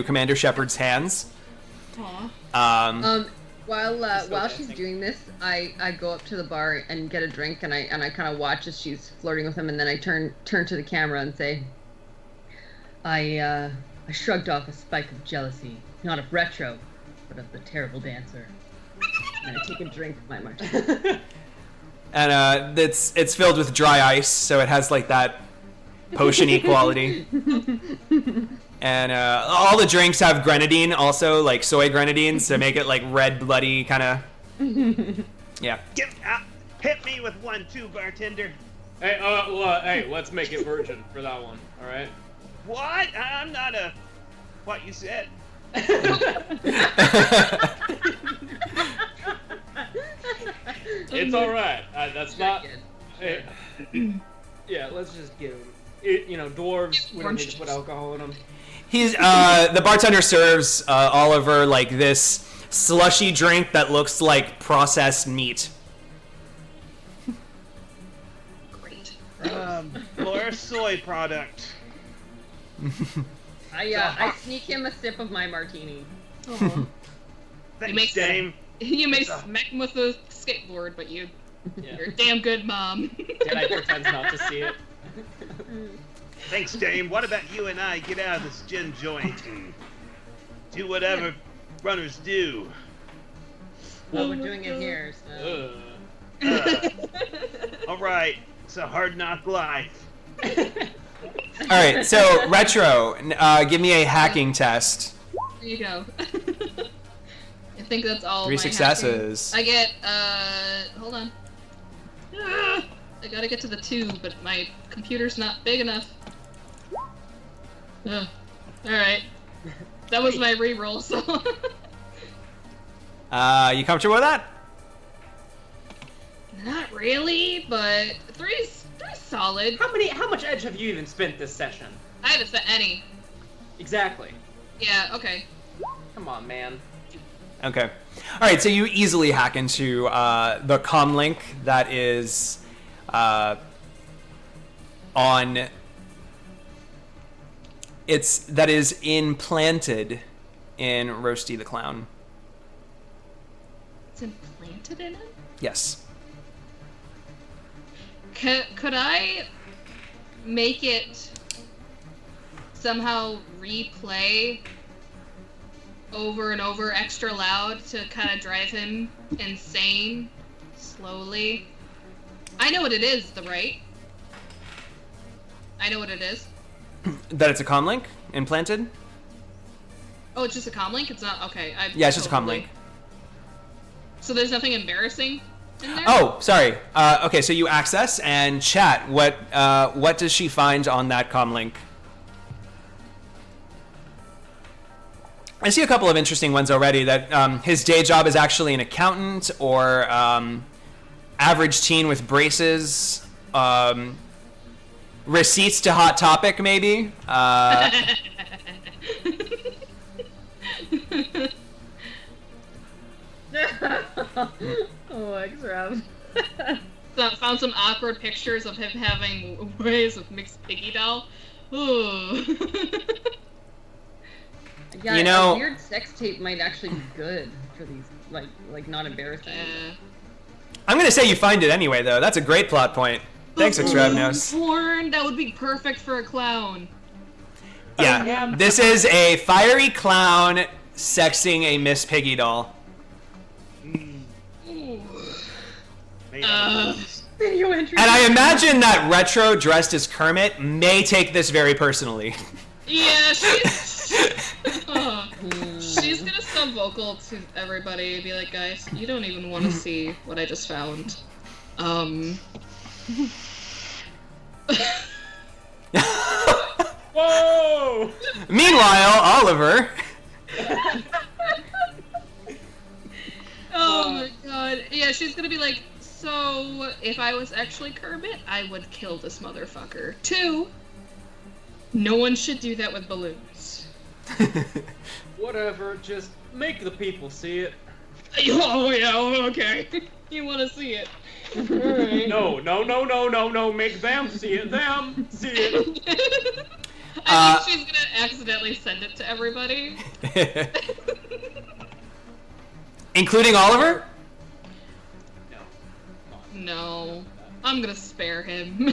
Commander Shepard's hands. Aw. While she's doing this, I go up to the bar and get a drink, and I kind of watch as she's flirting with him, and then I turn to the camera and say, I shrugged off a spike of jealousy, not of Retro, but of the terrible dancer. And I take a drink of my martini. And it's filled with dry ice, so it has like that potion-y quality. And all the drinks have grenadine, also like soy grenadine, to make it like red, bloody kind of. Yeah. Hit me with one too, bartender. Hey, hey, let's make it virgin for that one. All right. What? I'm not a. What you said? It's all right. That's not. Good. Hey, yeah, let's just give him. Dwarves. We don't need to put alcohol in them. He's the bartender serves Oliver like this slushy drink that looks like processed meat. Great. Or a soy product. I sneak him a sip of my martini. Thanks, Dame. You may smack him with a skateboard, but you're a damn good mom. Did I pretend not to see it? Thanks, Dame. What about you and I get out of this gin joint and do whatever runners do? Well, we're doing it here, so. All right. It's a hard knock life. All right, so Retro, give me a hacking test. There you go. I think that's all. 3 successes. I get hold on. I gotta get to the 2, but my computer's not big enough. Alright. That was my reroll, so. You comfortable with that? Not really, but three's solid. How much edge have you even spent this session? I haven't spent any. Exactly. Yeah, okay. Come on, man. Okay. All right, so you easily hack into the comlink that is that is implanted in Roasty the Clown. implanted in him? Yes. Could I make it somehow replay over and over extra loud to kind of drive him insane slowly? I know what it is, right? I know what it is. That it's a comlink implanted? Oh, it's just a comlink? It's not... Okay. Yeah, it's just a comlink. So there's nothing embarrassing in there? Oh, sorry. Okay, so you access and chat. What does she find on that comlink? I see a couple of interesting ones already. That his day job is actually an accountant, or average teen with braces. Receipts to Hot Topic, maybe. Oh, X-Rob. Found some awkward pictures of him having ways with Miss Piggy doll. Ooh. Yeah, You know- a weird sex tape might actually be good for these, like not embarrassing. I'm gonna say you find it anyway, though. That's a great plot point. Thanks, Extravnos. Porn, that would be perfect for a clown. Yeah, this is a fiery clown sexing a Miss Piggy doll. Video entry. And I imagine that Retro dressed as Kermit may take this very personally. Yeah, she's gonna sub vocal to everybody and be like, guys, you don't even want to see what I just found. Whoa! Meanwhile, Oliver. Oh my god. Yeah, she's gonna be like, so if I was actually Kermit, I would kill this motherfucker. 2, no one should do that with balloons. Whatever, just make the people see it. Oh yeah, okay. You wanna see it. Alright. No, make them see it, see it. I think she's gonna accidentally send it to everybody. Including Oliver? No. I'm gonna spare him.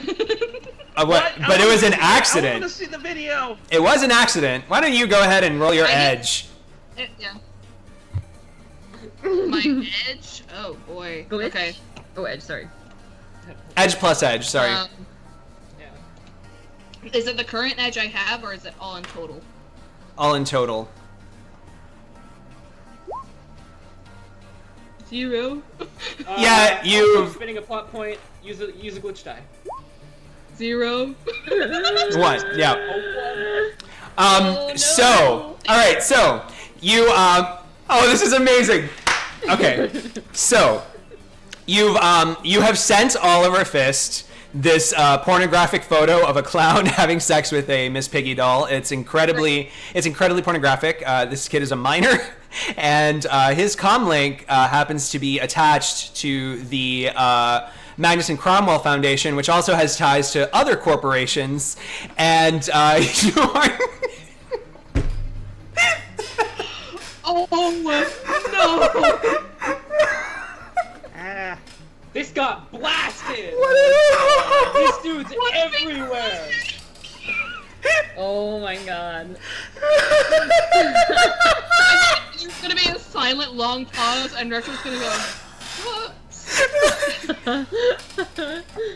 What? But it was an I want accident. to see the video. It was an accident. Why don't you go ahead and roll your edge? Yeah. My edge? Oh boy. Glitch? Okay. Oh, edge. Sorry. Edge plus edge, sorry. Yeah. Is it the current edge I have, or is it all in total? All in total. 0. Yeah, you- Spinning a plot point. Use a glitch die. 0. 1, yeah. Oh, no. So, alright, so, you, oh, this is amazing! Okay, so, you have sent Oliver Fist this pornographic photo of a clown having sex with a Miss Piggy doll. It's incredibly pornographic. This kid is a minor, and his comlink happens to be attached to the Magnus and Cromwell Foundation, which also has ties to other corporations, and you are... Oh no! This got blasted! This dude's everywhere! Oh my god. There's gonna be a silent long pause, and Retro's gonna go, what?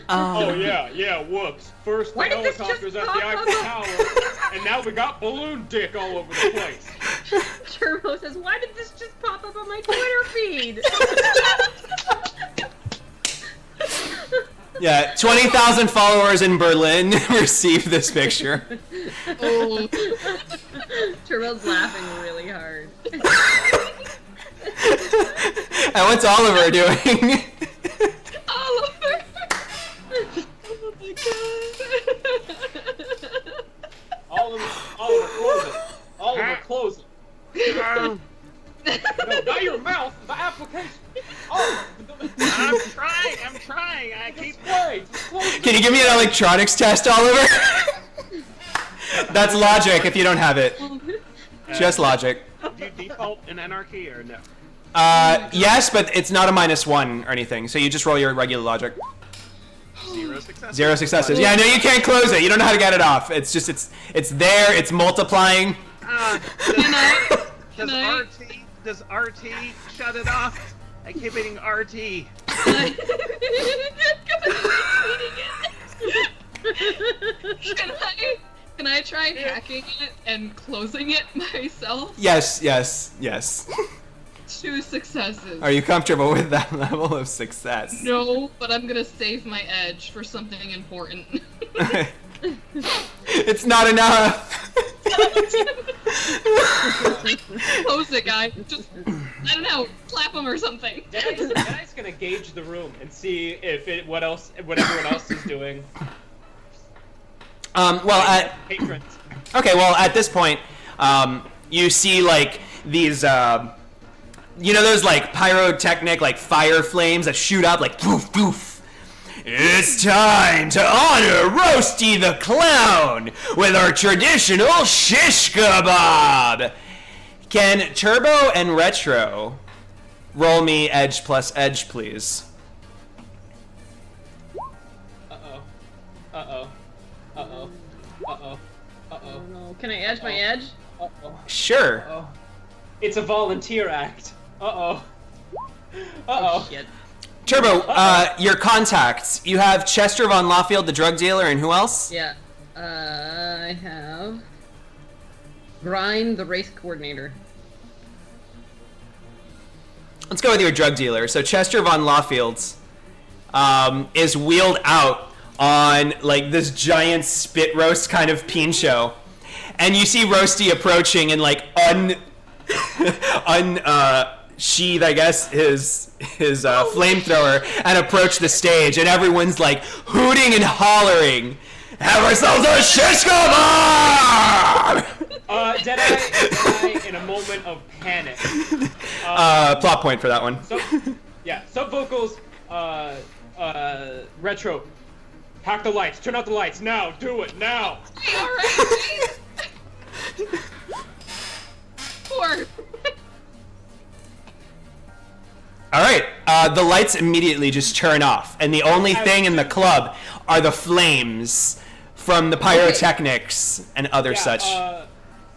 Oh yeah, whoops. First the Why did this helicopters just at the pop Eiffel up? Tower, and now we got balloon dick all over the place. Turbo says, why did this just pop up on my Twitter feed? Yeah, 20,000 followers in Berlin received this picture. Oh. Turbo's laughing really hard. And what's Oliver doing? Oliver! Oh my god. Oliver, close it. No, not your mouth, the application. Oliver, I'm trying. I keep play. Can you give me an electronics test, Oliver? That's logic if you don't have it. Just logic. Do you default in anarchy or no? Yes, but it's not a -1 or anything. So you just roll your regular logic. 0 successes. 0 successes. Yeah, no, you can't close it. You don't know how to get it off. It's just it's there. It's multiplying. Does RT shut it off? I keep hitting RT. Can I try hacking it and closing it myself? Yes. 2 successes. Are you comfortable with that level of success? No, but I'm gonna save my edge for something important. It's not enough. Close it, guy. Just, I don't know, slap him or something. Deadeye gonna gauge the room and see if what everyone else is doing. Patrons. Okay, well, at this point, you see, like, these, those, like, pyrotechnic, like, fire flames that shoot up, like, poof, poof. It's time to honor Roasty the Clown with our traditional shish kebab. Can Turbo and Retro roll me edge plus edge, please? Oh no. Can I edge my edge? Sure. It's a volunteer act. Oh shit. Turbo, your contacts. You have Chester Von Lawfield, the drug dealer, and who else? Yeah. I have Grind, the race coordinator. Let's go with your drug dealer. So Chester Von Lawfield is wheeled out on like this giant spit roast kind of peen show, and you see Roasty approaching and like unsheath, I guess, his flamethrower and approach the stage, and everyone's like hooting and hollering, "Have ourselves a shish kebab!" Deadeye in a moment of panic. Plot point for that one. Sub vocals. Retro. Hack the lights. Turn out the lights now. Do it now. Alright. Poor. All right, the lights immediately just turn off, and the only thing in the club are the flames from the pyrotechnics and other such.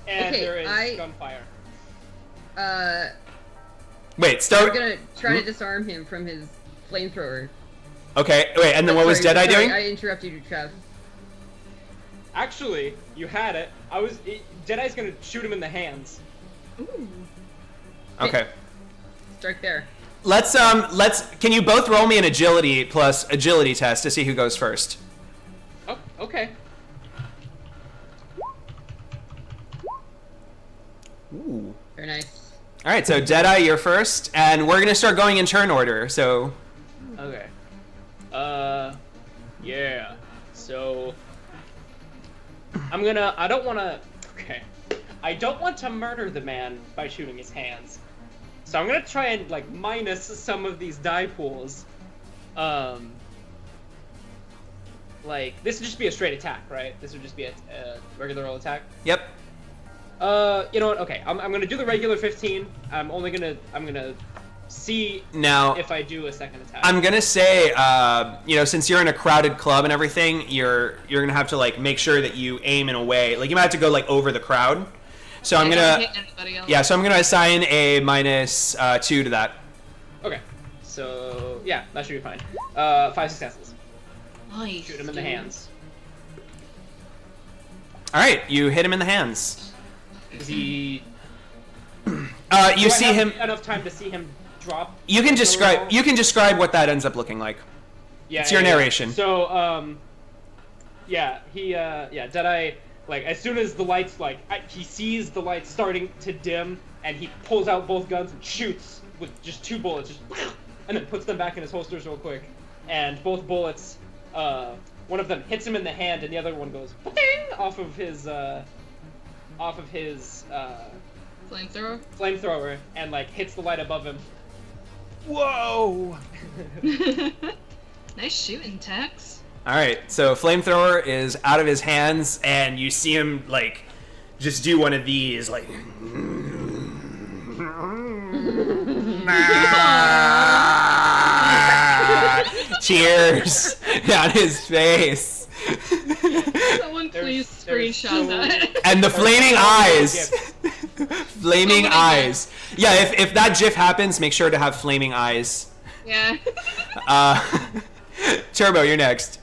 And there is gunfire. Wait, start. We're gonna try to disarm him from his flamethrower. Okay, wait, and then what was Deadeye doing? I interrupted you, Trev. Actually, you had it. Deadeye's gonna shoot him in the hands. Ooh. Okay. Strike there. Can you both roll me an agility plus agility test to see who goes first? Oh, okay. Ooh. Very nice. All right, so Deadeye, you're first, and we're gonna start going in turn order. So. Okay. Yeah. So. I don't want to murder the man by shooting his hands. So I'm gonna try and like minus some of these die pools. Like this would just be a straight attack, right? This would just be a regular roll attack. Yep. You know what? Okay, I'm gonna do the regular 15. I'm gonna see now if I do a second attack. I'm gonna say, since you're in a crowded club and everything, you're gonna have to like make sure that you aim in a way, like you might have to go like over the crowd. So I'm gonna, so I'm gonna assign a -2 to that. Okay, so yeah, that should be fine. 5 successes. Nice. Shoot him in the hands. All right, you hit him in the hands. Is he? You see him. Enough time to see him drop. You can describe. You can describe what that ends up looking like. Yeah, it's your narration. So, Deadeye. Like, as soon as the lights, he sees the lights starting to dim, and he pulls out both guns and shoots with just 2 bullets, and then puts them back in his holsters real quick. And both bullets, one of them hits him in the hand, and the other one goes ding off of his flamethrower, and hits the light above him. Whoa! Nice shooting, Tex. All right, so flamethrower is out of his hands, and you see him just do one of these, Tears down his face. Someone please screenshot that. And the flaming eyes. Flaming eyes. Yeah, if that GIF happens, make sure to have flaming eyes. Yeah. Turbo, you're next.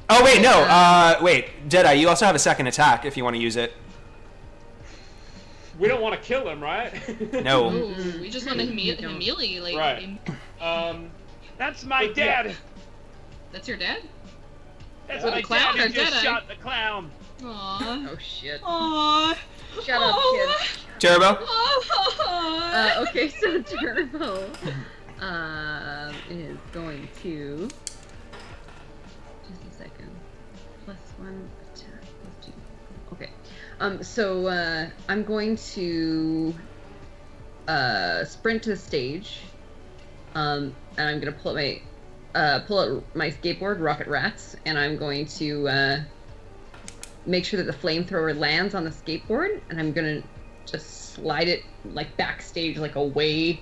Oh, wait, no. Wait, Jedi, you also have a second attack if you want to use it. We don't want to kill him, right? No. Ooh, we just want to humiliate him. Right. That's my dad. That's your dad? That's Oh, my the clown dad or who just Jedi? shot the clown. Aww. Oh shit. Aww. Shut up, kid. Turbo? Okay, so Turbo is going to. Just a second. +1 attack, +2. Okay. So I'm going to sprint to the stage. And I'm gonna pull out my skateboard, Rocket Rats, and I'm going to make sure that the flamethrower lands on the skateboard, and I'm gonna just slide it like backstage, like away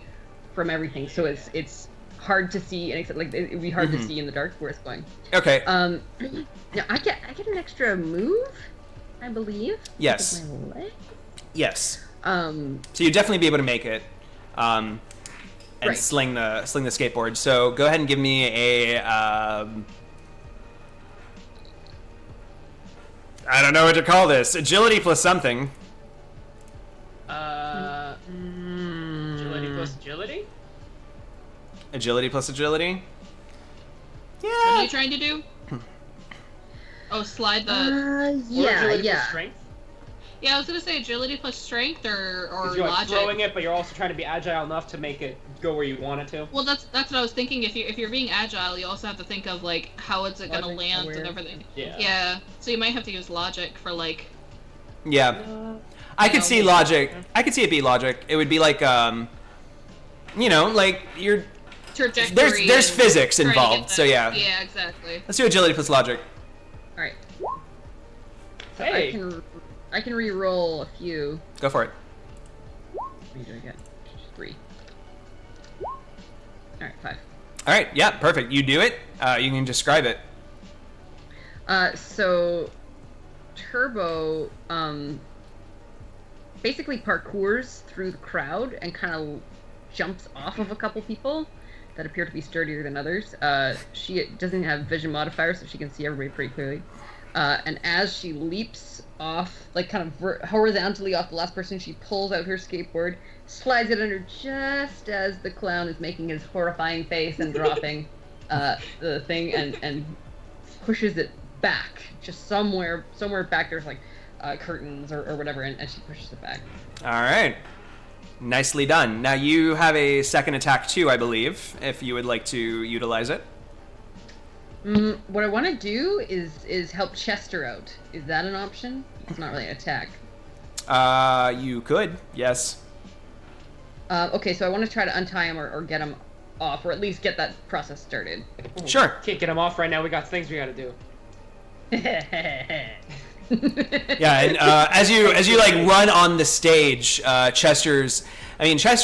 from everything, so it's hard to see, and except like it'd be hard to see in the dark where it's going. Okay. Now I get an extra move, I believe. Yes. With my leg. Yes. So you'd definitely be able to make it. And right. sling the skateboard. So go ahead and give me a I don't know what to call this. Agility plus something. Agility plus agility? Agility plus agility? What Yeah. are you trying to do? Oh, slide the... Or agility plus strength? Yeah, I was gonna say agility plus strength or You're like logic. throwing it, but you're also trying to be agile enough to make it go where you want it to. Well, that's what I was thinking. If you're being agile, you also have to think of like how is it gonna Logic, land aware. and everything. Yeah. Yeah. So you might have to use logic for like. Yeah. I could see logic. I could see it be logic. It would be like like you're Trajectory. there's physics trying to get involved. that- So yeah. Yeah, exactly. Let's do agility plus logic. all right. So Hey. I can re-roll a few. Go for it. What do I get? 3. All right, 5. All right. Yeah. Perfect. You do it. You can describe it. So Turbo basically parkours through the crowd and kind of jumps off of a couple people that appear to be sturdier than others. She doesn't have vision modifier, so she can see everybody pretty clearly. And as she leaps off, like kind of horizontally off the last person, she pulls out her skateboard, slides it under just as the clown is making his horrifying face and dropping the thing, and pushes it back, just somewhere back. There's like curtains or whatever, and she pushes it back. All right. Nicely done. Now you have a second attack too, I believe, if you would like to utilize it. What I want to do is help Chester out. Is that an option? It's not really an attack. You could, yes. Okay, so I want to try to untie him or get him off, or at least get that process started. Sure. Can't get him off right now. We got things we gotta do. Yeah, and as you like run on the stage, Chester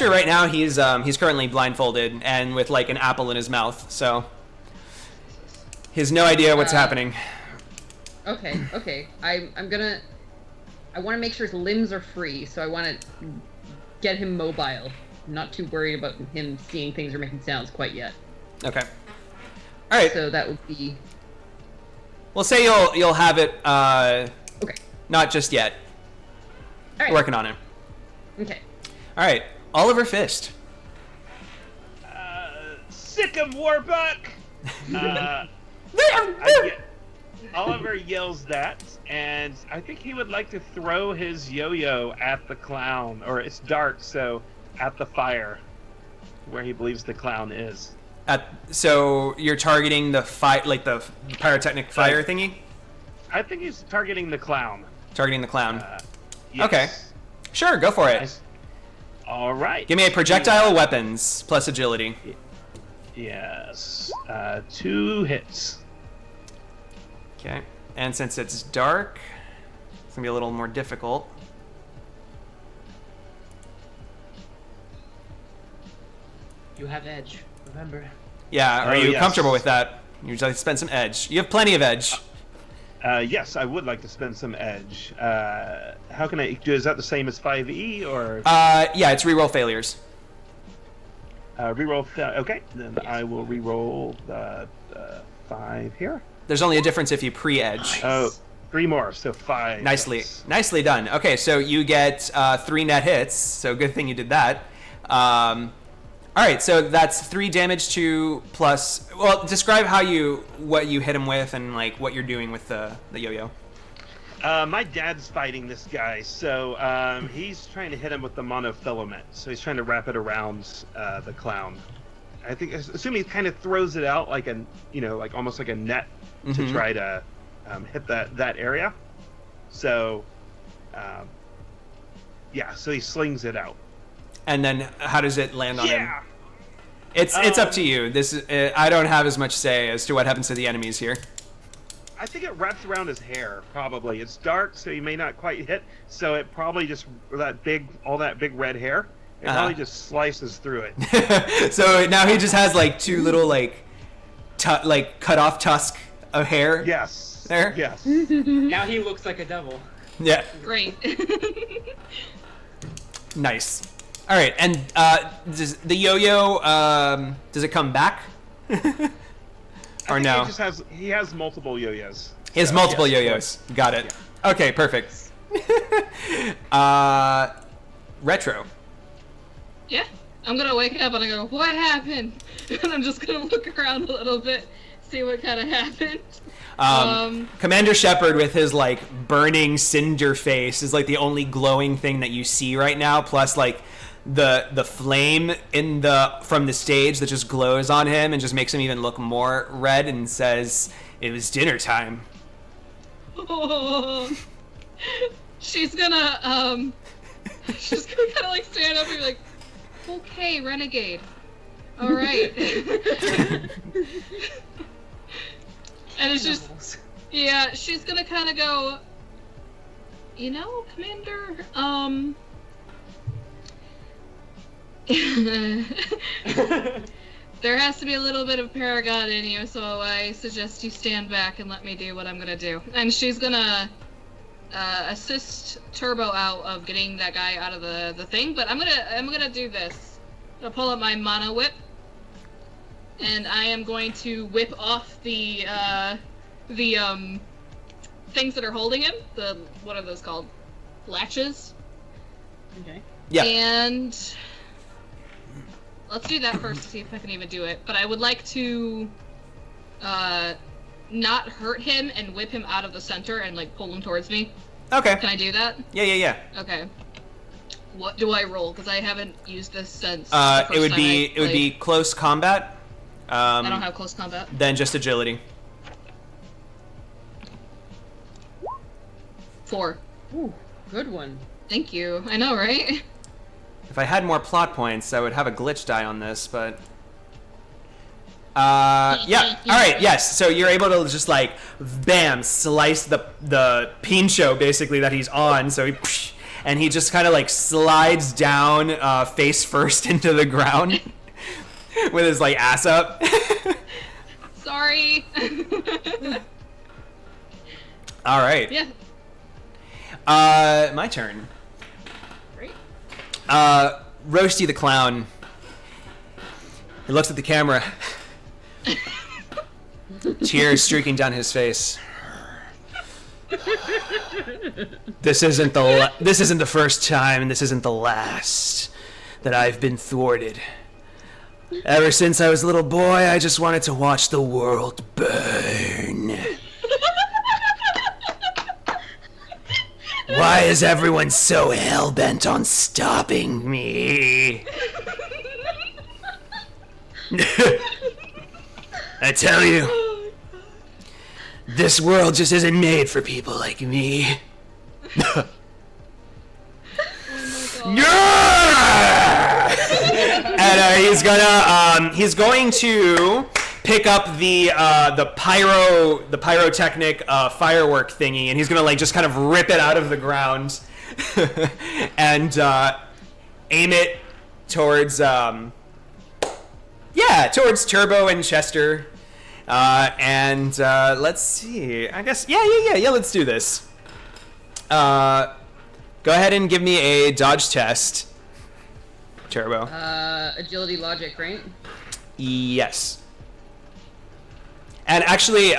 right now he's currently blindfolded and with like an apple in his mouth, so he has no idea what's happening. Okay. I want to make sure his limbs are free, so I want to get him mobile. I'm not too worried about him seeing things or making sounds quite yet. Okay. All right. So that would be. We'll say you'll have it. Okay. Not just yet. All right. Working on it. Okay. All right. Oliver Fist. Sick 'em, Warbuck! Oliver yells that, and I think he would like to throw his yo-yo at the clown, or it's dark, so at the fire, where he believes the clown is. So you're targeting the like the pyrotechnic fire thingy? I think he's targeting the clown. Targeting the clown. Yes. Okay. Sure, go for it. Nice. All right. Give me a projectile weapons plus agility. Yes. 2 hits. Okay. And since it's dark, it's gonna be a little more difficult. You have edge, remember? Yeah, are Oh, you yes. comfortable with that? You'd like to spend some edge. You have plenty of edge. Yes, I would like to spend some edge. How can I do? Is that the same as 5e or Yeah, it's reroll failures. reroll? Okay, then I will reroll the 5 here. There's only a difference if you pre-edge. Oh, 3 more, so 5. Nicely done. Okay, so you get 3 net hits. So good thing you did that. All right, so that's 3 damage to plus. Well, describe what you hit him with and like what you're doing with the yo-yo. My dad's fighting this guy, so he's trying to hit him with the monofilament. So he's trying to wrap it around the clown. I assume he kind of throws it out like like almost like a net to try to hit that area. So, so he slings it out. And then how does it land on him? Yeah. It's up to you. This is, I don't have as much say as to what happens to the enemies here. I think it wraps around his hair. Probably it's dark, so he may not quite hit. So it probably just all that big red hair. It probably just slices through it. So now he just has like 2 little cut off tusk of hair. Yes. There. Yes. Now he looks like a devil. Yeah. Great. Nice. All right, and does the yo-yo does it come back? Or no? He has multiple yo-yos. He has multiple yo-yos. Got it. Yeah. Okay, perfect. Retro. Yeah, I'm gonna wake up and I go, what happened? And I'm just gonna look around a little bit, see what kind of happened. Commander Shepard with his like burning cinder face is like the only glowing thing that you see right now, plus like the flame from the stage that just glows on him and just makes him even look more red, and says, "It was dinner time." Oh, she's gonna kind of like stand up and be like, "Okay, renegade. All right." And it's just, she's gonna kind of go, Commander, there has to be a little bit of Paragon in you, so I suggest you stand back and let me do what I'm gonna do. And she's gonna assist Turbo out of getting that guy out of the thing, but I'm gonna do this. I'm gonna pull up my Mono Whip, and I am going to whip off the things that are holding him. What are those called? Latches. Okay. Yeah. And let's do that first to see if I can even do it. But I would like to not hurt him and whip him out of the center and like pull him towards me. Okay. Can I do that? Yeah. Okay. What do I roll? Because I haven't used this since. It would be close combat. I don't have close combat. Then just agility. 4. Ooh, good one. Thank you. I know, right? If I had more plot points, I would have a glitch die on this, but... yeah. All right, yes. So you're able to just, like, bam, slice the pincho, basically, that he's on. So he just kind of, like, slides down face first into the ground with his, like, ass up. Sorry. All right. Yeah. My turn. Great. Roasty the clown. He looks at the camera. Tears streaking down his face. This isn't the first time, and this isn't the last that I've been thwarted. Ever since I was a little boy, I just wanted to watch the world burn. Why is everyone so hell-bent on stopping me? I tell you, this world just isn't made for people like me. And he's going to pick up the pyrotechnic firework thingy, and he's gonna like just kind of rip it out of the ground and aim it towards Yeah, towards Turbo and Chester. And let's see. I guess, yeah, let's do this. Go ahead and give me a dodge test, Turbo. Agility logic, right? Yes. And actually,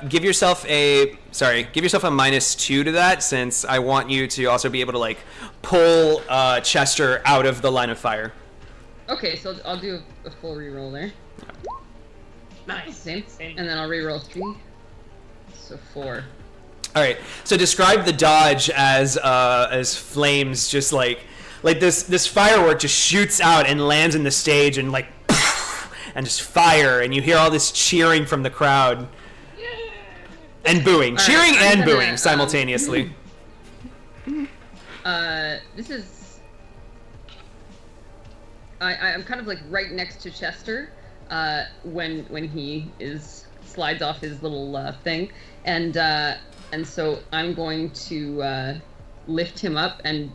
give yourself a -2 to that, since I want you to also be able to, like, pull Chester out of the line of fire. Okay, so I'll do a full reroll there. Nice. Same. And then I'll reroll 3. So 4. All right. So describe the dodge as flames just like this firework just shoots out and lands in the stage and like and just fire, and you hear all this cheering from the crowd. And booing. All Cheering right, and gonna, booing simultaneously. This is I'm kind of like right next to Chester when he slides off his little thing, and so I'm going to lift him up and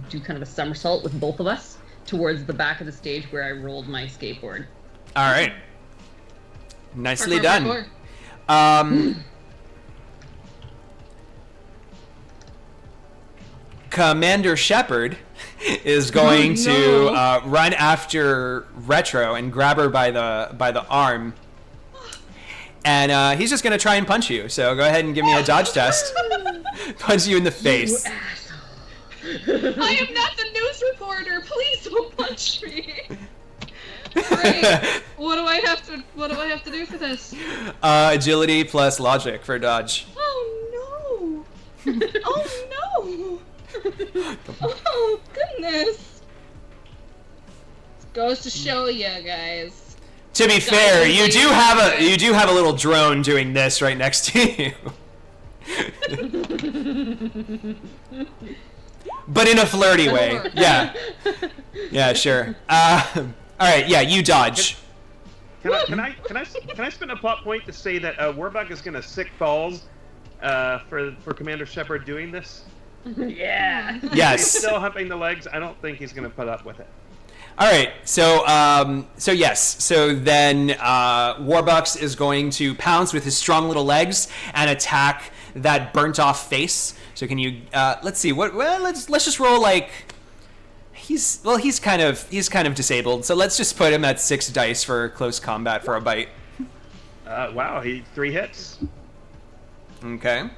do kind of a somersault with both of us towards the back of the stage where I rolled my skateboard. All right. Nicely Parkour, done. Commander Shepard is going to run after Retro and grab her by the arm, and he's just going to try and punch you. So go ahead and give me a dodge test. Punch you in the face. You asshole. I am not the news reporter. Please don't punch me. Great. What do I have to do for this? Agility plus logic for dodge. Oh no! Oh no! Oh goodness! Goes to show you guys. To be fair, you do have a little drone doing this right next to you. But in a flirty way. Yeah. Yeah, sure. All right, yeah, you dodge. Can I spend a plot point to say that Warbuck is gonna sick balls for Commander Shepard doing this? Yeah. Yes. He's still humping the legs. I don't think he's gonna put up with it. All right, so yes, so then Warbucks is going to pounce with his strong little legs and attack that burnt off face. So can you let's see let's just roll like he's kind of disabled. So let's just put him at 6 dice for close combat for a bite. Wow, he 3 hits. Okay.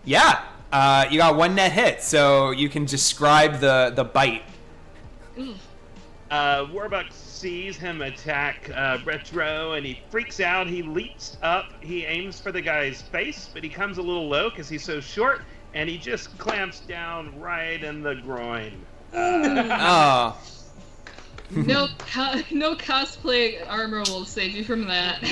Yeah, you got 1 net hit, so you can describe the bite. Warbuck sees him attack Retro, and he freaks out. He leaps up. He aims for the guy's face, but he comes a little low because he's so short, and he just clamps down right in the groin. Oh. No cosplay armor will save you from that.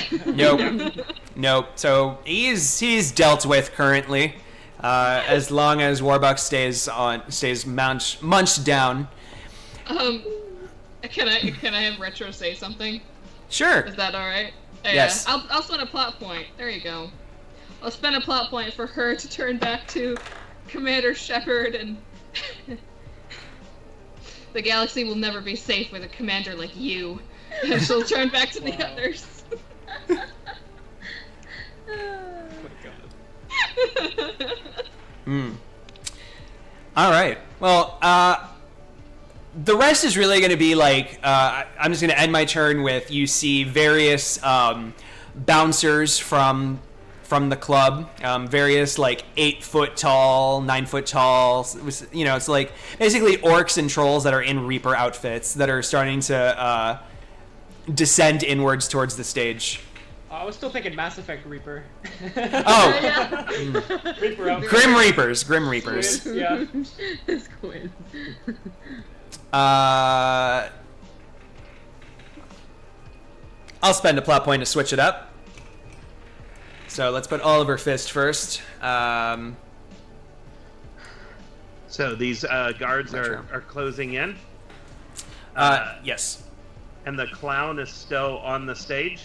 Nope. So he's dealt with currently, as long as Warbuck stays munched down. Can I have Retro say something? Sure. Is that all right? Yes. I'll spend a plot point. There you go. I'll spend a plot point for her to turn back to Commander Shepard, and the galaxy will never be safe with a commander like you. And she'll turn back to the others. Oh my god. All right. Well, the rest is really going to be like I'm just going to end my turn with you see various bouncers from the club, various like 8 foot tall, 9 foot tall. It's like basically orcs and trolls that are in Reaper outfits that are starting to descend inwards towards the stage. I was still thinking Mass Effect Reaper. Oh, Reaper outfit. Grim Reapers. Squids, yeah. Squids. I'll spend a plot point to switch it up. So let's put Oliver Fist first. So these guards are closing in. Yes. And the clown is still on the stage.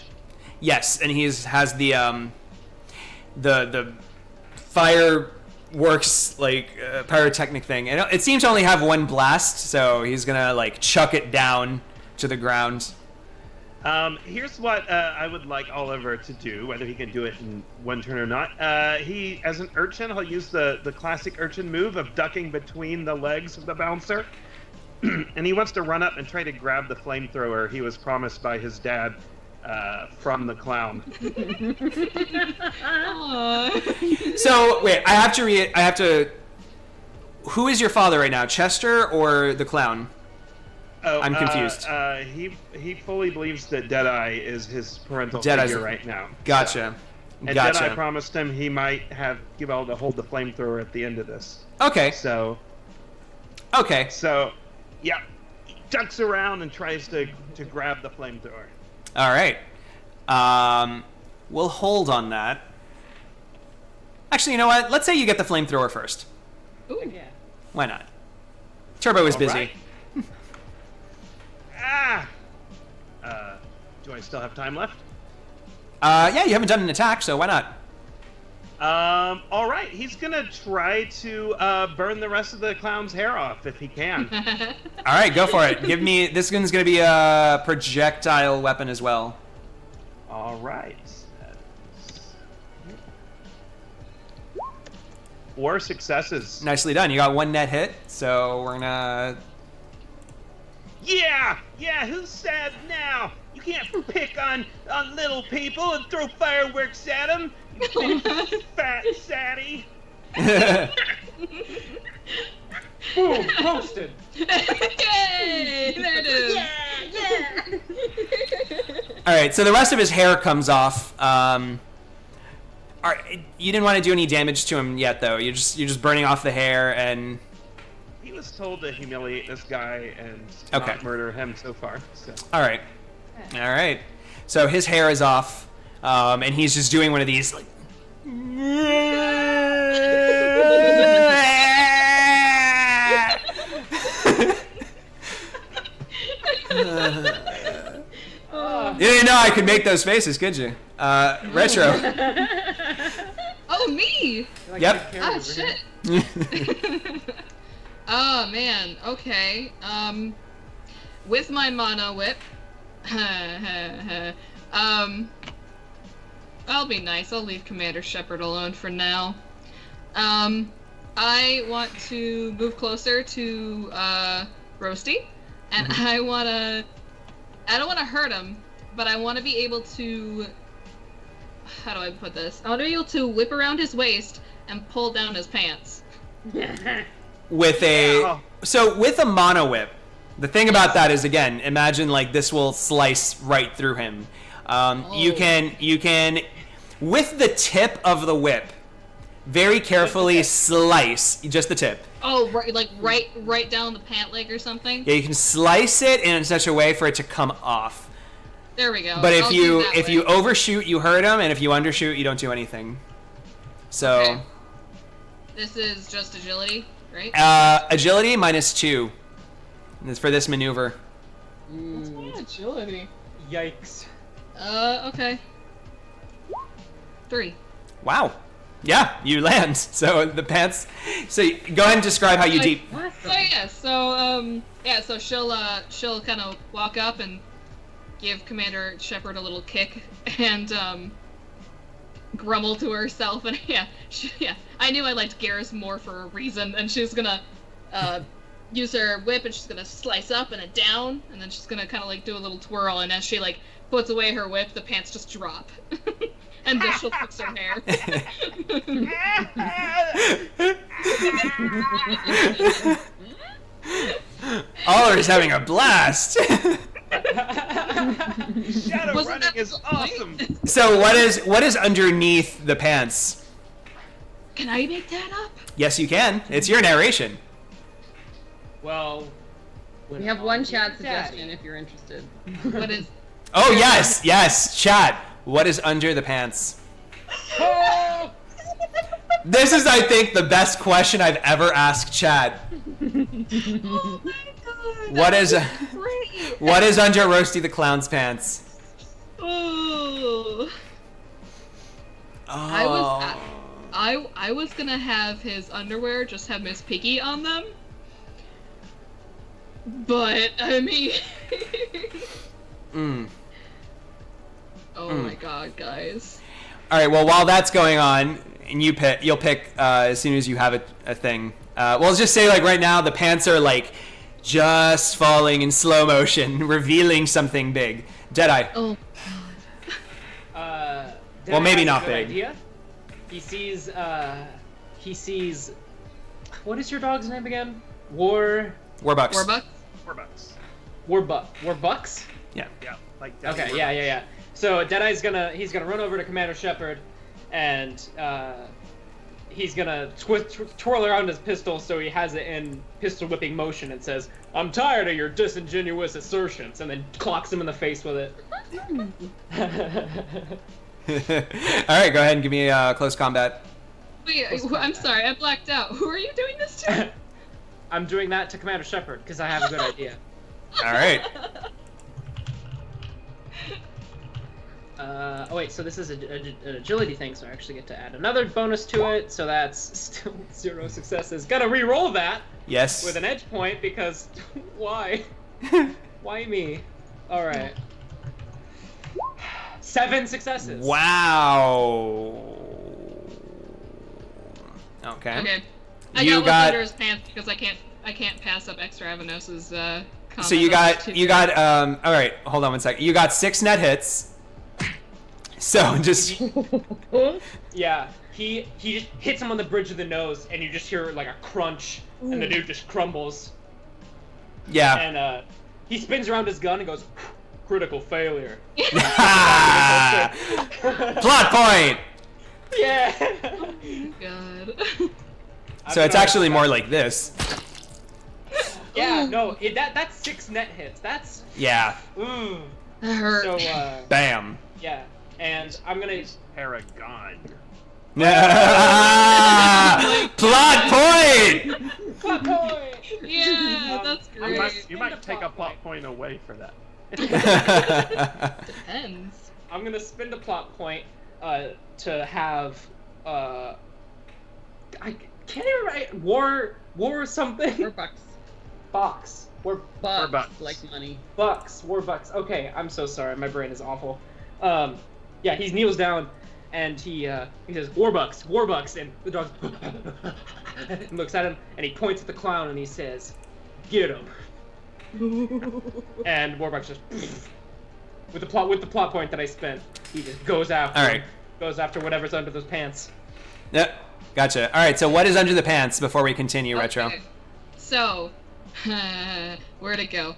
Yes, and he has the fireworks like pyrotechnic thing, and it seems to only have 1 blast, so he's gonna like chuck it down to the ground. Here's what I would like Oliver to do, whether he can do it in one turn or not. He, as an urchin, he'll use the classic urchin move of ducking between the legs of the bouncer. And he wants to run up and try to grab the flamethrower he was promised by his dad from the clown. So, wait, I have to... Who is your father right now, Chester or the clown? Oh, I'm confused. He fully believes that Deadeye is his parental Deadeye's figure right now. Gotcha. So. And Gotcha. Deadeye promised him he might be able to hold the flamethrower at the end of this. Okay. So, yeah, he ducks around and tries to grab the flamethrower. All right. We'll hold on that. Actually, you know what? Let's say you get the flamethrower first. Ooh. Yeah. Why not? Turbo is All busy. right. Do I still have time left? Yeah, you haven't done an attack, so why not? All right. He's gonna try to burn the rest of the clown's hair off if he can. All right, go for it. Give me. This one's gonna be a projectile weapon as well. All right. 4 successes. Nicely done. You got 1 net hit, so we're gonna. Yeah, who's sad now? You can't pick on little people and throw fireworks at them. You big fat satty. Boom! Roasted. Yay! There it is. All right, so the rest of his hair comes off. You didn't want to do any damage to him yet, though. You're just burning off the hair, and He was told to humiliate this guy and Okay. not murder him so far. So. all right. So his hair is off, and he's just doing one of these like. You didn't know I could make those faces, could you? Retro. Oh, me! Like Yep. Big Carrot Oh, over shit. here. Oh, man. Okay. With my mono whip. I'll be nice. I'll leave Commander Shepard alone for now. I want to move closer to Roasty, and I don't want to hurt him, but I want to be able to. How do I put this? I want to be able to whip around his waist and pull down his pants. With a mono whip, the thing about that is, again, imagine like this will slice right through him. You can with the tip of the whip very carefully slice just the tip. Oh, right down the pant leg or something. Yeah, you can slice it in such a way for it to come off. There we go. But if I'll do you that way. overshoot, you hurt him, and if you undershoot, you don't do anything. So Okay. This is just agility, right? agility -2. It's for this maneuver. What's my agility? Yikes. Okay. 3. Wow. Yeah, you land. So the pants. So go ahead and describe how you deep. So she'll kind of walk up and give Commander Shepard a little kick and grumble to herself, and I knew I liked Garrus more for a reason, and she's gonna use her whip and she's gonna slice up and a down, and then she's gonna kind of like do a little twirl, and as she like puts away her whip, the pants just drop. And then she'll fix her hair. Oliver's having a blast. Shadowrunning is awesome. So what is underneath the pants? Can I make that up? Yes, you can. It's your narration. Well, We have one chat suggestion if you're interested. What is? Oh yes, chat. What is under the pants? oh! This is, I think, the best question I've ever asked chat. Oh my god! What is Great. what is under Roasty the Clown's pants? Oh. Oh. I was gonna have his underwear just have Miss Piggy on them, but I mean, Oh my god, guys. All right. Well, while that's going on, and you'll pick as soon as you have a thing. Well, let's just say like right now the pants are like just falling in slow motion, revealing something big. Deadeye. Oh. Well, maybe has a not good big. Idea. He sees. What is your dog's name again? Warbucks. Warbucks? Warbucks? Yeah. Yeah. Like Okay, yeah. So Deadeye's gonna run over to Commander Shepard, and he's gonna twirl around his pistol so he has it in pistol whipping motion and says, "I'm tired of your disingenuous assertions," and then clocks him in the face with it. All right, go ahead and give me close combat. Wait, I'm sorry, I blacked out. Who are you doing this to? I'm doing that to Commander Shepard because I have a good idea. All right. Oh wait, so this is an agility thing, so I actually get to add another bonus to it, so that's still 0 successes. Gotta re-roll that Yes. with an edge point because why? Why me? All right. 7 successes. Wow. Okay. Okay. I You got got- under his pants because I can't pass up extra Avanos's comment. So you got all right, hold on one second. You got 6 net hits. So just Yeah, he just hits him on the bridge of the nose, and you just hear like a crunch, and the dude just crumbles. yeah. And he spins around his gun and goes, "Critical failure." Plot point. Yeah. God. So it's actually more like this. Yeah, no, that's 6 net hits. That's Yeah. That hurt. so. Bam. Yeah, and I'm gonna. Paragon. Plot point. Plot point. Yeah, that's great. You might take a plot point away for that. Depends. I'm gonna spend a plot point to have I can't even write war something. Warbucks. Box. Bucks, bucks. like money. Warbucks. Okay, I'm so sorry. My brain is awful. Yeah, he kneels down and he says Warbucks, and the dog looks at him and he points at the clown and he says, "Get him." And Warbucks just with the plot point that I spent, he just goes after. All right. Goes after whatever's under those pants. Yep. Gotcha. All right. So what is under the pants before we continue, Retro? Okay. So, where'd it go?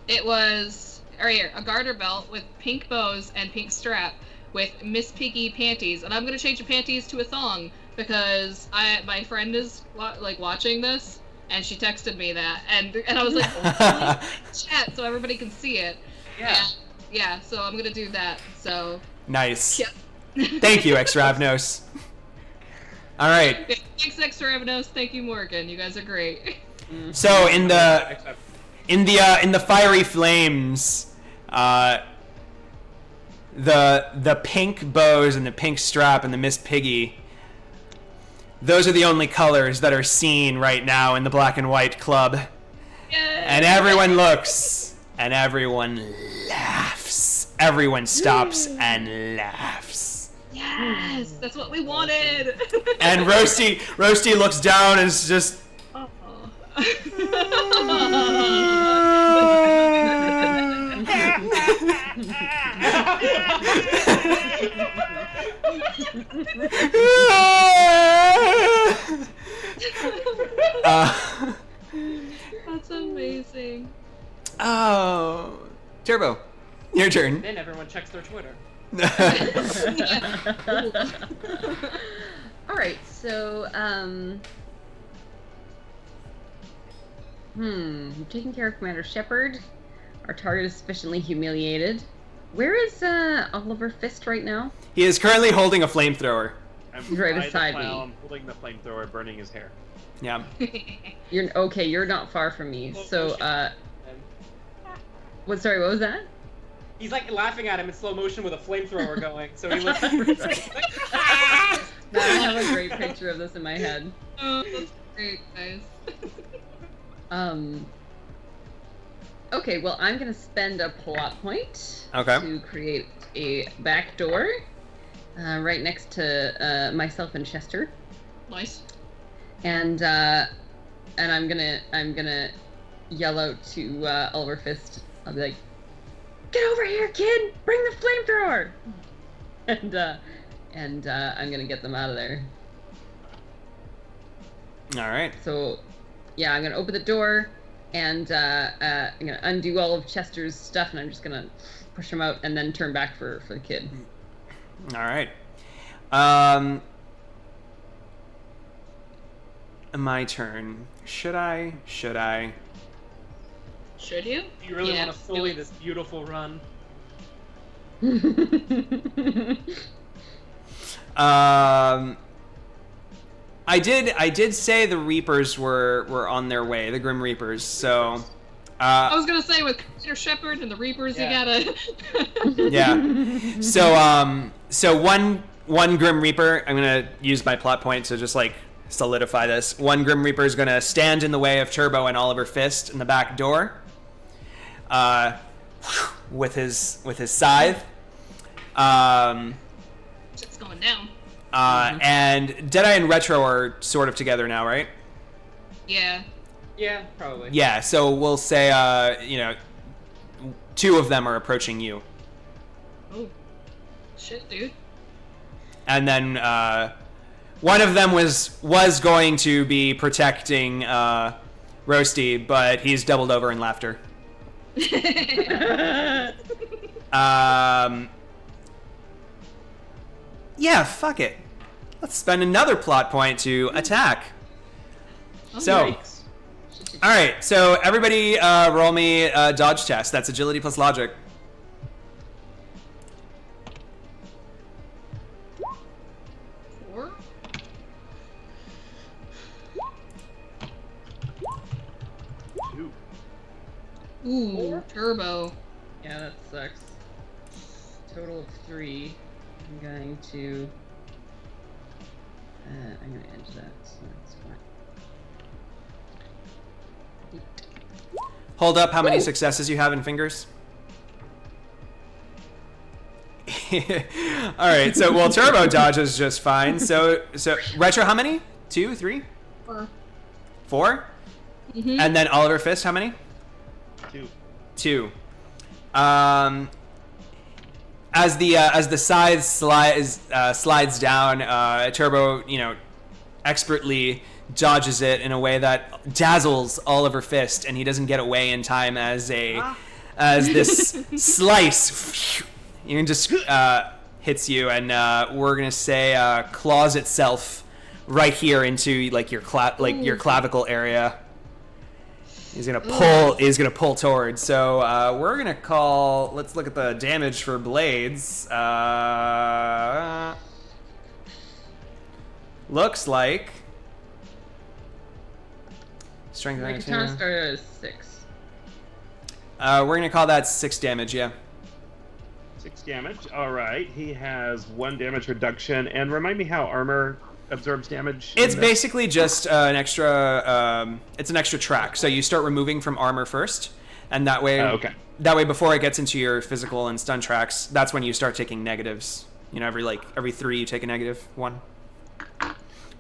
It was right here, a garter belt with pink bows and pink strap with Miss Piggy panties, and I'm gonna change the panties to a thong because my friend is watching this, and she texted me that, and I was like, oh, chat so everybody can see it. Yeah. And, yeah. So I'm gonna do that. So. Nice. Yep. Thank you, Extravnos. All right. Thanks, Extra Avanos. Thank you, Morgan. You guys are great. So in the fiery flames, the pink bows and the pink strap and the Miss Piggy, those are the only colors that are seen right now in the black and white club. Yay. And everyone looks, and everyone laughs. Everyone stops and laughs. Yes, that's what we wanted. And Roasty looks down and is just. That's amazing. Oh, Turbo, your turn. Then everyone checks their Twitter. All right, so we've taken care of Commander Shepard. Our target is sufficiently humiliated. Where is Oliver Fist right now? He is currently holding a flamethrower. I'm He's right by the beside me. clown, holding the flamethrower, burning his hair. Yeah. You're okay. You're not far from me. So, what? Sorry, what was that? He's like laughing at him in slow motion with a flamethrower going. So he looks. I have a great picture of this in my head. Oh, that's great, guys. Okay, well, I'm gonna spend a plot point Okay. to create a back door right next to myself and Chester. Nice. And I'm gonna yell out to Oliver Fist. I'll be like, "Get over here, kid! Bring the flamethrower!" And I'm gonna get them out of there. All right. So, yeah, I'm gonna open the door, and I'm gonna undo all of Chester's stuff, and I'm just gonna push him out, and then turn back for the kid. All right. My turn. Should I? Should you? Do you really Yeah, want to do sully it. this beautiful run? I did say the Reapers were on their way, the Grim Reapers. So, I was gonna say with Peter Shepherd and the Reapers, Yeah. you gotta. yeah. So one Grim Reaper. I'm gonna use my plot point to just like solidify this. One Grim Reaper is gonna stand in the way of Turbo and Oliver Fist in the back door. With his scythe. Shit's going down. And Deadeye and Retro are sort of together now, right? Yeah. Yeah, probably. Yeah, so we'll say, two of them are approaching you. Oh. Shit, dude. And then, one of them was going to be protecting, Roasty, but he's doubled over in laughter. Yeah, fuck it. Let's spend another plot point to attack. Oh, So, Yikes. all right. So everybody, roll me a dodge test. That's agility plus logic. Four? Two. Ooh, Turbo. Yeah, that sucks. Total of 3. I'm going to edge that, so that's fine. 8. Hold up. How many Ooh. successes you have in fingers? All right. So well, Turbo dodges just fine. So Retro, how many? 2, 3, Four. 4, Mm-hmm. and then Oliver Fist, how many? Two. 2. As the scythe slides down, Turbo, expertly dodges it in a way that dazzles Oliver Fist, and he doesn't get away in time as this slice just hits you, and we're gonna say claws itself right here into like your clavicle area. He's gonna pull towards. So we're gonna call. Let's look at the damage for blades. Looks like strength. My katana started at 6. We're gonna call that 6 damage. Yeah. 6 damage. All right. He has 1 damage reduction. And remind me how armor absorbs damage. It's basically just an extra. It's an extra track. So you start removing from armor first, and that way. Oh, okay. That way, before it gets into your physical and stun tracks, that's when you start taking negatives. Every 3 you take a -1.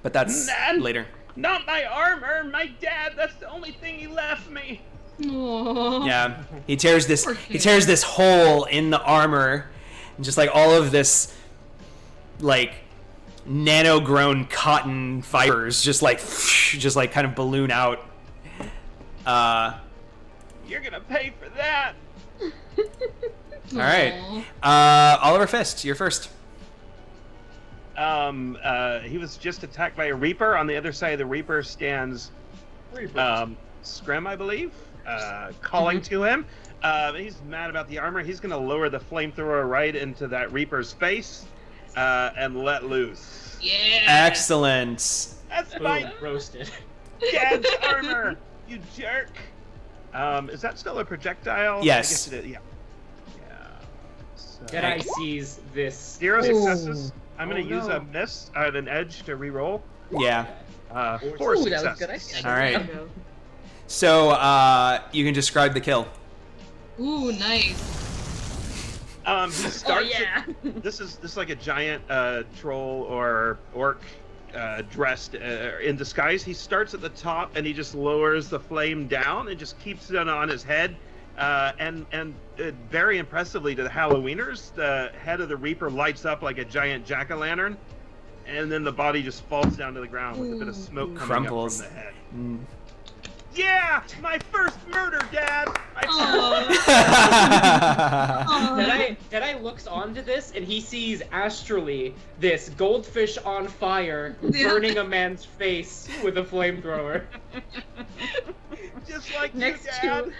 But that's later. Not my armor, my dad. That's the only thing he left me. Aww. Yeah, he tears this Poor he kid. tears this hole in the armor, and just like all of this, like nano-grown cotton fibers, just like kind of balloon out. You're gonna pay for that. All right, Oliver Fist, you're first. He was just attacked by a Reaper. On the other side of the Reaper stands Scrim, I believe, calling to him. He's mad about the armor. He's gonna lower the flamethrower right into that Reaper's face and let loose. Yeah. Excellent. That's Boom, my roasted. dad's armor, you jerk. Is that still a projectile? Yes. I guess it is. Yeah. So, Deadeye sees this. 0 successes. I'm Oh, gonna use no. a miss at an edge to reroll. Yeah. 4 Ooh, successes. that was good. All right. So you can describe the kill. Ooh, nice. He starts. yeah. This is like a giant troll or orc dressed in disguise. He starts at the top and he just lowers the flame down and just keeps it on his head. And very impressively to the Halloweeners, the head of the Reaper lights up like a giant jack-o'-lantern, and then the body just falls down to the ground with a bit of smoke coming up from the head. Yeah, my first murder, Dad. Deadeye looks onto this and he sees astrally this goldfish on fire burning a man's face with a flamethrower. Just like Next you, Dad.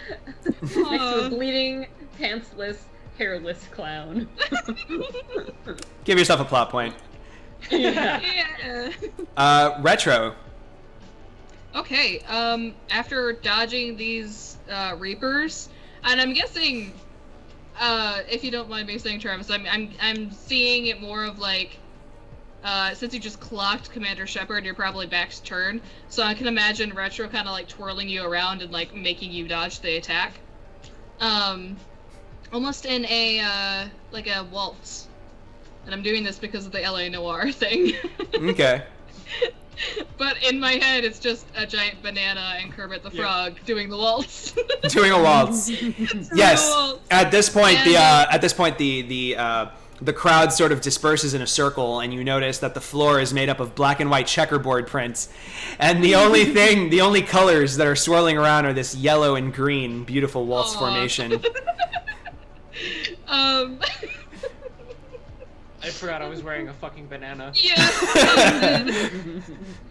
next to a bleeding, pantsless, hairless clown. Give yourself a plot point. Yeah. Retro. Okay, after dodging these Reapers, and I'm guessing, if you don't mind me saying, Travis, I'm seeing it more of like, since you just clocked Commander Shepard, you're probably back's turn, so I can imagine Retro kind of like twirling you around and like making you dodge the attack, almost in a like a waltz, and I'm doing this because of the LA Noir thing. Okay. But in my head, it's just a giant banana and Kermit the Frog doing the waltz. Doing a waltz. Yes. Waltz. At this point, And, the crowd sort of disperses in a circle, and you notice that the floor is made up of black and white checkerboard prints, and the only colors that are swirling around are this yellow and green, beautiful waltz formation. I forgot I was wearing a fucking banana. Yeah.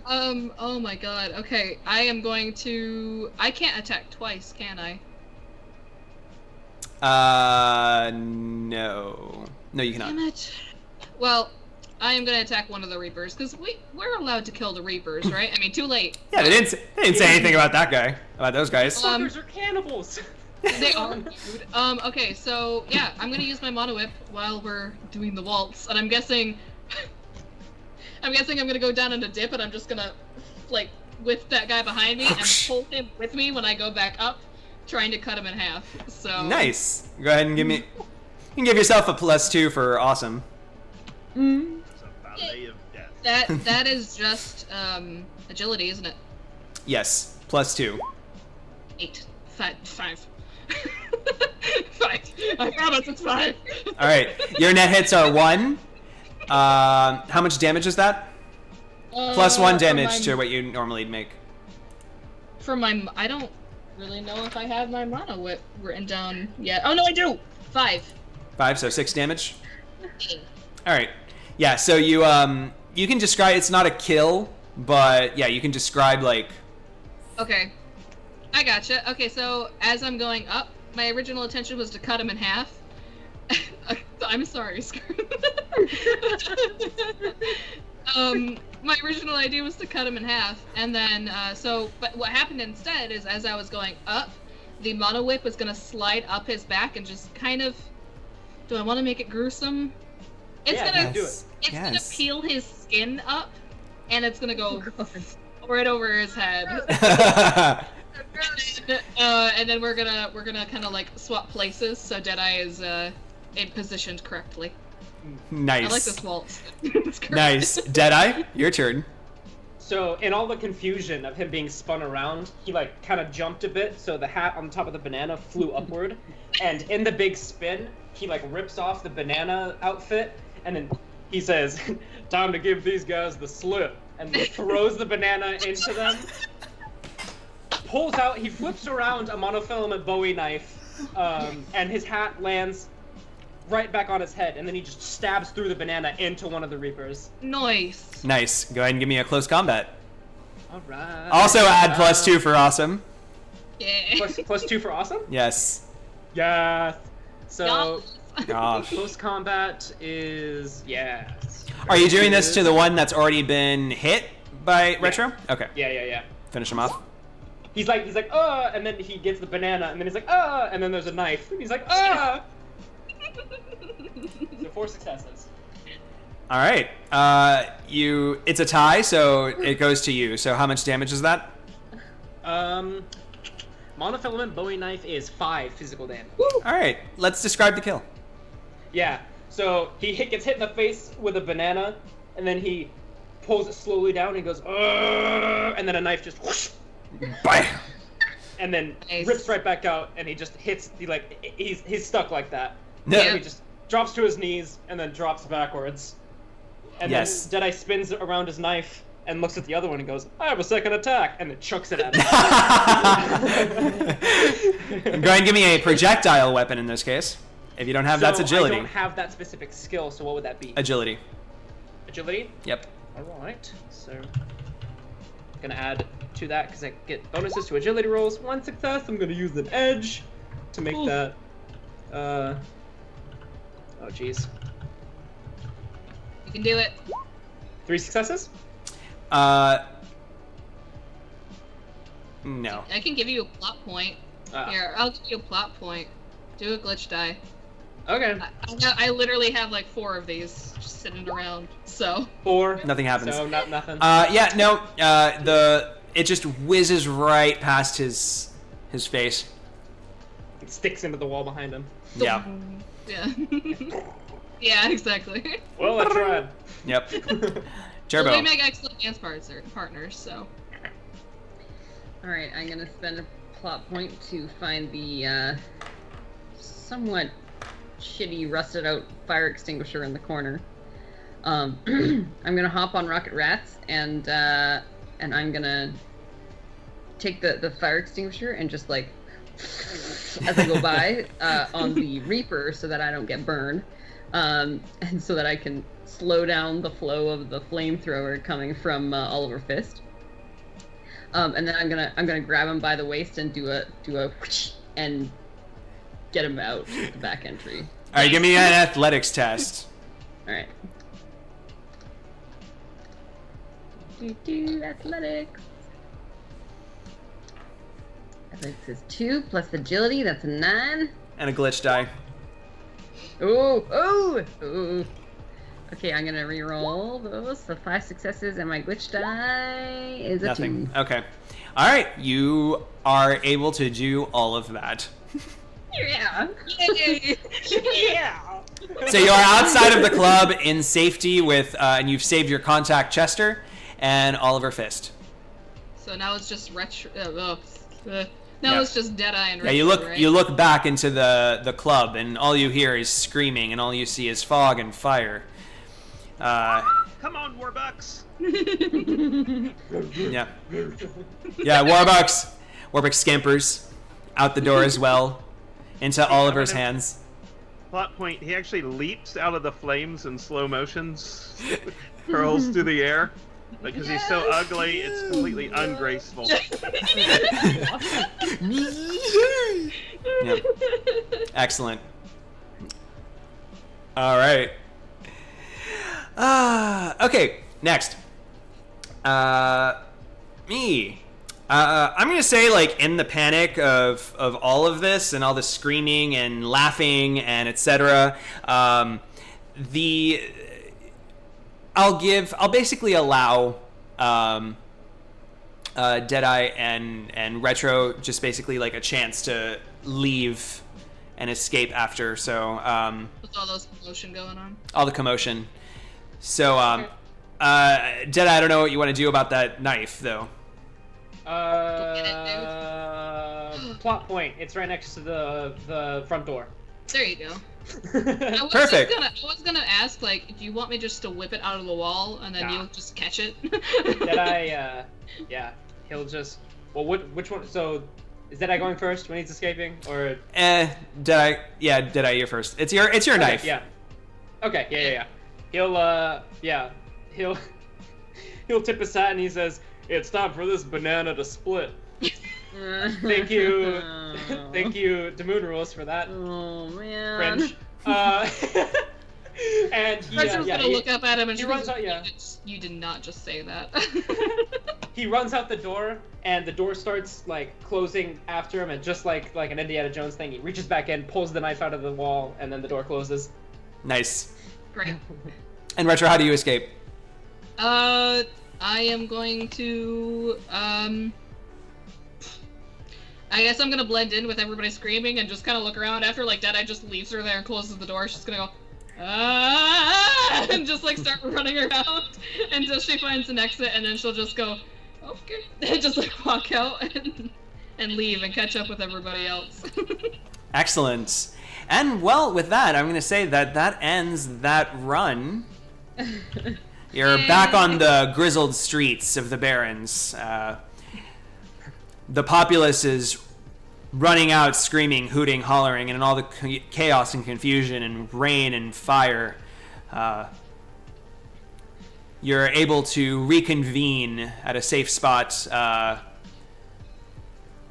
Oh my god. Okay, I am going to. I can't attack twice, can I? No. No, you cannot. Damn it. Well, I am going to attack one of the Reapers because we're allowed to kill the Reapers, right? I mean, too late. Yeah, they didn't say anything about that guy. About those guys. Fuckers are cannibals. They are, dude. Okay, so yeah, I'm gonna use my mono whip while we're doing the waltz, and I'm guessing I'm gonna go down in a dip, and I'm just gonna like whip that guy behind me and pull him with me when I go back up, trying to cut him in half. So Nice. Go ahead and give me. You can give yourself a +2 for awesome. It's a ballet of death. that is just agility, isn't it? Yes, +2. 8. 5. 5. I promise it's 5. All right, your net hits are 1. How much damage is that? +1 damage to what you normally make. I don't really know if I have my mono whip written down yet. Oh no, I do. 5. 5, so 6 damage. All right, yeah. So you can describe. It's not a kill, but yeah, you can describe like. Okay. I gotcha. Okay, so as I'm going up, my original intention was to cut him in half. I'm sorry, Skirt. My original idea was to cut him in half, and then, but what happened instead is as I was going up, the mono whip was gonna slide up his back and just kind of, do I want to make it gruesome? It's gonna do it. It's gonna peel his skin up, and it's gonna go right over his head. And then we're gonna kind of like swap places so Deadeye is positioned correctly. Nice. I like this waltz. It's great. Nice. Deadeye, your turn. So in all the confusion of him being spun around, he like kind of jumped a bit, so the hat on top of the banana flew upward, and in the big spin, he like rips off the banana outfit, and then he says, "Time to give these guys the slip," and throws the banana into them. Pulls out, he flips around a monofilament Bowie knife, and his hat lands right back on his head, and then he just stabs through the banana into one of the Reapers. Nice. Nice. Go ahead and give me a close combat. All right. Also add +2 for awesome. Yeah. Plus 2 for awesome? Yes. Yeah. So Gosh. close combat is yes. Are you doing this to the one that's already been hit by Retro? Okay. Yeah. Finish him off. He's like, and then he gets the banana, and then he's like, and then there's a knife. And he's like, So 4 successes. All right. It's a tie, so it goes to you. So how much damage is that? My monofilament Bowie knife is 5 physical damage. All right, let's describe the kill. Yeah. So he gets hit in the face with a banana, and then he pulls it slowly down and goes, "Argh!" And then a knife just whoosh, Bam! and then Nice. rips right back out, and he just hits. He's stuck like that. Yeah. So he just drops to his knees and then drops backwards. And Yes. then Deadeye spins around his knife and looks at the other one and goes, "I have a second attack," and then chucks it at him. Go ahead and give me a projectile weapon in this case. If you don't have, that's agility. I don't have that specific skill, so what would that be? Agility. Agility? Yep. Alright, so gonna add to that because I get bonuses to agility rolls. 1 success, I'm gonna use an edge to make that oh jeez. You can do it. 3 successes? No. I can give you a plot point. Here, I'll give you a plot point. Do a glitch die. Okay. I literally have like 4 of these just sitting around. So 4. Nothing happens. So nothing. Yeah, no. It just whizzes right past his face. It sticks into the wall behind him. Yeah. yeah. Yeah, exactly. Well, I tried. Yep. Well, Turbo. we make excellent dance partners, so. Alright, I'm gonna spend a plot point to find the somewhat shitty, rusted out fire extinguisher in the corner. I'm gonna hop on Rocket Rats and I'm gonna take the fire extinguisher and just like as I go by on the Reaper so that I don't get burned, and so that I can slow down the flow of the flamethrower coming from Oliver Fist. And then I'm gonna grab him by the waist and do a whoosh and get him out the back entry. All right, give me an athletics test. All right. Athletics. Athletics is 2 plus agility. That's a 9. And a glitch die. Ooh. Okay, I'm gonna re-roll those. So 5 successes, and my glitch die is a Nothing. 2. Okay. All right, you are able to do all of that. Yeah. Yay! Yeah. So you are outside of the club in safety with, and you've saved your contact Chester and Oliver Fist. So now it's just retro. Now Yeah. it's just Deadeye and Yeah, retro, right? you look back into the club, and all you hear is screaming, and all you see is fog and fire. Come on, Warbucks! Yeah. Yeah, Warbucks scampers out the door as well, into Oliver's hands. Plot point, he actually leaps out of the flames in slow motions, hurls through the air. Because he's so ugly, it's completely ungraceful. Yep. Excellent. All right. Okay, next. Me. I'm gonna say, like, in the panic of all of this and all the screaming and laughing and etc. I'll basically allow Deadeye and Retro just basically like a chance to leave and escape after. So With all those commotion going on. all the commotion. So Deadeye, I don't know what you want to do about that knife though. Plot point. It's right next to the front door. There you go. I was gonna ask, like, do you want me just to whip it out of the wall and then you'll just catch it? Deadeye, yeah, he'll just. Well, which one? So, is Deadeye going first when he's escaping, or? Deadeye, you're first. It's your knife. Yeah. Okay. Yeah. He'll tip his hat and he says, "It's time for this banana to split." Thank you, Demoon Rules, for that. Oh man. French. And he, Retro's gonna look up at him and he she runs goes, out. You did not just say that. He runs out the door, and the door starts like closing after him, and just like an Indiana Jones thing, he reaches back in, pulls the knife out of the wall, and then the door closes. Nice. Great. And Retro, how do you escape? I am going to I guess I'm gonna blend in with everybody screaming and just kind of look around. After like Deadeye just leaves her there and closes the door, she's gonna go, ah, and just like start running around until she finds an exit, and then she'll just go, okay, and just like walk out and leave and catch up with everybody else. Excellent. And well, with that, I'm going to say that ends that run. You're back on the grizzled streets of the Barrens. The populace is running out, screaming, hooting, hollering, and in all the chaos and confusion and rain and fire, you're able to reconvene at a safe spot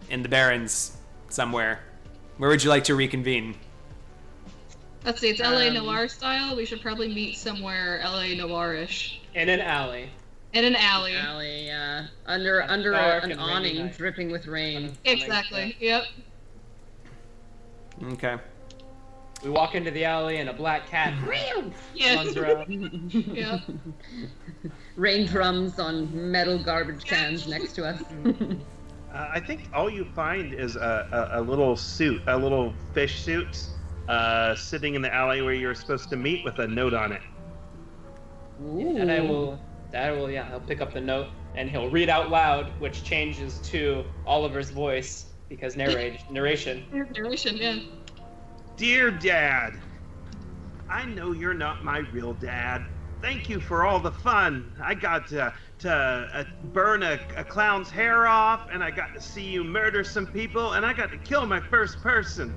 in the Barrens somewhere. Where would you like to reconvene? Let's see, it's LA Noir style. We should probably meet somewhere LA Noir-ish. In an alley. In an alley. Under dark an and rainy awning night. dripping with rain. Exactly, yep. Okay. We walk into the alley and a black cat Yeah. runs around. Yep. Rain drums on metal garbage cans next to us. I think all you find is a little suit, a little fish suit, sitting in the alley where you're supposed to meet with a note on it. And he'll pick up the note and he'll read out loud, which changes to Oliver's voice because narration. Narration, yeah. Dear Dad, I know you're not my real dad. Thank you for all the fun. I got to burn a clown's hair off, and I got to see you murder some people, and I got to kill my first person.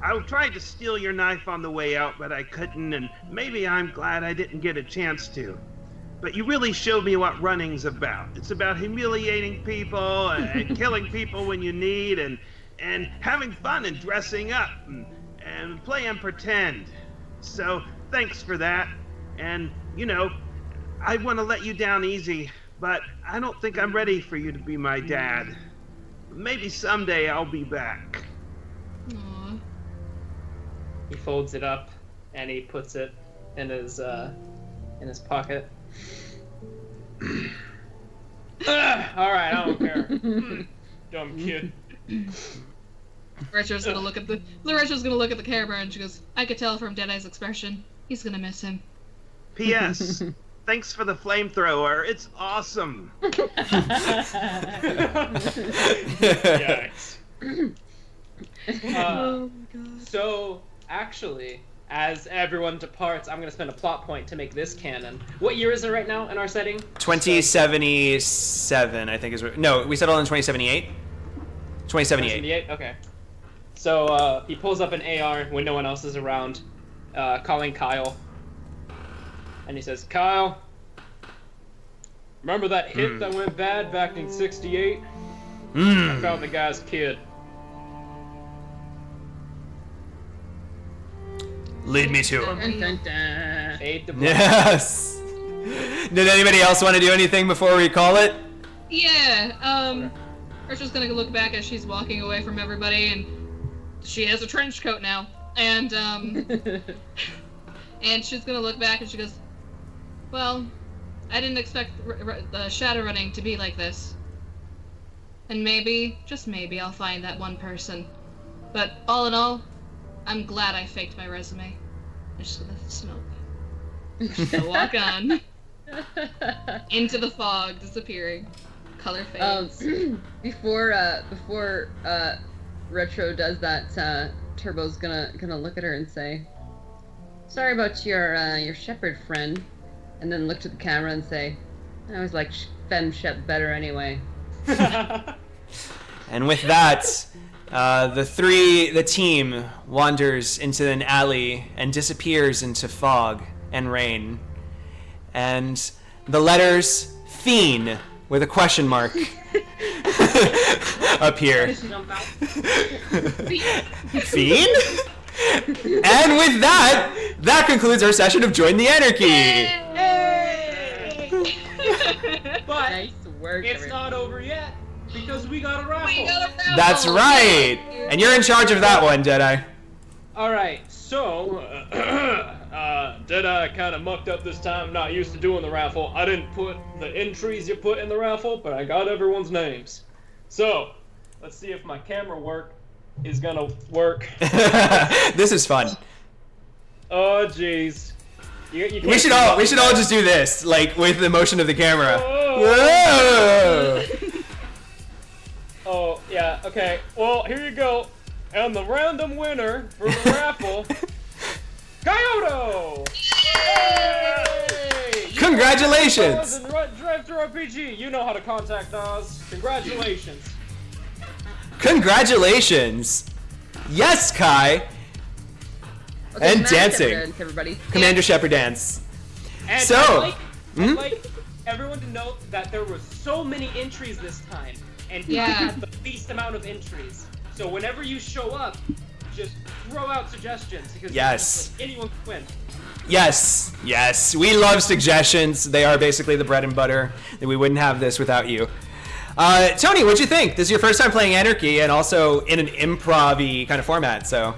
I tried to steal your knife on the way out, but I couldn't, and maybe I'm glad I didn't get a chance to. But you really showed me what running's about. It's about humiliating people and killing people when you need, and having fun and dressing up and playing pretend. So thanks for that. And, you know, I want to let you down easy, but I don't think I'm ready for you to be my dad. Maybe someday I'll be back. Aww. He folds it up and he puts it in his pocket. Alright, I don't care. Dumb kid. Retro's gonna look at the camera and she goes, I could tell from Deadeye's expression, he's gonna miss him. P.S. Thanks for the flamethrower. It's awesome. Yikes. Oh my god. So, actually, as everyone departs, I'm going to spend a plot point to make this canon. What year is it right now in our setting? 2077, I think is what... No, we settled in 2078? 2078. 2078? Okay. So, he pulls up an AR when no one else is around, calling Kyle. And he says, Kyle, remember that hit that went bad back in 68? I found the guy's kid. Lead me to him. Dun, dun, dun. Fade to black. Yes! Did anybody else want to do anything before we call it? Yeah, Retro's gonna look back as she's walking away from everybody, and she has a trench coat now. And, and she's gonna look back and she goes, well, I didn't expect the Shadowrunning to be like this. And maybe, just maybe, I'll find that one person. But all in all, I'm glad I faked my resume. I'm just gonna smoke. I'm just gonna walk on. Into the fog, disappearing. Color fades. Before Retro does that, Turbo's gonna look at her and say, sorry about your shepherd friend. And then look to the camera and say, I always like Fem Shep better anyway. And with that, the team wanders into an alley and disappears into fog and rain. And the letters Fiend with a question mark appear. Fiend? And with that concludes our session of Join the Anarchy. But Nice work. it's not over yet because we got a raffle. We got a raffle! That's right. And you're in charge of that one, Deadeye. All right, so Deadeye kind of mucked up this time. Not used to doing the raffle. I didn't put the entries you put in the raffle, but I got everyone's names. So Let's see if my camera work is gonna work. This is fun. Oh jeez. You We should all just do this, like with the motion of the camera. Whoa. Whoa! Oh yeah, okay. Well, here you go. And the random winner for the raffle, Kyoto! Yay! Congratulations! Drive-through RPG. You know how to contact us. Congratulations. Congratulations! Yes, Kai! Okay, And Commander dancing. Shepard dance, everybody. Commander Shepard dance. And So- I'd like everyone to note that there were so many entries this time, and Kai had the least amount of entries. So whenever you show up, just throw out suggestions because Yes. anyone can win. Yes, yes. We love suggestions. They are basically the bread and butter. And we wouldn't have this without you. Tony, what'd you think? This is your first time playing Anarchy and also in an improv-y kind of format, so.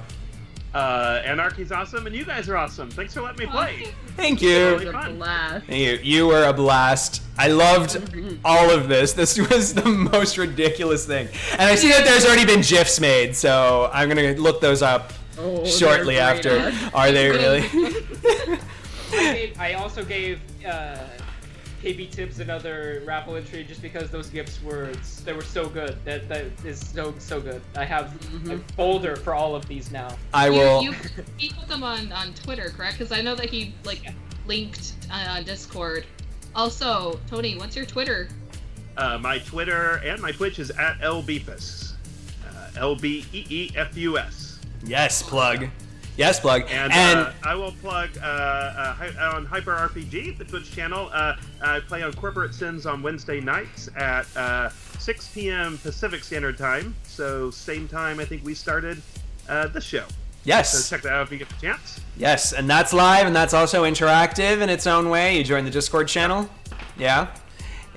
Anarchy's awesome, and you guys are awesome. Thanks for letting me play. Thank It you. was a blast. Thank you. You were a blast. I loved all of this. This was the most ridiculous thing. And I see that there's already been GIFs made, so I'm going to look those up shortly they're after. great. Are they really? I also gave KB Tibbs another raffle entry just because those gifts were so good. That is so good. I have a folder for all of these now. I will. He put them on Twitter, correct? Because I know that he linked on Discord. Also, Tony, what's your Twitter? My Twitter and my Twitch is at LBeefus. LBEEFUS. Yes, plug. Yes, plug. And I will plug on Hyper RPG, the Twitch channel. I play on Corporate Sins on Wednesday nights at 6 p.m. Pacific Standard Time. So same time I think we started this show. Yes. So check that out if you get the chance. Yes, and that's live, and that's also interactive in its own way. You join the Discord channel. Yeah.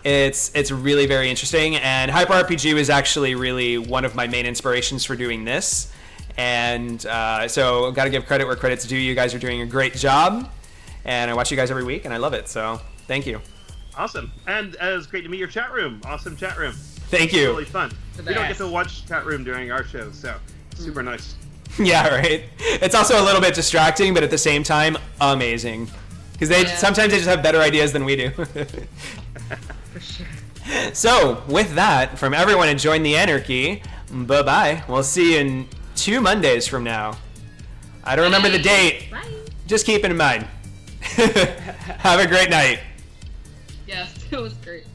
It's really very interesting, and Hyper RPG was actually really one of my main inspirations for doing this. And so I've got to give credit where credit's due. You guys are doing a great job, and I watch you guys every week, and I love it. So thank you. Awesome. And it was great to meet your chat room. Awesome chat room. Thank you. It's really fun. We don't get to watch chat room during our show, so it's super nice. Yeah, right. It's also a little bit distracting, but at the same time, amazing. Because sometimes they just have better ideas than we do. For sure. So, with that, from everyone at Join the Anarchy, bye-bye. We'll see you in 2 Mondays from now. I don't remember the date. Bye. Just keep it in mind. Have a great night. Yes, it was great.